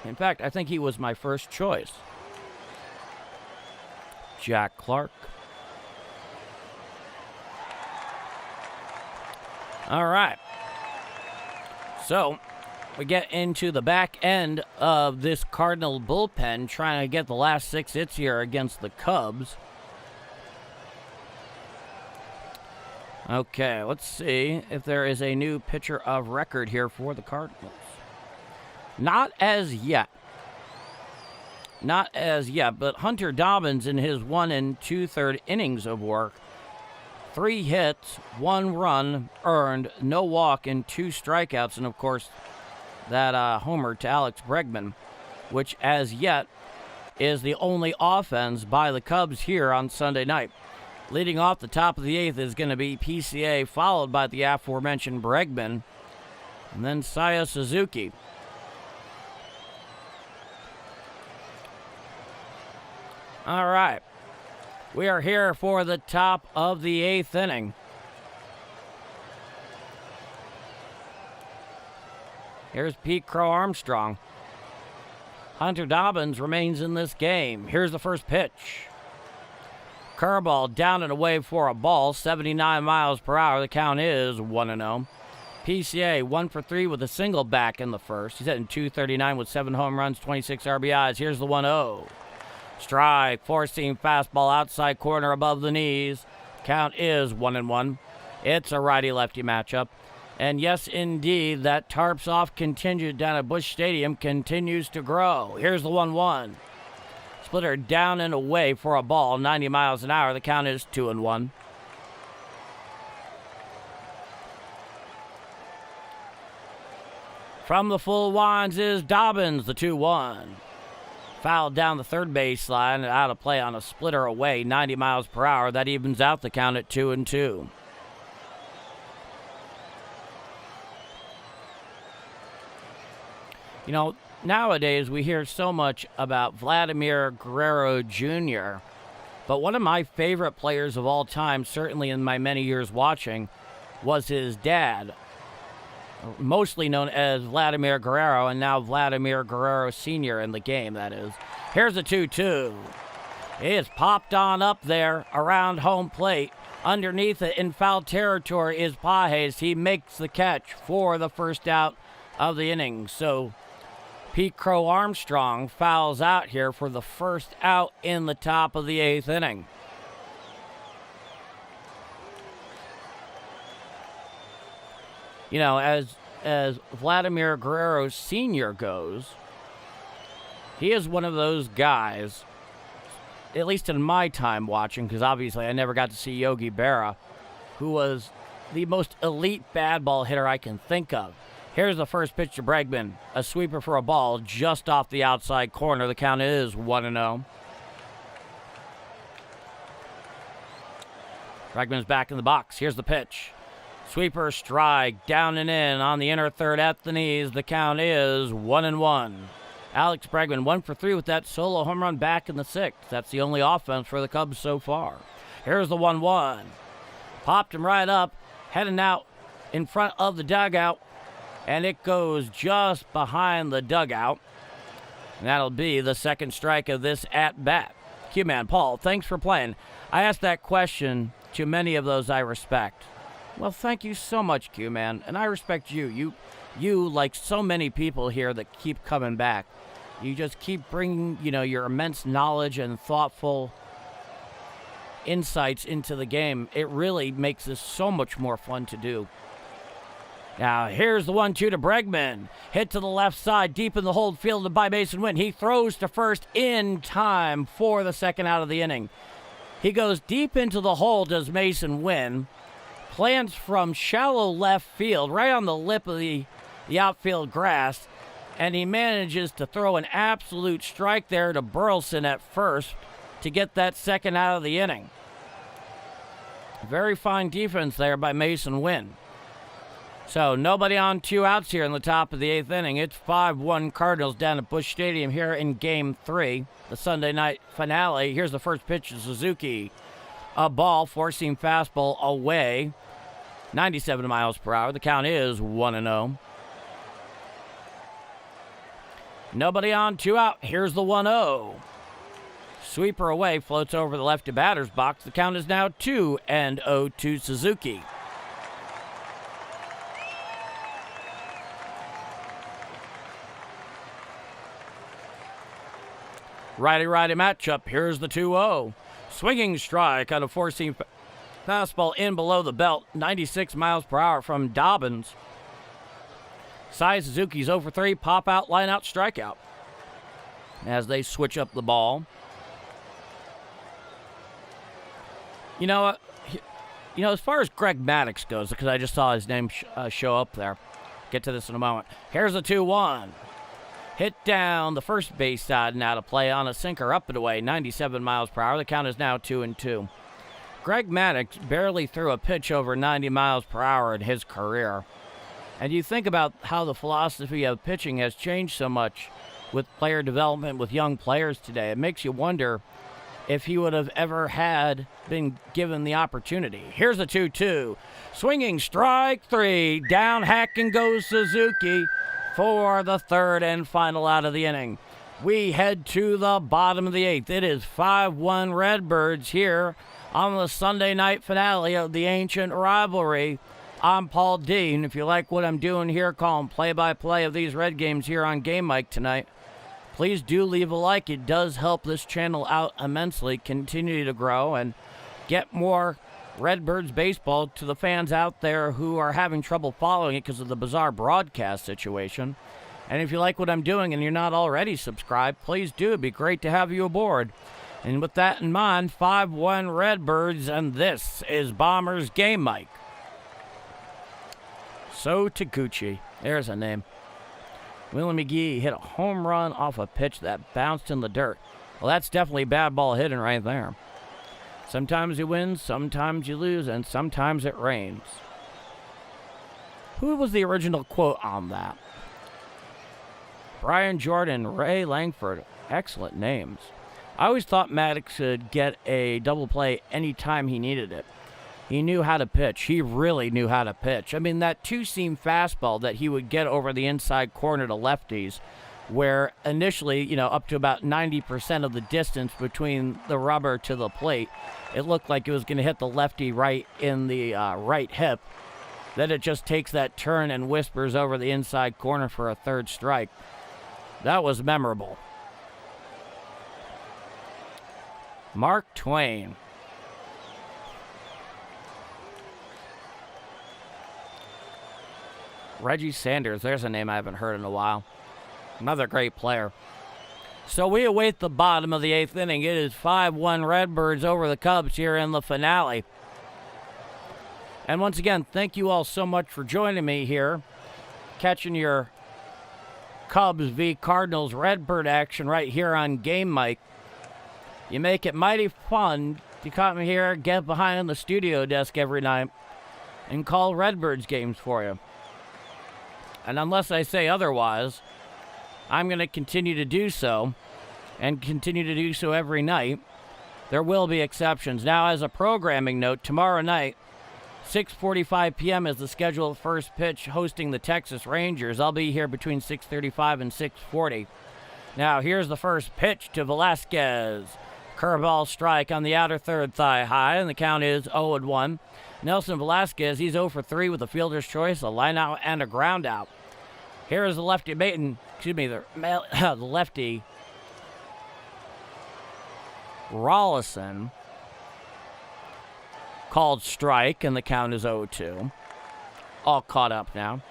Speaker 1: In fact, I think he was my first choice. Jack Clark. All right. So, we get into the back end of this Cardinal bullpen, trying to get the last 6 hits here against the Cubs. Okay, let's see if there is a new pitcher of record here for the Cardinals. Not as yet. But Hunter Dobbins in his 1 2/3 innings of work, 3 hits, 1 run earned, no walk, and 2 strikeouts, and of course that homer to Alex Bregman, which as yet is the only offense by the Cubs here on Sunday night. Leading off the top of the 8th is going to be PCA, followed by the aforementioned Bregman, and then Saya Suzuki. All right. We are here for the top of the 8th inning. Here's Pete Crow Armstrong. Hunter Dobbins remains in this game. Here's the first pitch. Curveball down and away for a ball, 79 miles per hour. The count is 1-0. PCA 1 for 3 with a single back in the first. He's hitting .239 with 7 home runs, 26 RBIs. Here's the 1-0. Strike, four-seam fastball outside corner above the knees. Count is 1-1. It's a righty-lefty matchup. And yes, indeed, that tarps off contingent down at Busch Stadium continues to grow. Here's the 1-1. Splitter down and away for a ball, 90 miles an hour. The count is 2-1. From the full winds is Dobbins, the 2-1. Fouled down the third baseline and out of play on a splitter away, 90 miles per hour. That evens out the count at 2-2. You know, nowadays we hear so much about Vladimir Guerrero Jr., but one of my favorite players of all time, certainly in my many years watching, was his dad, mostly known as Vladimir Guerrero, and now Vladimir Guerrero Sr. in the game, that is. Here's a 2-2. It's popped on up there around home plate. Underneath it in foul territory is Pages. He makes the catch for the first out of the inning. So Pete Crow Armstrong fouls out here for the first out in the top of the 8th inning. You know, as Vladimir Guerrero Sr. goes, he is one of those guys, at least in my time watching, because obviously I never got to see Yogi Berra, who was the most elite bad ball hitter I can think of. Here's the first pitch to Bregman, a sweeper for a ball just off the outside corner. The count is 1-0. Bregman's back in the box. Here's the pitch. Sweeper strike, down and in on the inner third at the knees. The count is 1-1. Alex Bregman 1 for 3 with that solo home run back in the 6th. That's the only offense for the Cubs so far. Here's the 1-1. Popped him right up, heading out in front of the dugout, and it goes just behind the dugout. And that'll be the second strike of this at-bat. Q-Man, Paul, thanks for playing. I asked that question to many of those I respect. Well, thank you so much, Q-Man, and I respect you. You, like so many people here that keep coming back, you just keep bringing, your immense knowledge and thoughtful insights into the game. It really makes this so much more fun to do. Now, here's the 1-2 to Bregman. Hit to the left side, deep in the hold fielded by Mason Wynn. He throws to first in time for the second out of the inning. He goes deep into the hole, does Mason Wynn. Plants from shallow left field, right on the lip of the outfield grass, and he manages to throw an absolute strike there to Burleson at first to get that second out of the inning. Very fine defense there by Mason Wynn. So nobody on 2 outs here in the top of the 8th inning. It's 5-1 Cardinals down at Busch Stadium here in Game 3, the Sunday night finale. Here's the first pitch to Suzuki. A ball, four-seam fastball away. 97 miles per hour. The count is 1-0. Nobody on 2 out. Here's the 1-0. Sweeper away, floats over the lefty batter's box. The count is now 2-0 to Suzuki. Righty-righty matchup. Here's the 2-0. Swinging strike on a four-seam fastball in below the belt. 96 miles per hour from Dobbins. Sai Suzuki's 0 for 3. Pop out, line out, strikeout. As they switch up the ball. As far as Greg Maddux goes, because I just saw his name show up there. Get to this in a moment. Here's a 2-1. Hit down the first base side and out of play on a sinker up and away, 97 miles per hour. The count is now 2-2. Greg Maddux barely threw a pitch over 90 miles per hour in his career. And you think about how the philosophy of pitching has changed so much with player development with young players today. It makes you wonder if he would have ever been given the opportunity. Here's a 2-2. Swinging strike 3. Down hacking goes Suzuki for the third and final out of the inning. We head to the bottom of the 8th. It is 5-1 Redbirds here on the Sunday night finale of the ancient rivalry. I'm Paul D. And if you like what I'm doing here, calling play-by-play of these Red games here on Game Mike tonight, please do leave a like. It does help this channel out immensely, continue to grow, and get more Redbirds baseball to the fans out there who are having trouble following it because of the bizarre broadcast situation. And if you like what I'm doing and you're not already subscribed, please do. It'd be great to have you aboard. And with that in mind, 5-1 Redbirds, and this is Bombers Game Mike. So Taguchi, there's a name. Willie McGee hit a home run off a pitch that bounced in the dirt. Well, that's definitely bad ball hitting right there. Sometimes you win, sometimes you lose, and sometimes it rains. Who was the original quote on that? Brian Jordan, Ray Langford. Excellent names. I always thought Maddox could get a double play anytime he needed it. He knew how to pitch. He really knew how to pitch. I mean, that two-seam fastball that he would get over the inside corner to lefties, where initially, up to about 90% of the distance between the rubber to the plate, it looked like it was going to hit the lefty right in the right hip. Then it just takes that turn and whispers over the inside corner for a third strike. That was memorable. Mark Twain. Reggie Sanders, there's a name I haven't heard in a while. Another great player. So we await the bottom of the 8th inning. It is 5-1 Redbirds over the Cubs here in the finale. And once again, thank you all so much for joining me here, catching your Cubs v. Cardinals Redbird action right here on Game Mike. You make it mighty fun to come here, get behind the studio desk every night, and call Redbirds games for you. And unless I say otherwise, I'm going to continue to do so, and continue to do so every night. There will be exceptions. Now, as a programming note, tomorrow night, 6:45 p.m. is the scheduled first pitch hosting the Texas Rangers. I'll be here between 6:35 and 6:40. Now, here's the first pitch to Velasquez. Curveball strike on the outer third thigh high, and the count is 0-1. Nelson Velasquez, he's 0 for 3 with a fielder's choice, a line out, and a ground out. Here is the lefty the lefty Rollison. Called strike, and the count is 0-2. All caught up now.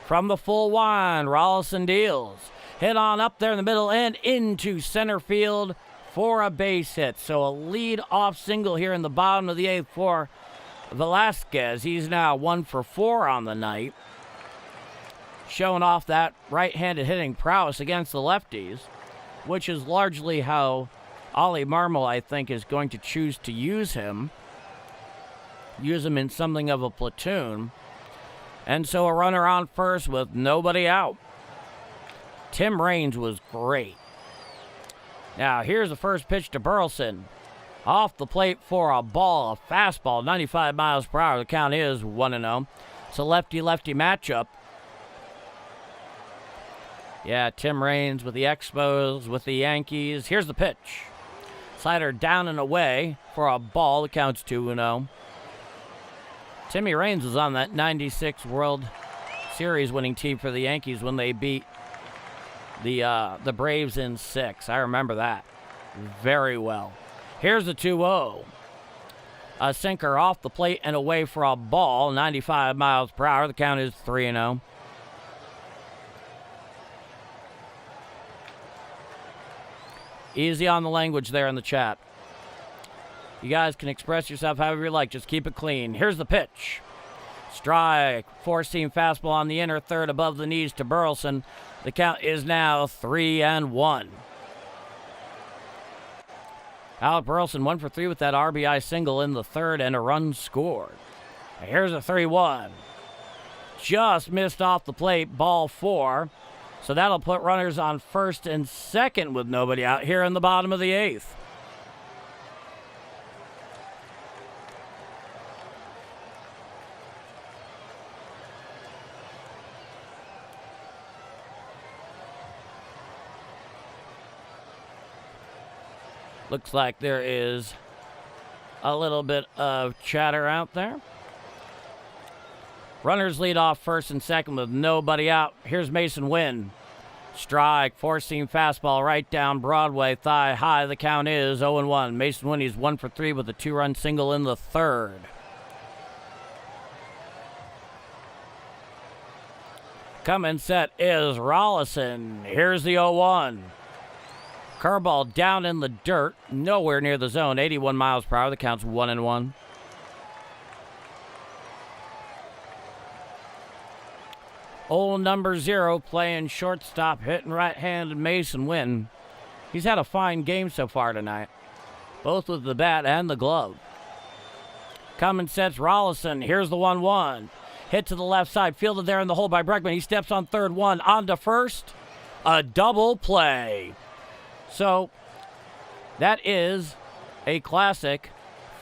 Speaker 1: From the full wind, Rollison deals. Hit on up there in the middle and into center field for a base hit. So a lead-off single here in the bottom of the 8th for Velasquez. He's now 1 for 4 on the night, showing off that right-handed hitting prowess against the lefties, which is largely how Ollie Marmol, I think, is going to choose to use him. Use him in something of a platoon. And so a runner on first with nobody out. Tim Raines was great. Now, here's the first pitch to Burleson. Off the plate for a ball, a fastball, 95 miles per hour. The count is 1-0. It's a lefty-lefty matchup. Yeah, Tim Raines with the Expos, with the Yankees. Here's the pitch. Slider down and away for a ball. The count's 2-0. Timmy Raines was on that 96 World Series winning team for the Yankees when they beat the Braves in 6. I remember that very well. Here's the 2-0. A sinker off the plate and away for a ball, 95 miles per hour. The count is 3-0. Easy on the language there in the chat. You guys can express yourself however you like. Just keep it clean. Here's the pitch. Strike. Four-seam fastball on the inner third above the knees to Burleson. The count is now 3-1. Alec Burleson 1 for 3 with that RBI single in the third and a run scored. Here's a 3-1. Just missed off the plate. Ball 4. So that'll put runners on first and second with nobody out here in the bottom of the 8th. Looks like there is a little bit of chatter out there. Runners lead off first and second with nobody out. Here's Mason Wynn. Strike, four-seam fastball right down Broadway, thigh high. The count is 0-1. Mason Wynn, he's 1 for 3 with a 2-run single in the third. Coming set is Rollison. Here's the 0-1. Curveball down in the dirt, nowhere near the zone, 81 miles per hour. The count's 1-1. Old number 0 playing shortstop, hitting right-handed Mason Wynn. He's had a fine game so far tonight, both with the bat and the glove. Coming sets Rollison. Here's the 1-1. Hit to the left side, fielded there in the hole by Bregman. He steps on third, one, on to first. a double play. So that is a classic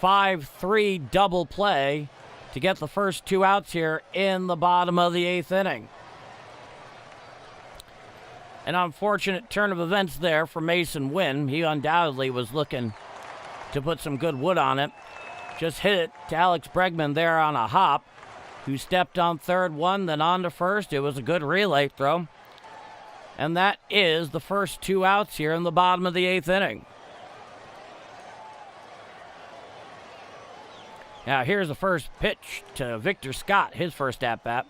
Speaker 1: 5-3 double play to get the first 2 outs here in the bottom of the 8th inning. An unfortunate turn of events there for Mason Wynn. He undoubtedly was looking to put some good wood on it. Just hit it to Alex Bregman there on a hop, who stepped on third one, then on to first. It was a good relay throw. And that is the first 2 outs here in the bottom of the 8th inning. Now here's the first pitch to Victor Scott, his first at-bat.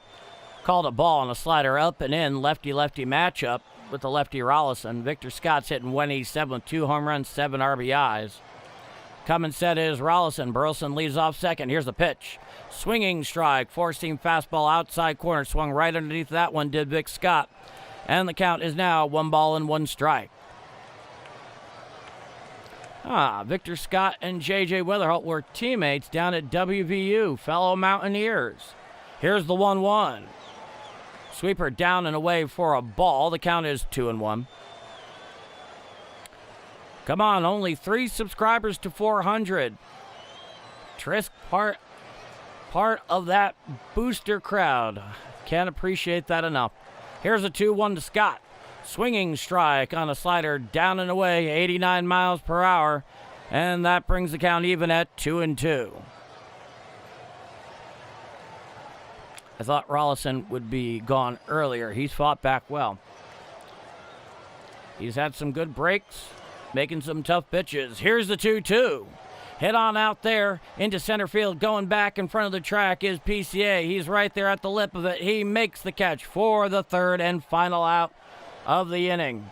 Speaker 1: Called a ball on a slider up and in, lefty-lefty matchup with the lefty Rollison. Victor Scott's hitting 187 with 2 home runs, 7 RBIs. Coming set is Rollison. Burleson leads off second. Here's the pitch. Swinging strike, 4-seam fastball outside corner. Swung right underneath that one, did Vic Scott. And the count is now 1-1 strike. Victor Scott and J.J. Weatherholt were teammates down at WVU, fellow Mountaineers. Here's the 1-1. Sweeper down and away for a ball. The count is 2-1. Come on, only 3 subscribers to 400. Trisk part of that booster crowd. Can't appreciate that enough. Here's a 2-1 to Scott. Swinging strike on a slider down and away, 89 miles per hour. And that brings the count even at 2-2. I thought Rollison would be gone earlier. He's fought back well. He's had some good breaks, making some tough pitches. Here's the 2-2. Hit on out there into center field. Going back in front of the track is PCA. He's right there at the lip of it. He makes the catch for the third and final out of the inning.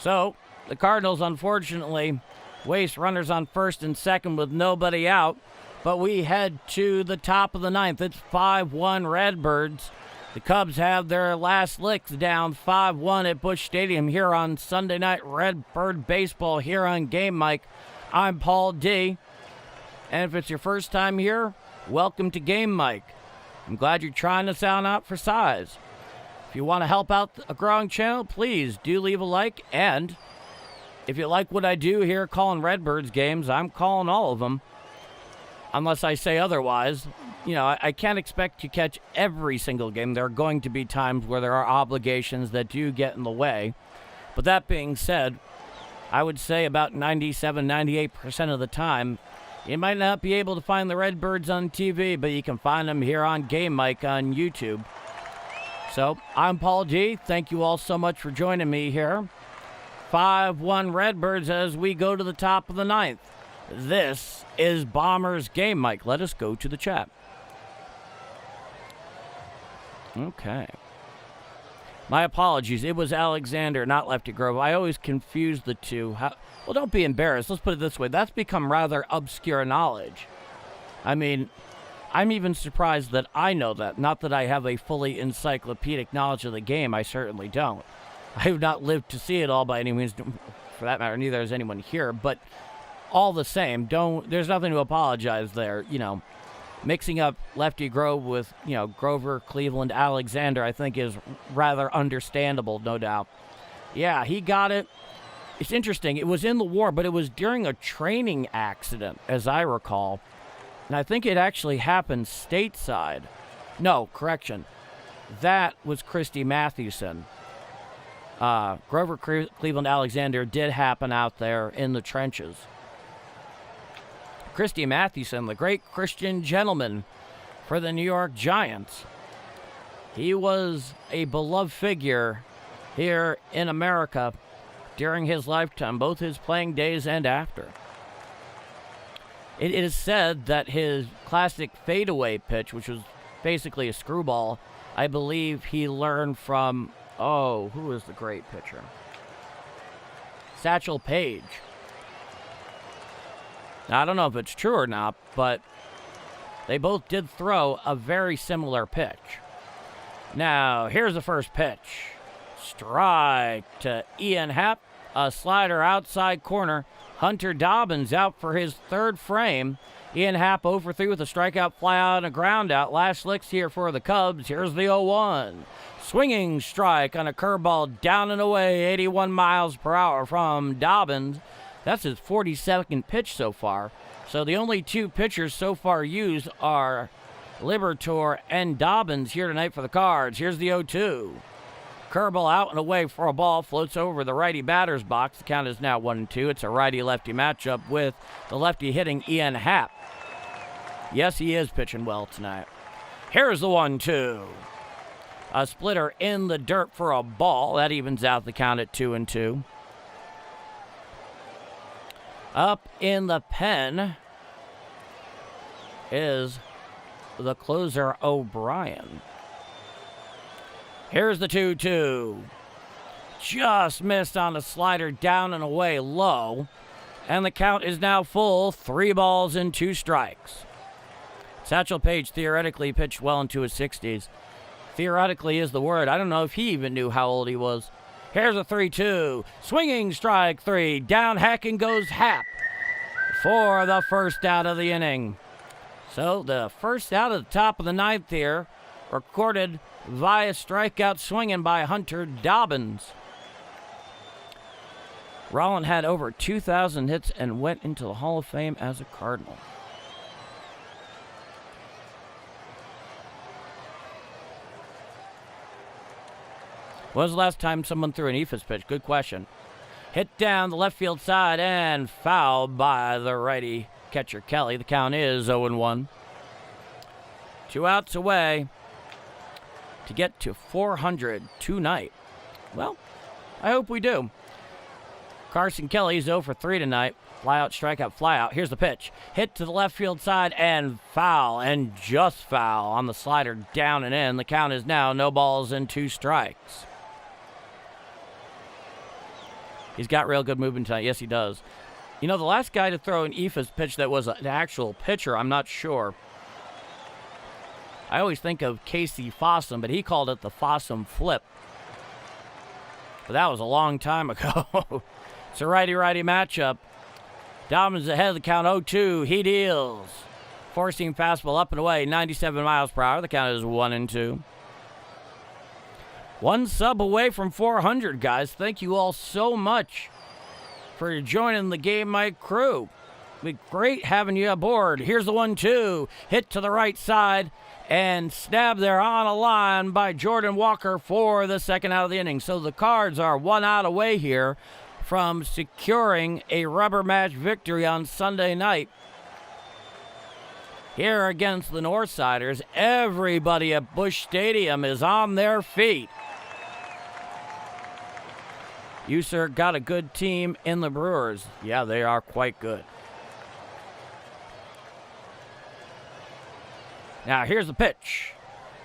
Speaker 1: So the Cardinals, unfortunately, waste runners on first and second with nobody out. But we head to the top of the 9th. It's 5-1 Redbirds. The Cubs have their last licks down 5-1 at Busch Stadium here on Sunday Night Redbird Baseball here on Game Mike. I'm Paul D. And if it's your first time here, welcome to Game Mike. I'm glad you're trying us out for size. If you want to help out a growing channel, please do leave a like. And if you like what I do here calling Redbirds games, I'm calling all of them. Unless I say otherwise. You know, I can't expect to catch every single game. There are going to be times where there are obligations that do get in the way. But that being said, I would say about 97-98% of the time, you might not be able to find the Redbirds on TV, but you can find them here on Game Mike on YouTube. So, I'm Paul G. Thank you all so much for joining me here. 5-1 Redbirds as we go to the top of the 9th. This is Bombers Game Mike. Let us go to the chat. Okay. My apologies. It was Alexander, not Lefty Grove. I always confuse the two. Well, don't be embarrassed. Let's put it this way. That's become rather obscure knowledge. I mean, I'm even surprised that I know that. Not that I have a fully encyclopedic knowledge of the game. I certainly don't. I have not lived to see it all by any means. For that matter, neither has anyone here. But all the same, there's nothing to apologize there. You know, mixing up Lefty Grove with, Grover, Cleveland, Alexander, I think is rather understandable, no doubt. Yeah, he got it. It's interesting. It was in the war, but it was during a training accident, as I recall. And I think it actually happened stateside. No, correction. That was Christy Mathewson. Grover, Cleveland, Alexander did happen out there in the trenches. Christy Mathewson, the great Christian gentleman for the New York Giants. He was a beloved figure here in America during his lifetime, both his playing days and after. It is said that his classic fadeaway pitch, which was basically a screwball, I believe he learned from, who is the great pitcher? Satchel Paige. Now, I don't know if it's true or not, but they both did throw a very similar pitch. Now, here's the first pitch. Strike to Ian Happ. A slider outside corner. Hunter Dobbins out for his third frame. Ian Happ 0 for 3 with a strikeout, fly out, and a ground out. Last licks here for the Cubs. Here's the 0-1. Swinging strike on a curveball down and away, 81 miles per hour from Dobbins. That's his 42nd pitch so far. So the only two pitchers so far used are Liberatore and Dobbins here tonight for the Cards. Here's the 0-2. Curveball out and away for a ball, floats over the righty batter's box. The count is now 1-2. It's a righty-lefty matchup with the lefty hitting Ian Happ. Yes, he is pitching well tonight. Here's the 1-2. A splitter in the dirt for a ball. That evens out the count at 2-2. Up in the pen is the closer O'Brien. Here's the 2-2. Just missed on a slider down and away low. And the count is now full, 3 balls and 2 strikes. Satchel Paige theoretically pitched well into his 60s. Theoretically is the word. I don't know if he even knew how old he was. Here's a 3-2. Swinging strike 3. Down hacking goes Happ for the first out of the inning. So the first out of the top of the ninth here, recorded via strikeout swinging by Hunter Dobbins. Rollin had over 2,000 hits and went into the Hall of Fame as a Cardinal. When was the last time someone threw an eephus pitch? Good question. Hit down the left field side and fouled by the righty catcher Kelly. The count is 0-1. 2 outs away to get to 400 tonight. Well, I hope we do. Carson Kelly's 0 for 3 tonight. Fly out, strikeout, fly out. Here's the pitch. Hit to the left field side and foul, and just foul on the slider down and in. The count is now no balls and 2 strikes. He's got real good movement tonight. Yes, he does. You know, the last guy to throw an eephus pitch that was an actual pitcher, I'm not sure. I always think of Casey Fossum, but he called it the Fossum flip. But that was a long time ago. It's a righty-righty matchup. Dobbins ahead of the count, 0-2. He deals. Four-seam fastball up and away, 97 miles per hour. The count is 1-2. 1 sub away from 400, guys. Thank you all so much for joining the Game Mike crew. It'd be great having you aboard. Here's the 1-2. Hit to the right side and snapped there on a line by Jordan Walker for the second out of the inning. So the Cards are 1 out away here from securing a rubber match victory on Sunday night. Here against the Northsiders, everybody at Busch Stadium is on their feet. You, sir, got a good team in the Brewers. Yeah, they are quite good. Now, here's the pitch.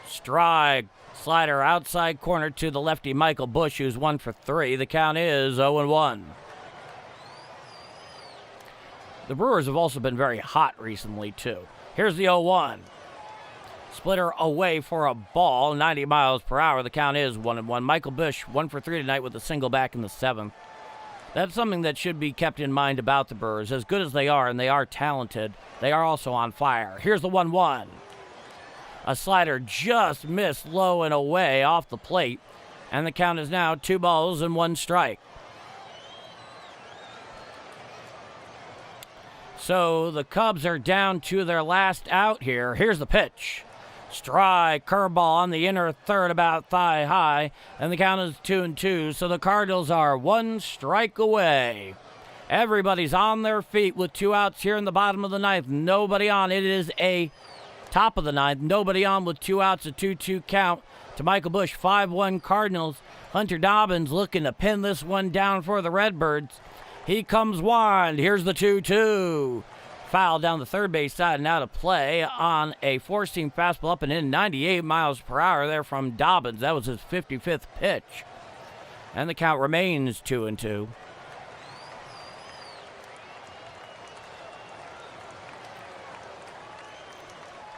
Speaker 1: Strike, slider outside corner to the lefty Michael Busch, who's 1 for 3. The count is 0-1. The Brewers have also been very hot recently, too. Here's the 0-1. Splitter away for a ball, 90 miles per hour. The count is 1-1. Michael Busch, 1 for 3 tonight with a single back in the 7th. That's something that should be kept in mind about the Brewers. As good as they are, and they are talented, they are also on fire. Here's the 1-1. A slider just missed low and away off the plate, and the count is now 2 balls and 1 strike. So the Cubs are down to their last out here. Here's the pitch. Strike, curveball on the inner third about thigh high, and the count is 2-2. So the Cardinals are 1 strike away. Everybody's on their feet with 2 outs here in the bottom of the ninth. Nobody on. It is a top of the ninth. Nobody on with 2 outs, a 2-2 count to Michael Busch. 5-1 Cardinals. Hunter Dobbins looking to pin this one down for the Redbirds. He comes wide. Here's the 2-2. Foul down the third base side and out of play on a four-seam fastball up and in, 98 miles per hour there from Dobbins. That was his 55th pitch. And the count remains 2-2.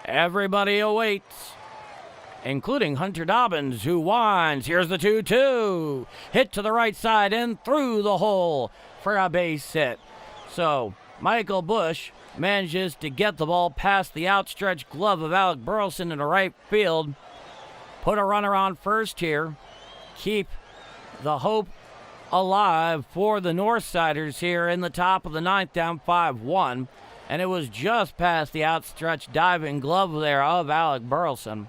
Speaker 1: Everybody awaits, including Hunter Dobbins, who winds. Here's the 2-2. Hit to the right side and through the hole for a base hit. So Michael Busch manages to get the ball past the outstretched glove of Alec Burleson in the right field. Put a runner on first here. Keep the hope alive for the Northsiders here in the top of the ninth, down 5-1. And it was just past the outstretched diving glove there of Alec Burleson.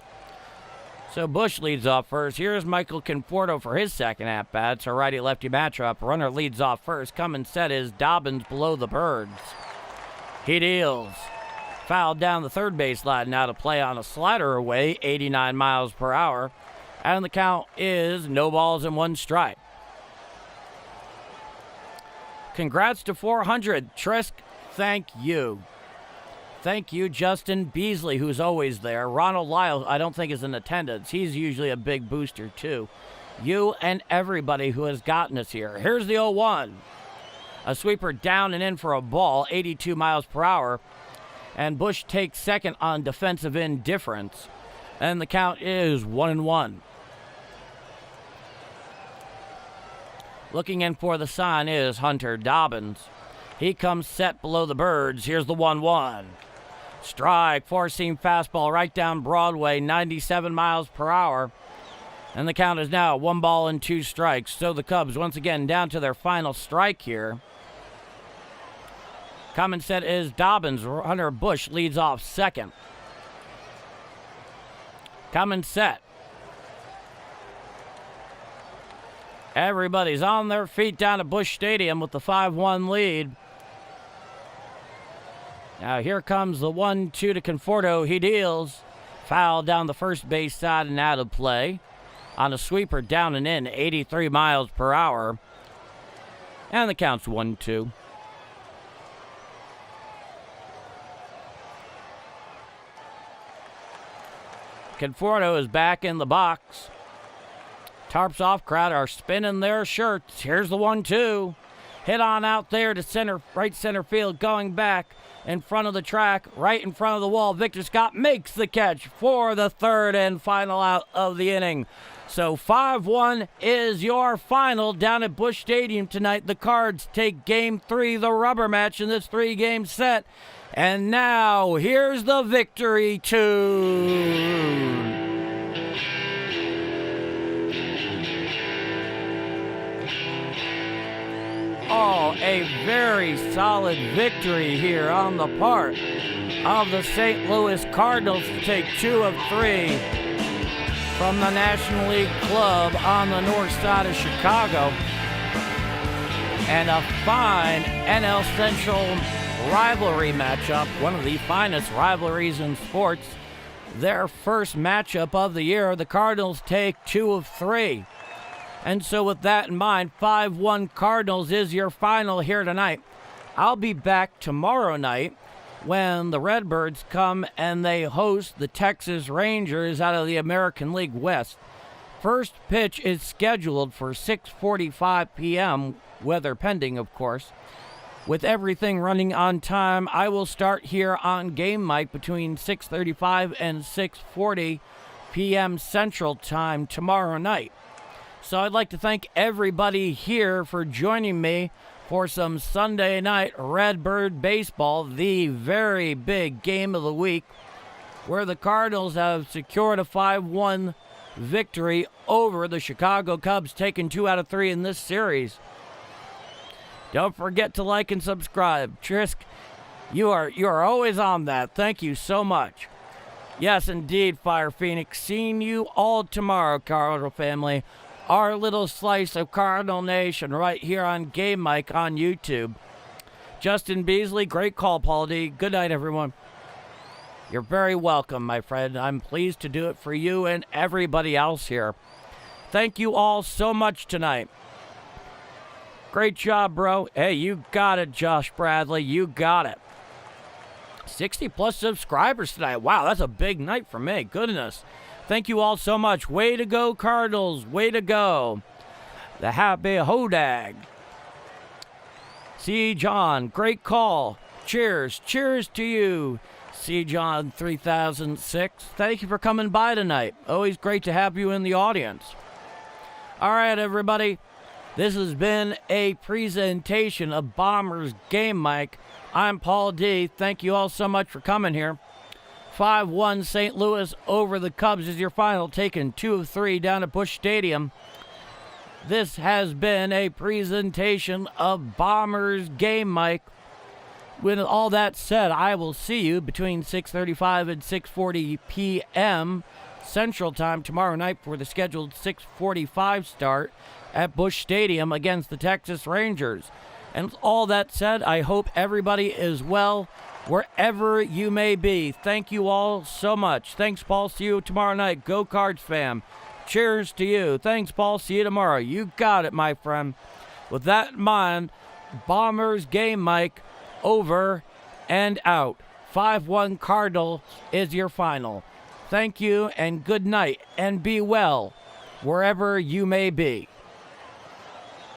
Speaker 1: So Busch leads off first. Here's Michael Conforto for his second at-bat. It's a righty-lefty matchup. Runner leads off first. Coming set is Dobbins below the Birds. He deals. Fouled down the third base line. Now to play on a slider away, 89 miles per hour. And the count is no balls and one strike. Congrats to 400. Trisk, thank you. Thank you, Justin Beasley, who's always there. Ronald Lyle, I don't think is in attendance. He's usually a big booster, too. You and everybody who has gotten us here. Here's the 0-1. A sweeper down and in for a ball, 82 miles per hour. And Busch takes second on defensive indifference. And the count is 1-1. Looking in for the sign is Hunter Dobbins. He comes set below the Birds. Here's the 1-1. Strike, four-seam fastball right down Broadway, 97 miles per hour. And the count is now 1 ball and 2 strikes. So the Cubs once again down to their final strike here. Coming set is Dobbins. Hunter Busch leads off second. Coming set. Everybody's on their feet down at Busch Stadium with the 5-1 lead. Now here comes the 1-2 to Conforto. He deals. Foul down the first base side and out of play. On a sweeper down and in, 83 miles per hour. And the count's 1-2. Conforto is back in the box. Tarps off crowd are spinning their shirts. Here's the 1-2. Hit on out there to center, right center field, going back in front of the track, right in front of the wall. Victor Scott makes the catch for the third and final out of the inning. So 5-1 is your final down at Busch Stadium tonight. The Cards take Game 3, the rubber match in this 3-game set. And now, here's the victory tune. Oh, a very solid victory here on the part of the St. Louis Cardinals to take 2 of 3 from the National League club on the north side of Chicago. And a fine NL Central rivalry matchup, one of the finest rivalries in sports. Their first matchup of the year, the Cardinals take 2 of 3. And so with that in mind, 5-1 Cardinals is your final here tonight. I'll be back tomorrow night when the Redbirds come and they host the Texas Rangers out of the American League West. First pitch is scheduled for 6:45 p.m., weather pending, of course. With everything running on time, I will start here on Game Mic between 6:35 and 6:40 p.m. Central Time tomorrow night. So I'd like to thank everybody here for joining me for some Sunday night Redbird baseball, the very big game of the week, where the Cardinals have secured a 5-1 victory over the Chicago Cubs, taking 2 out of 3 in this series. Don't forget to like and subscribe. Trisk, you are always on that. Thank you so much. Yes, indeed, Fire Phoenix. Seeing you all tomorrow, Cardinal family. Our little slice of Cardinal Nation right here on Game Mic on YouTube. Justin Beasley, great call, Paul D. Good night, everyone. You're very welcome, my friend. I'm pleased to do it for you and everybody else here. Thank you all so much tonight. Great job, bro. Hey, you got it, Josh Bradley. You got it. 60-plus subscribers tonight. Wow, that's a big night for me. Goodness. Thank you all so much. Way to go, Cardinals. Way to go. The Happy Hodag. C. John, great call. Cheers. Cheers to you. C. John 3006. Thank you for coming by tonight. Always great to have you in the audience. All right, everybody. This has been a presentation of Bombers Game Mic. I'm Paul D. Thank you all so much for coming here. 5-1 St. Louis over the Cubs is your final, taking 2 of 3 down at Busch Stadium. This has been a presentation of Bombers Game Mic. With all that said, I will see you between 6:35 and 6:40 p.m. Central Time tomorrow night for the scheduled 6:45 start at Busch Stadium against the Texas Rangers. And with all that said, I hope everybody is well wherever you may be. Thank you all so much. Thanks, Paul. See you tomorrow night. Go Cards, fam. Cheers to you. Thanks, Paul. See you tomorrow. You got it, my friend. With that in mind, Bombers Game Mic over and out. 5-1 Cardinals is your final. Thank you and good night, and be well wherever you may be.